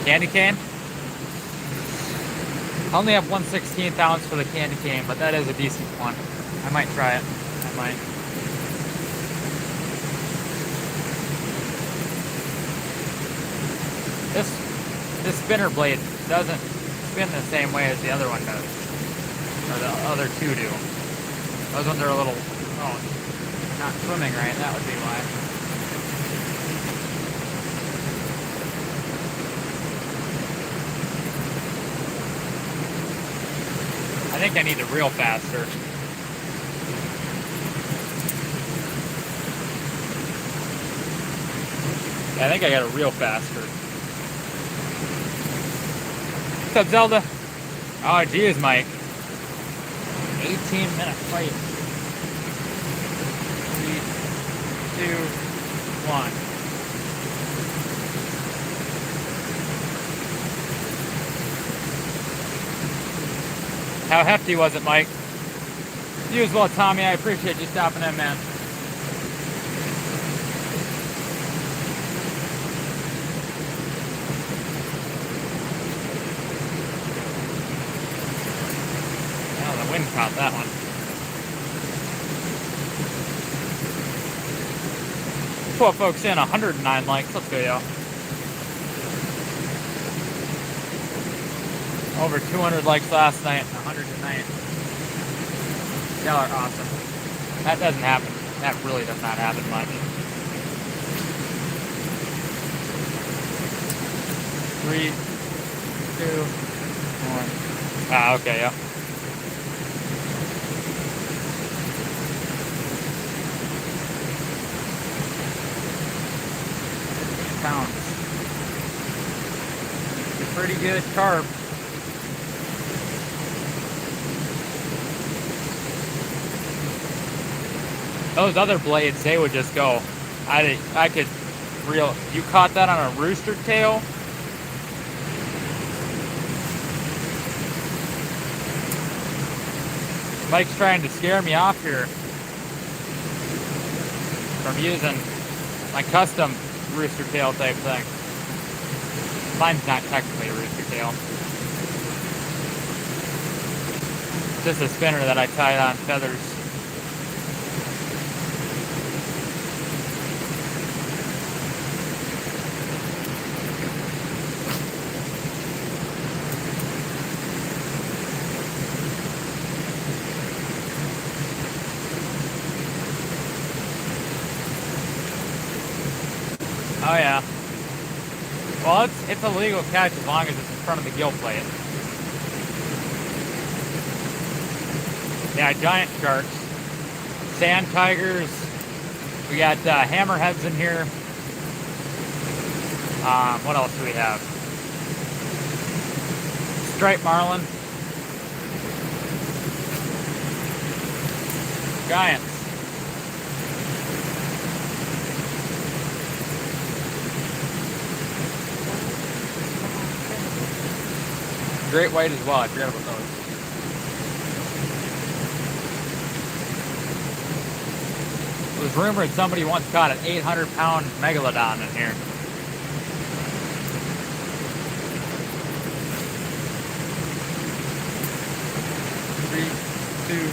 Speaker 1: Candy cane? I only have 1/16 ounce for the candy cane, but that is a decent one. I might try it. I might. This spinner blade doesn't spin the same way as the other one does, or the other two do. Those ones are a little, not swimming right. That would be why. I think I need to reel faster. I think I got it real faster. What's up, Zelda? Oh, geez, Mike. 18-minute fight. 3, 2, 1. How hefty was it, Mike? You as well, Tommy. I appreciate you stopping in, man. Oh, the wind caught that one. Pull folks in 109 likes. Let's go, yo. Over 200 likes last night, 100 tonight. Y'all are awesome. That doesn't happen. That really does not happen much. 3, 2, 1. Ah, okay, yeah. Pounds. Pretty good carb. Those other blades, they would just go. I could reel. You caught that on a rooster tail? Mike's trying to scare me off here from using my custom rooster tail type thing. Mine's not technically a rooster tail. It's just a spinner that I tied on feathers. Oh yeah. Well, it's a legal catch as long as it's in front of the gill plate. Yeah, giant sharks, sand tigers. We got hammerheads in here. What else do we have? Striped marlin. Giants. Great white as well. I forgot about those. It was rumored somebody once caught an 800-pound megalodon in here. Three, 2.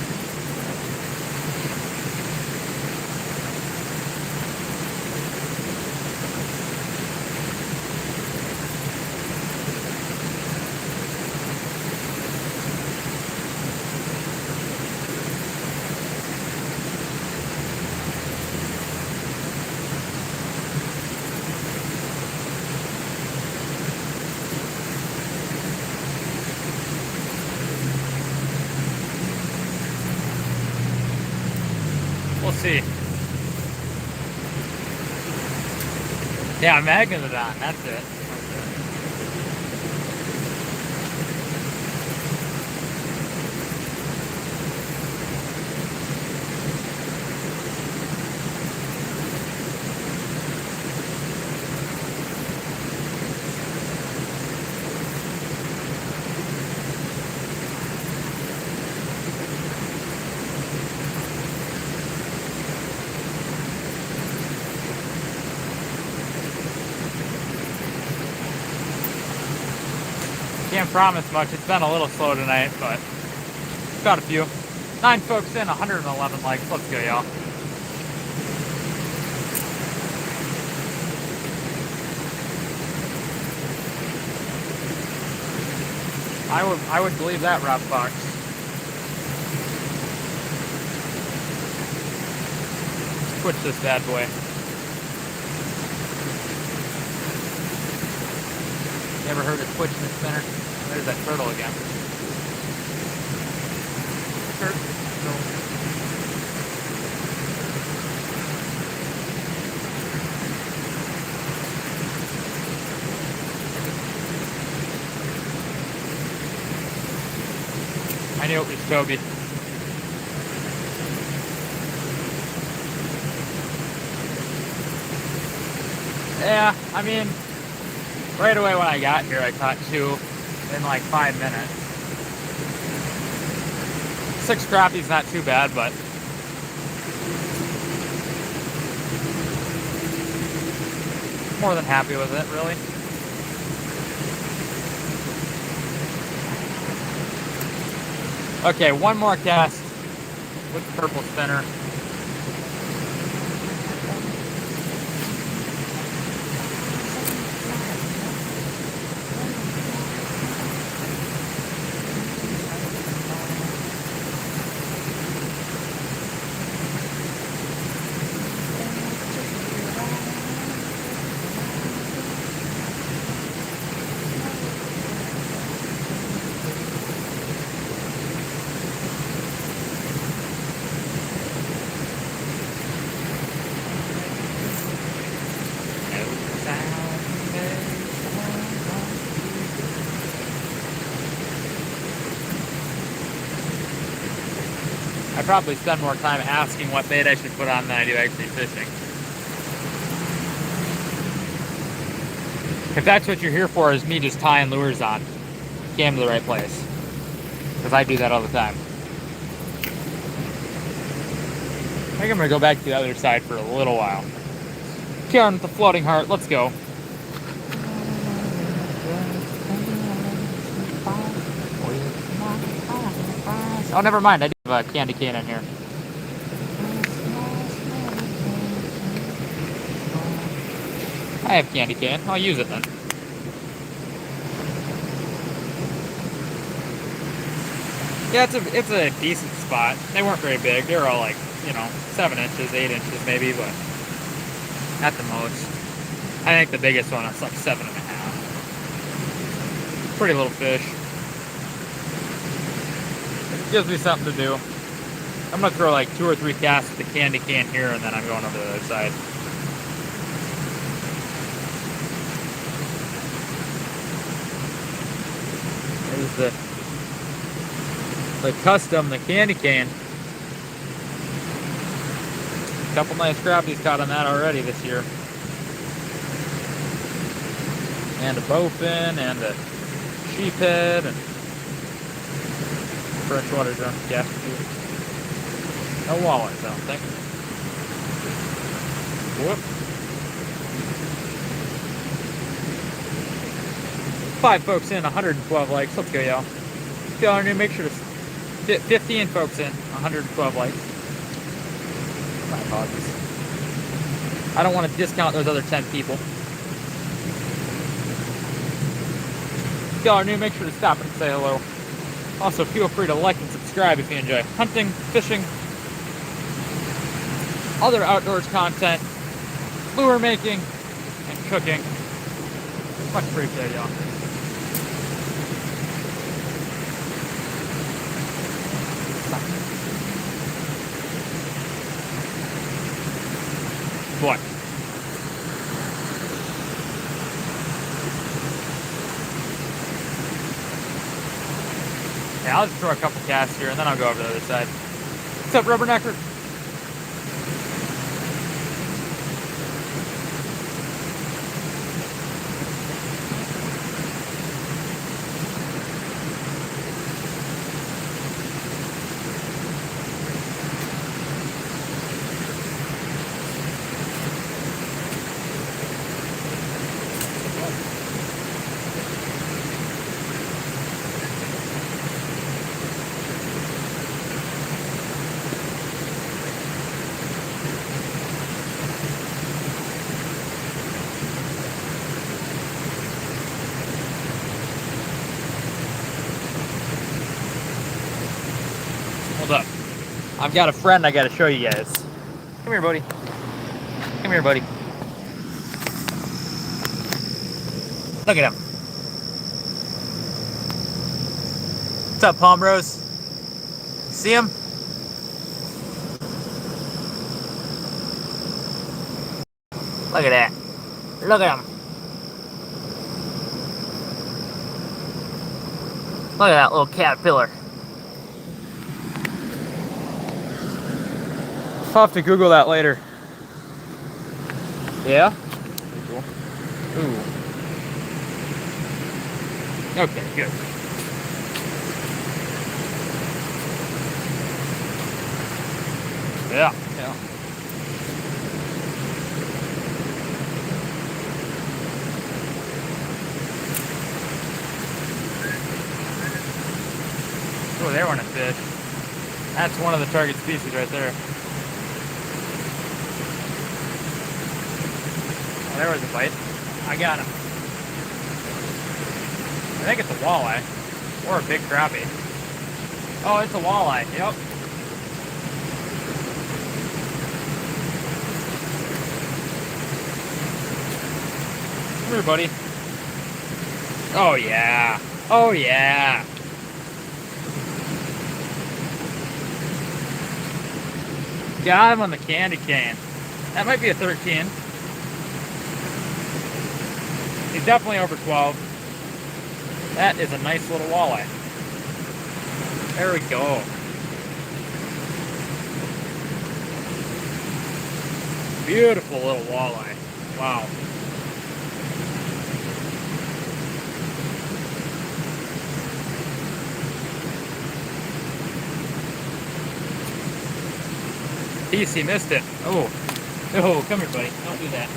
Speaker 1: We'll see. Yeah, Megalodon, that's it. Can't promise much. It's been a little slow tonight, but got a few. 9 folks in, 111 likes. Let's go, y'all. I would believe that, Rob Fox. Let's switch this bad boy. You ever heard of twitching the spinner? There's that turtle again. I knew it was Toby. Yeah, I mean, right away when I got here, I caught 2 in like 5 minutes. 6 crappies, not too bad, but more than happy with it, really. Okay, one more cast with the purple spinner. I probably spend more time asking what bait I should put on than I do actually fishing. If that's what you're here for, is me just tying lures on, get them to the right place. Because I do that all the time. I think I'm going to go back to the other side for a little while. Karen with the floating heart, let's go. Oh, never mind, I do have a candy cane in here. I have candy cane, I'll use it then. Yeah, it's a decent spot. They weren't very big. They were all like, 7 inches, 8 inches maybe, but at the most. I think the biggest one is like 7.5. Pretty little fish. It gives me something to do. I'm gonna throw like 2 or 3 casts with the candy can here, and then I'm going over to the other side. There's the custom, the candy cane. A couple nice crappies caught on that already this year. And a bowfin, and a sheephead, and freshwater drum gaff tube. No walleyes, I don't think. Whoop. 5 folks in, 112 likes. Let's go, y'all. If y'all are new, make sure to get 15 folks in, 112 likes. My apologies. I don't want to discount those other 10 people. If y'all are new, make sure to stop and say hello. Also, feel free to like and subscribe if you enjoy hunting, fishing, other outdoors content, lure making, and cooking. Much appreciated, y'all. What? Yeah, I'll just throw a couple casts here and then I'll go over to the other side. What's up, Rubbernecker? Hold up. I've got a friend I gotta show you guys. Come here, buddy. Come here, buddy. Look at him. What's up, Palm Rose? See him? Look at that. Look at him. Look at that little caterpillar. I'll have to Google that later. Yeah? Pretty cool. Ooh. Okay, good. Yeah, yeah. Oh, there went a fish. That's one of the target species right there. Oh, there was a bite. I got him. I think it's a walleye. Or a big crappie. Oh, it's a walleye. Yep. Come here, buddy. Oh, yeah. Oh, yeah. Got him on the candy cane. That might be a 13. He's definitely over 12. That is a nice little walleye. There we go. Beautiful little walleye. Wow. He missed it. Oh. Oh, come here, buddy. Don't do that.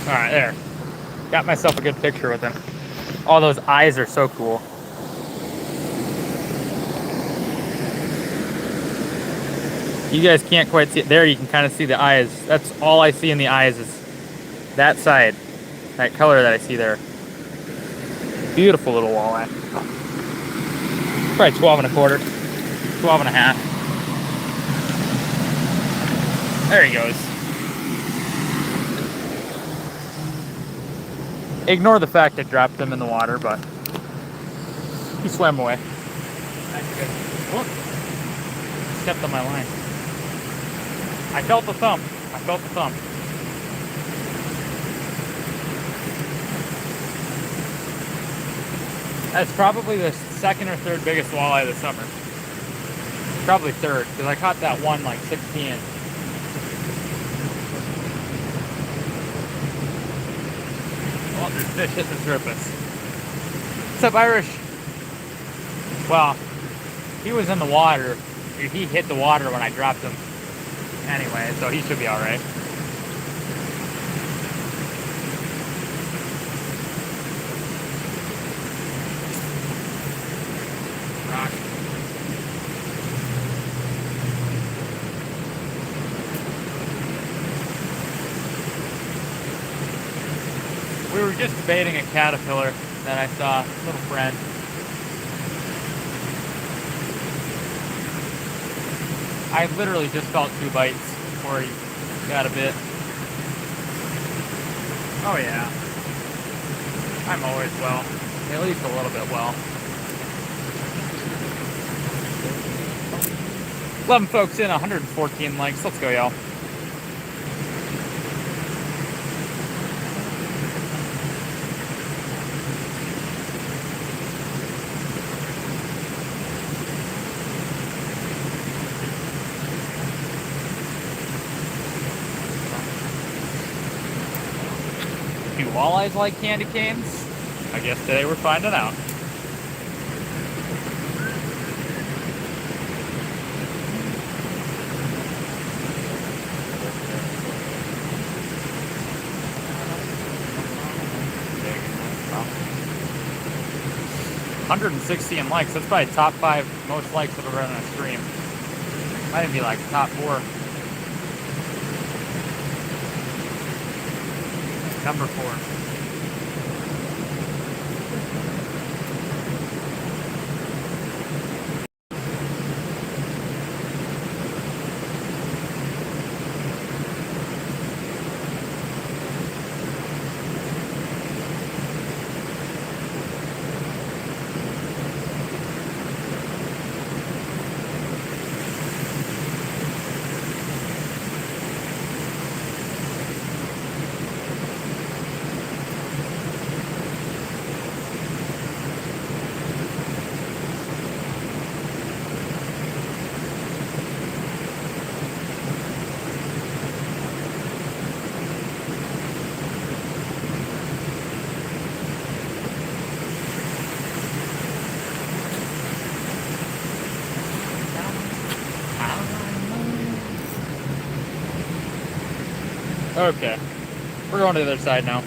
Speaker 1: Alright, there. Got myself a good picture with him. All those eyes are so cool. You guys can't quite see it. There you can kind of see the eyes. That's all I see in the eyes is that side. That color that I see there. Beautiful little walleye. Probably 12 and a quarter. 12 and a half. There he goes. Ignore the fact I dropped him in the water, but he swam away. Whoop. Stepped on my line. I felt the thump. I felt the thump. That's probably the second or third biggest walleye of the summer. Probably third, because I caught that one like 16. Oh, there's fish hitting the surface. What's up, Irish? Well, he was in the water. He hit the water when I dropped him. Anyway, so he should be all right. Rock. We were just baiting a caterpillar that I saw, little friend. I literally just felt 2 bites before he got a bit. Oh yeah. I'm always well. At least a little bit well. 11 folks in, 114 likes. Let's go, y'all. Do walleyes like candy canes? I guess today we're finding out. $160 likes. That's probably top 5 most likes that ever run on a stream. Might even be like top 4. Number 4. Okay. We're going to the other side now.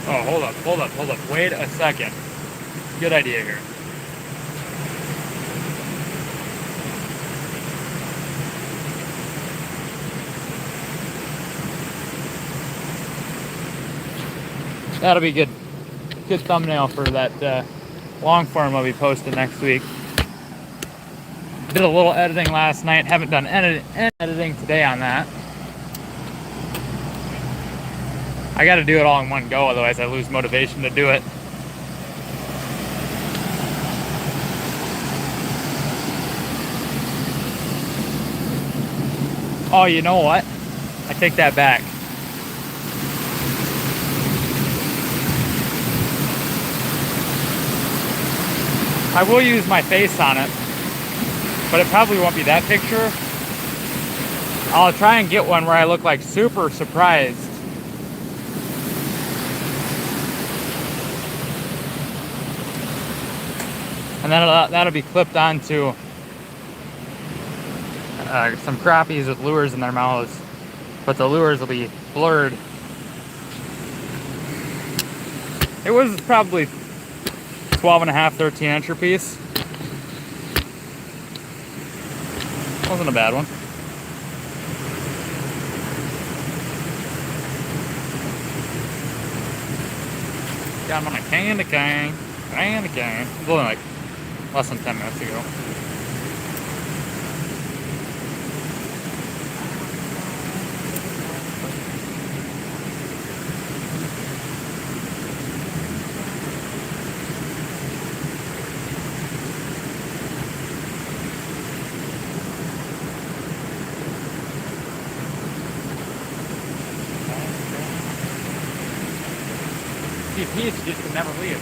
Speaker 1: Oh, hold up. Wait a second. Good idea here. That'll be good. Good thumbnail for that long form I'll be posting next week. Did a little editing last night. Haven't done editing today on that. I got to do it all in one go, otherwise I lose motivation to do it. Oh, you know what? I take that back. I will use my face on it, but it probably won't be that picture. I'll try and get one where I look like super surprised. And then that'll be clipped onto some crappies with lures in their mouths, but the lures will be blurred. It was probably 12.5, 13-incher piece. Wasn't a bad one. Got him on a candy cane. Candy cane. It was only like less than 10 minutes ago. He just could never leave.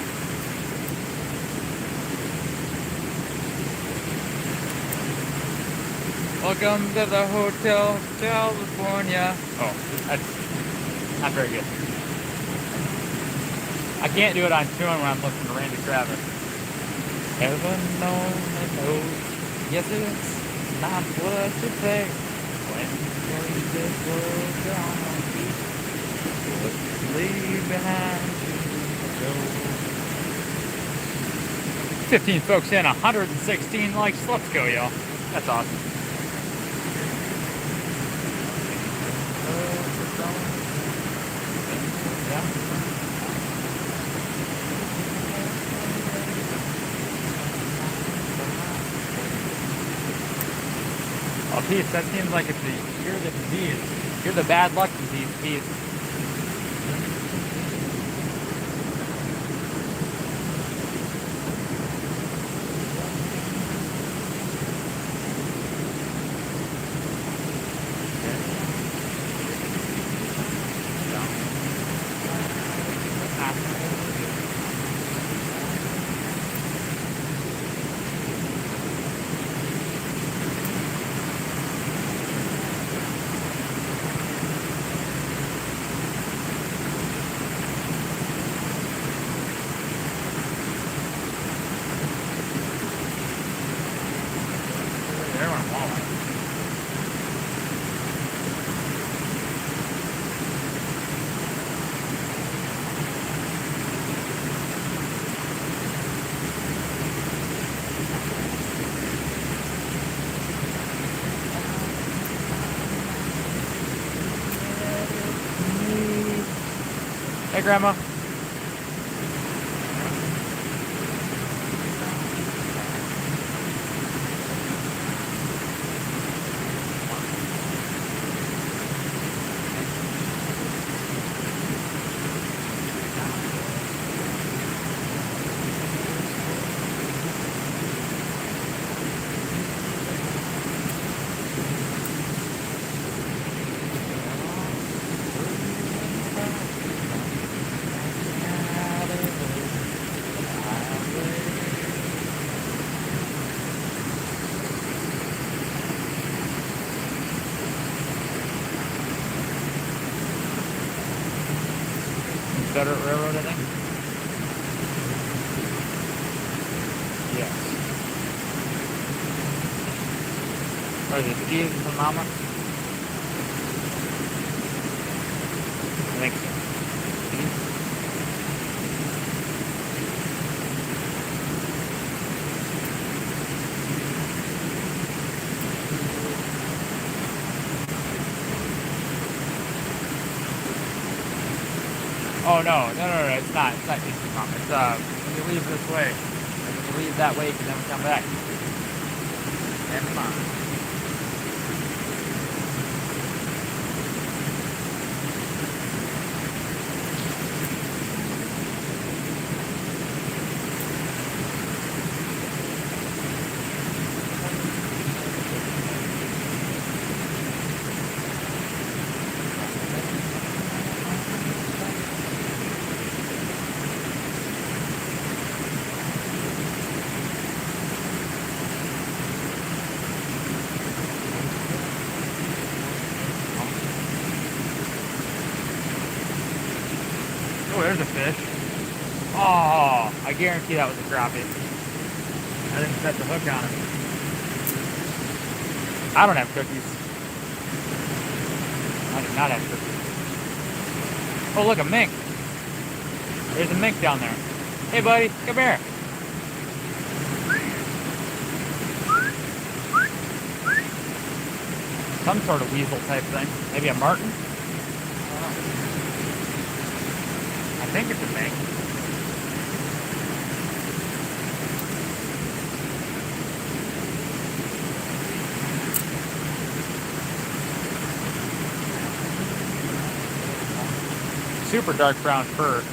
Speaker 1: Welcome to the Hotel California. Oh, that's not very good. I can't do it on tune when I'm listening to Randy Travis. Heaven only knows. Yes, it's not what you think. When you leave this world gonna be what you leave behind. 15 folks in, 116 likes. Let's go, y'all. That's awesome. Oh, Pete, that seems like you're the disease. You're the bad luck disease, Pete. Hey, Grandma. Confederate Railroad, I think. Yes. Or is it Jesus and Mama? I think so. Oh no, it's not Eastern Mama. It's when you leave this way. When you leave that way, you can never come back. Never mind. Oh, there's a fish. Oh, I guarantee that was a crappie. I didn't set the hook on it. I don't have cookies. I do not have cookies. Oh, look, a mink. There's a mink down there. Hey, buddy, come here. Some sort of weasel type thing. Maybe a marten? I think it's a mink. Super dark brown fur.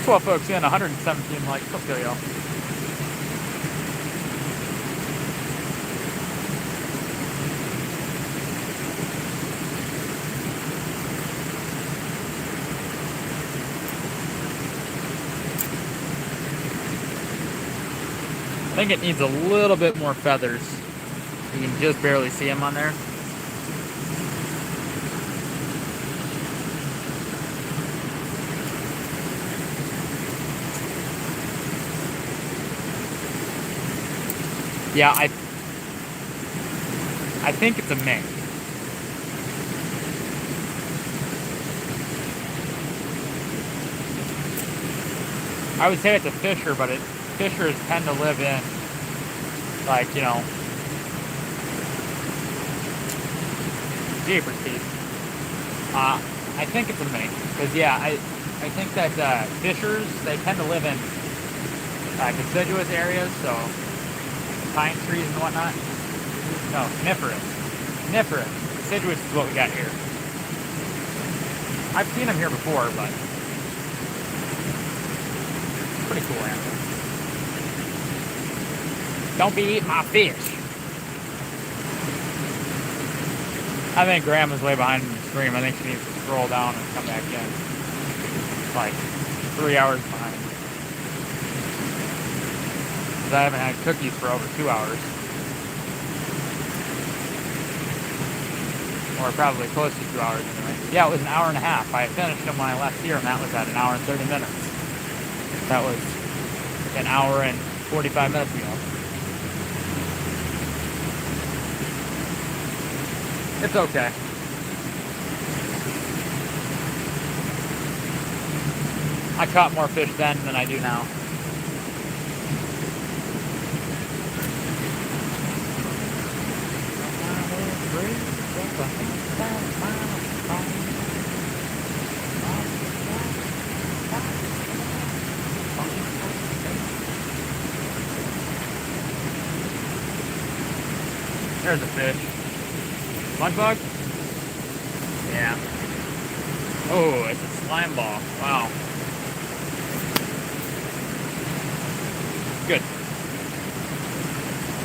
Speaker 1: Well, folks, in 117 likes. Let's go, y'all. I think it needs a little bit more feathers. You can just barely see them on there. Yeah, I think it's a mink. I would say it's a fisher, but fishers tend to live in, like, you know, jeepers teeth. I think it's a mink, because yeah, I think that fishers, they tend to live in deciduous areas, so pine trees and whatnot. No, coniferous. Coniferous. Deciduous is what we got here. I've seen them here before, but pretty cool animal. Don't be eating my fish. I think Grandma's way behind in the stream. I think she needs to scroll down and come back in. Like 3 hours behind. Because I haven't had cookies for over 2 hours. Or probably close to 2 hours anyway. Yeah, it was an hour and a half. I finished them when I left here, and that was at an hour and 30 minutes. That was an hour and 45 minutes ago. It's okay. I caught more fish then than I do now. There's a fish. Mud bug? Yeah. Oh, it's a slime ball. Wow. Good.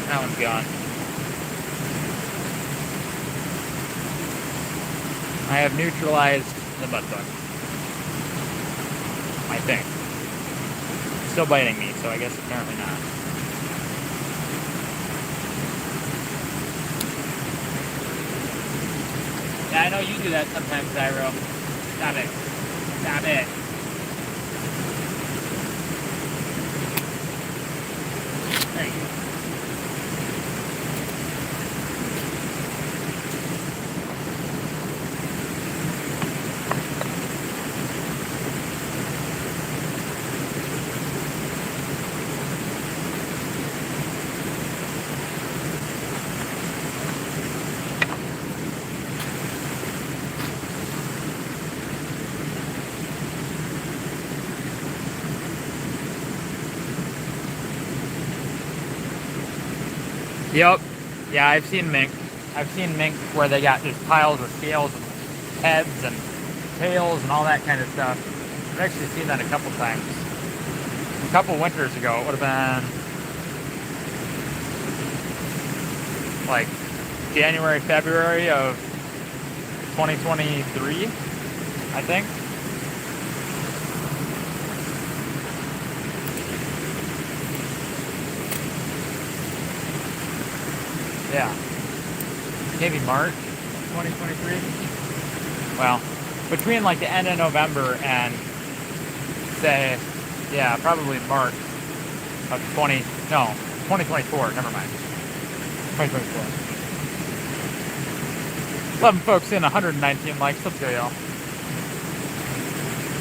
Speaker 1: That one's gone. I have neutralized the mud bug. I think. It's still biting me, so I guess apparently not. Yeah, I know you do that sometimes, Zyro. Stop it. Stop it. There you go. Yep. Yeah, I've seen mink. I've seen mink where they got just piles of scales and heads and tails and all that kind of stuff. I've actually seen that a couple times. A couple winters ago, it would have been like January, February of 2023, I think. Yeah. Maybe March 2023. Well, between like the end of November and say, yeah, probably March of 2024, never mind. 2024. 11 folks in, 119 likes. Let's go, y'all.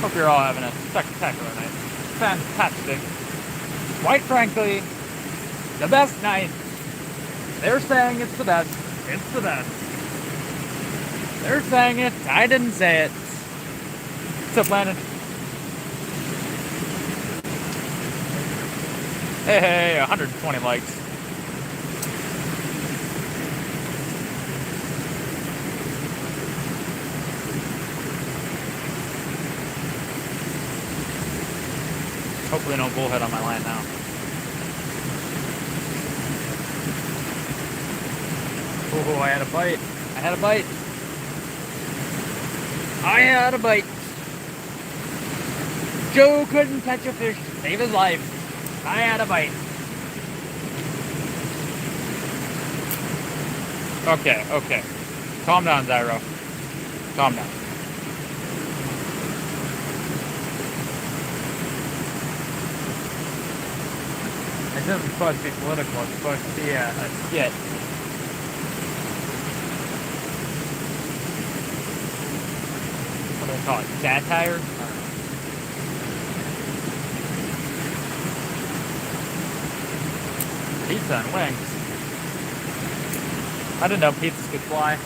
Speaker 1: Hope you're all having a spectacular night. Fantastic. Quite frankly, the best night. They're saying it's the best. It's the best. They're saying it. I didn't say it. What's up, Landon? Hey, 120 likes. Hopefully no bullhead on my line now. Oh, I had a bite. I had a bite. I had a bite. Joe couldn't catch a fish to save his life. I had a bite. Okay, okay. Calm down, Zyro. Calm down. This isn't supposed to be political. It's supposed to be a skit. What do they call it? Satire? Pizza and wings. I didn't know pizzas could fly.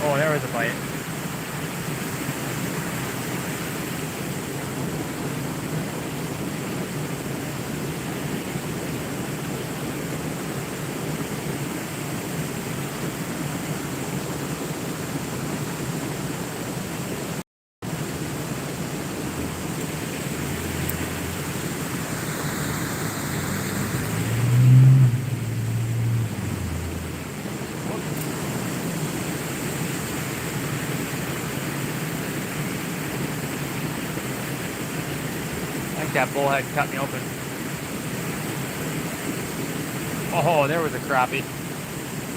Speaker 1: Oh, there was a bite. That bullhead cut me open. Oh, there was a crappie.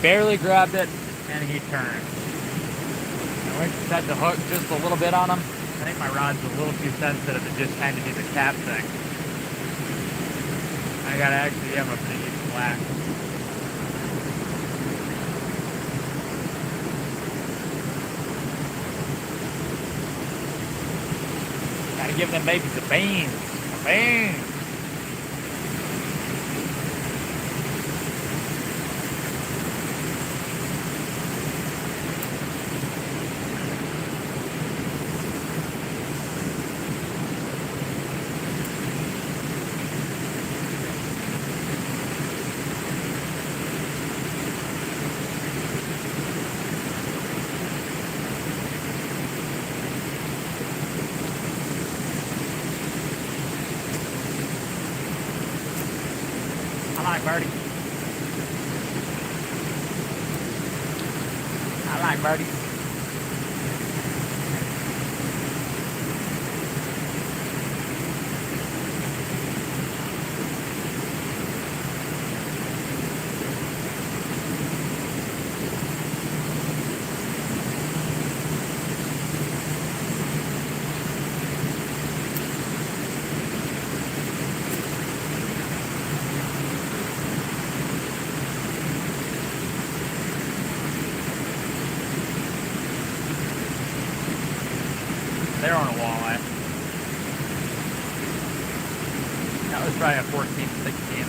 Speaker 1: Barely grabbed it, and he turned. I went to set the hook just a little bit on him. I think my rod's a little too sensitive to just kind of do the tap thing. I gotta actually have a pretty decent whack. Gotta give them babies a beans. Bang! Birdie. I like birdies. They're on a walleye. That was probably a 14, 16.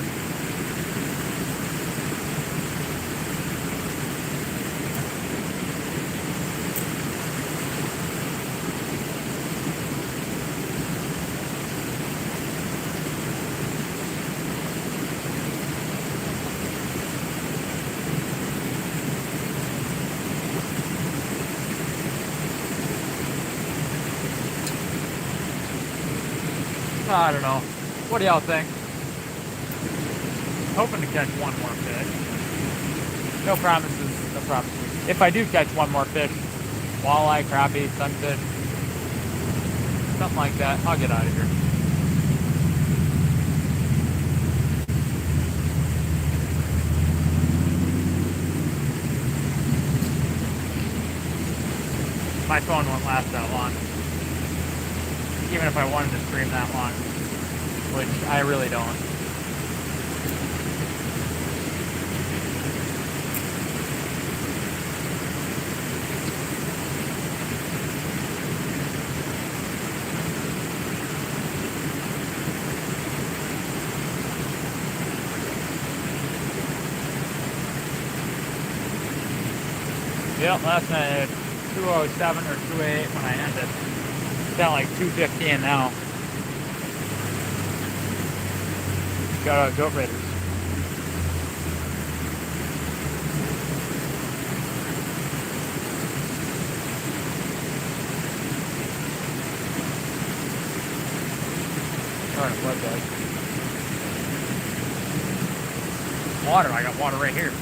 Speaker 1: I don't know. What do y'all think? Hoping to catch one more fish. No promises, no promises. If I do catch one more fish, walleye, crappie, sunfish, something like that, I'll get out of here. My phone won't last that long. Even if I wanted to stream that long, which I really don't. Yep, last night I had 207 or 208 when I ended. It's down like 215 now. Shout out Goat Raiders. Alright, blood bag. Water, I got water right here.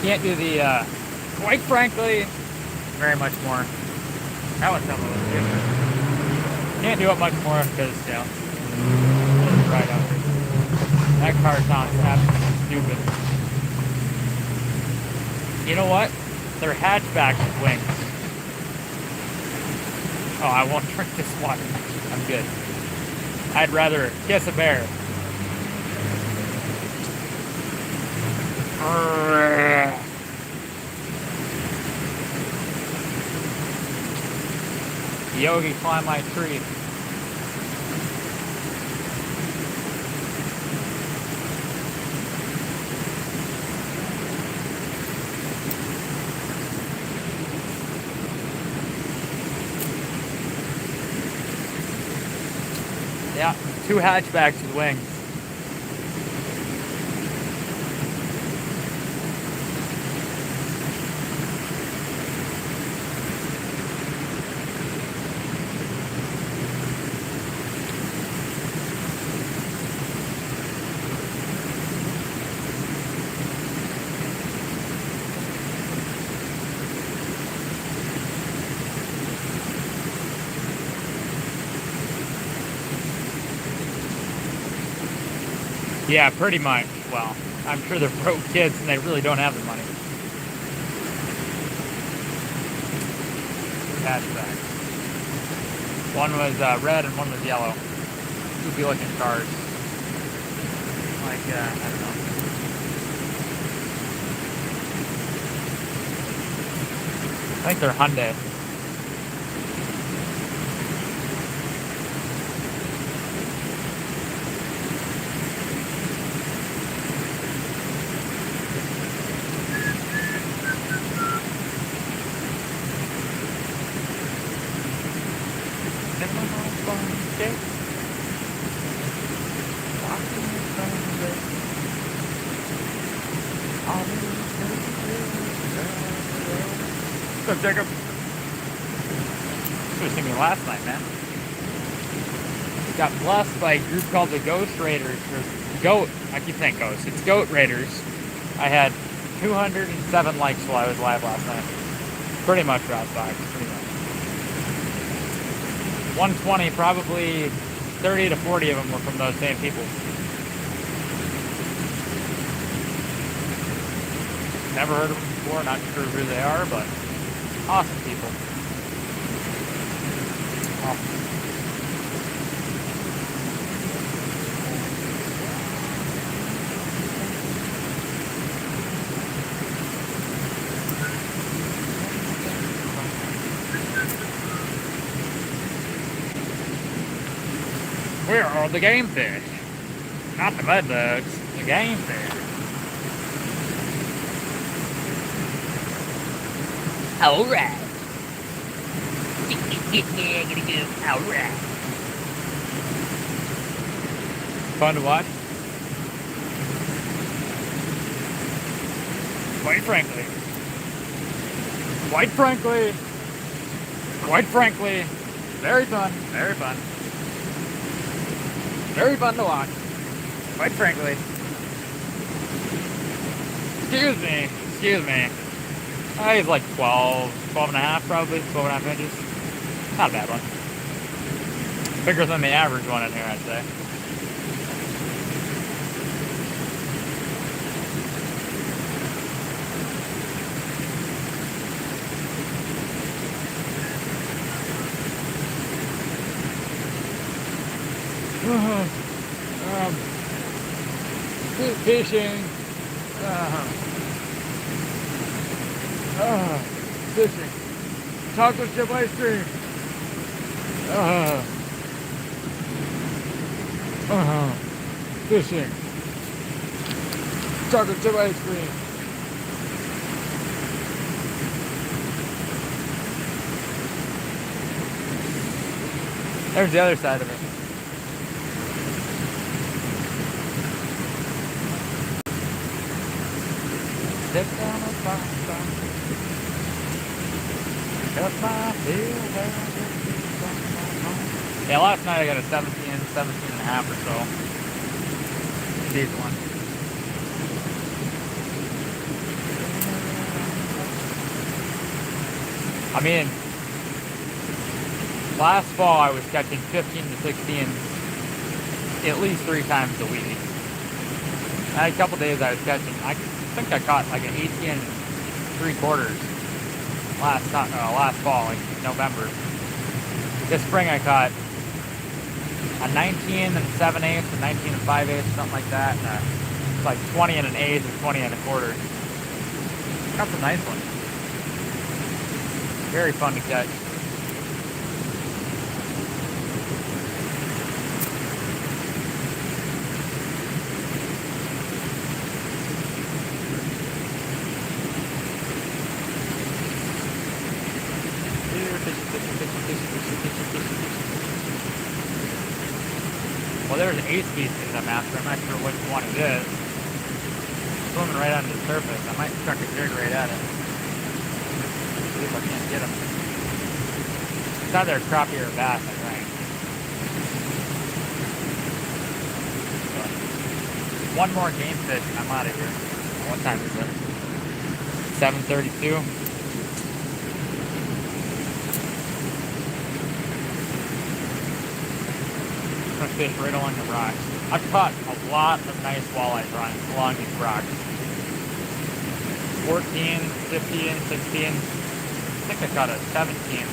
Speaker 1: Can't do the, quite frankly, very much more. That was something to do. Can't do it much more because, you know, right up. That car sounds absolutely stupid. You know what? They're hatchback with wings. Oh, I won't drink this water. I'm good. I'd rather kiss a bear. Yogi, climb my tree. Yeah, 2 hatchbacks with wings. Yeah, pretty much. Well, I'm sure they're broke kids and they really don't have the money. Hatchbacks. One was red and one was yellow. Goofy looking cars. Like, I don't know. I think they're Hyundai. What's up, Jacob? This was thinking last night, man. Got blessed by a group called the Ghost Raiders, or Goat. I keep saying Ghost. It's Goat Raiders. I had 207 likes while I was live last night. Pretty much Rob Fox, pretty much. 120, probably 30 to 40 of them were from those same people. Never heard of them before, not sure who they are, but awesome people. Awesome. Where are the game fish? Not the mud bugs, the game fish. Alright. Alright. Fun to watch. Quite frankly, very fun, very fun. Very fun to watch, quite frankly. Excuse me. He's like 12 and a half probably, 12 and a half inches. Not a bad one. Bigger than the average one in here, I'd say. Fishing. Fishing. Chocolate chip ice cream. Fishing. Chocolate chip ice cream. There's the other side of it. Step down a yeah, last night I got a 17 and a half or so. Decent one. I mean, last fall I was catching 15 to 16 at least 3 times a week. I had a couple days I was catching, I think I caught like an 18 3/4 last fall, like November. This spring I caught a 19 and 7/8, a 19 and 5/8, something like that. And it's like 20 and an 1/8 and 20 and a 1/4. Got some nice ones. Very fun to catch. Well, there's an 8 species I'm after. I'm not sure which one it is. Swimming right under the surface. I might chuck a jig right at it. See if I can't get him. It's either a crappie or a bass, I think. But one more game fish and I'm out of here. What time is it? 7:32. Fish right along the rocks. I've caught a lot of nice walleyes along these rocks. 14, 15, 16. I think I caught a 17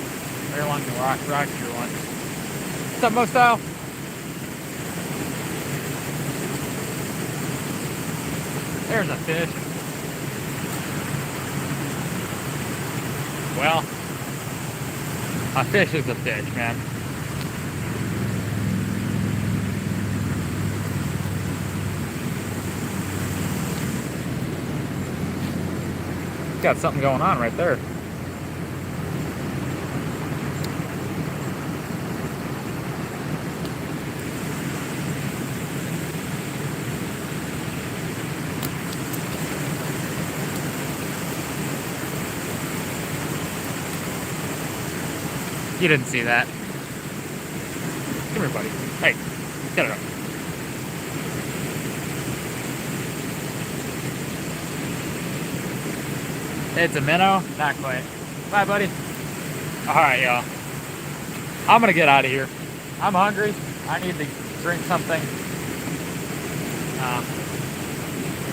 Speaker 1: right along the rock here once. What's up, Mo Style? There's a fish. Well, a fish is a fish, man. Got something going on right there. You didn't see that. Come here, buddy. Hey, get it up. It's a minnow? Not quite. Bye, buddy. Alright, y'all. I'm gonna get out of here. I'm hungry. I need to drink something.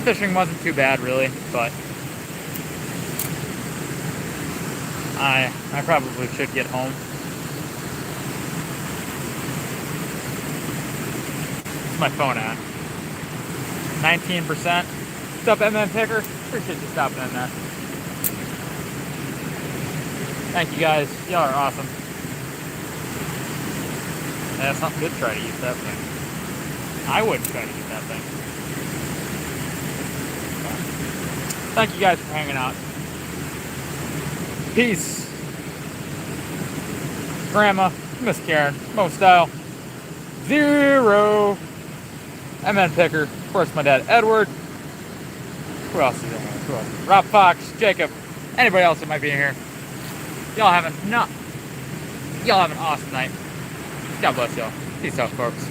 Speaker 1: Fishing wasn't too bad, really, but I probably should get home. What's my phone at? 19%. What's up, MN Picker? Appreciate you stopping in there. Thank you guys. Y'all are awesome. Yeah, something good. Try to eat that thing. I would try to eat that thing. Thank you guys for hanging out. Peace. Grandma, Miss Karen, Mo Style, Zero, MN Picker, of course my dad Edward. Who else is in here? Who else? Rob Fox, Jacob, anybody else that might be in here. Y'all have an awesome night. God bless y'all. Peace out, folks.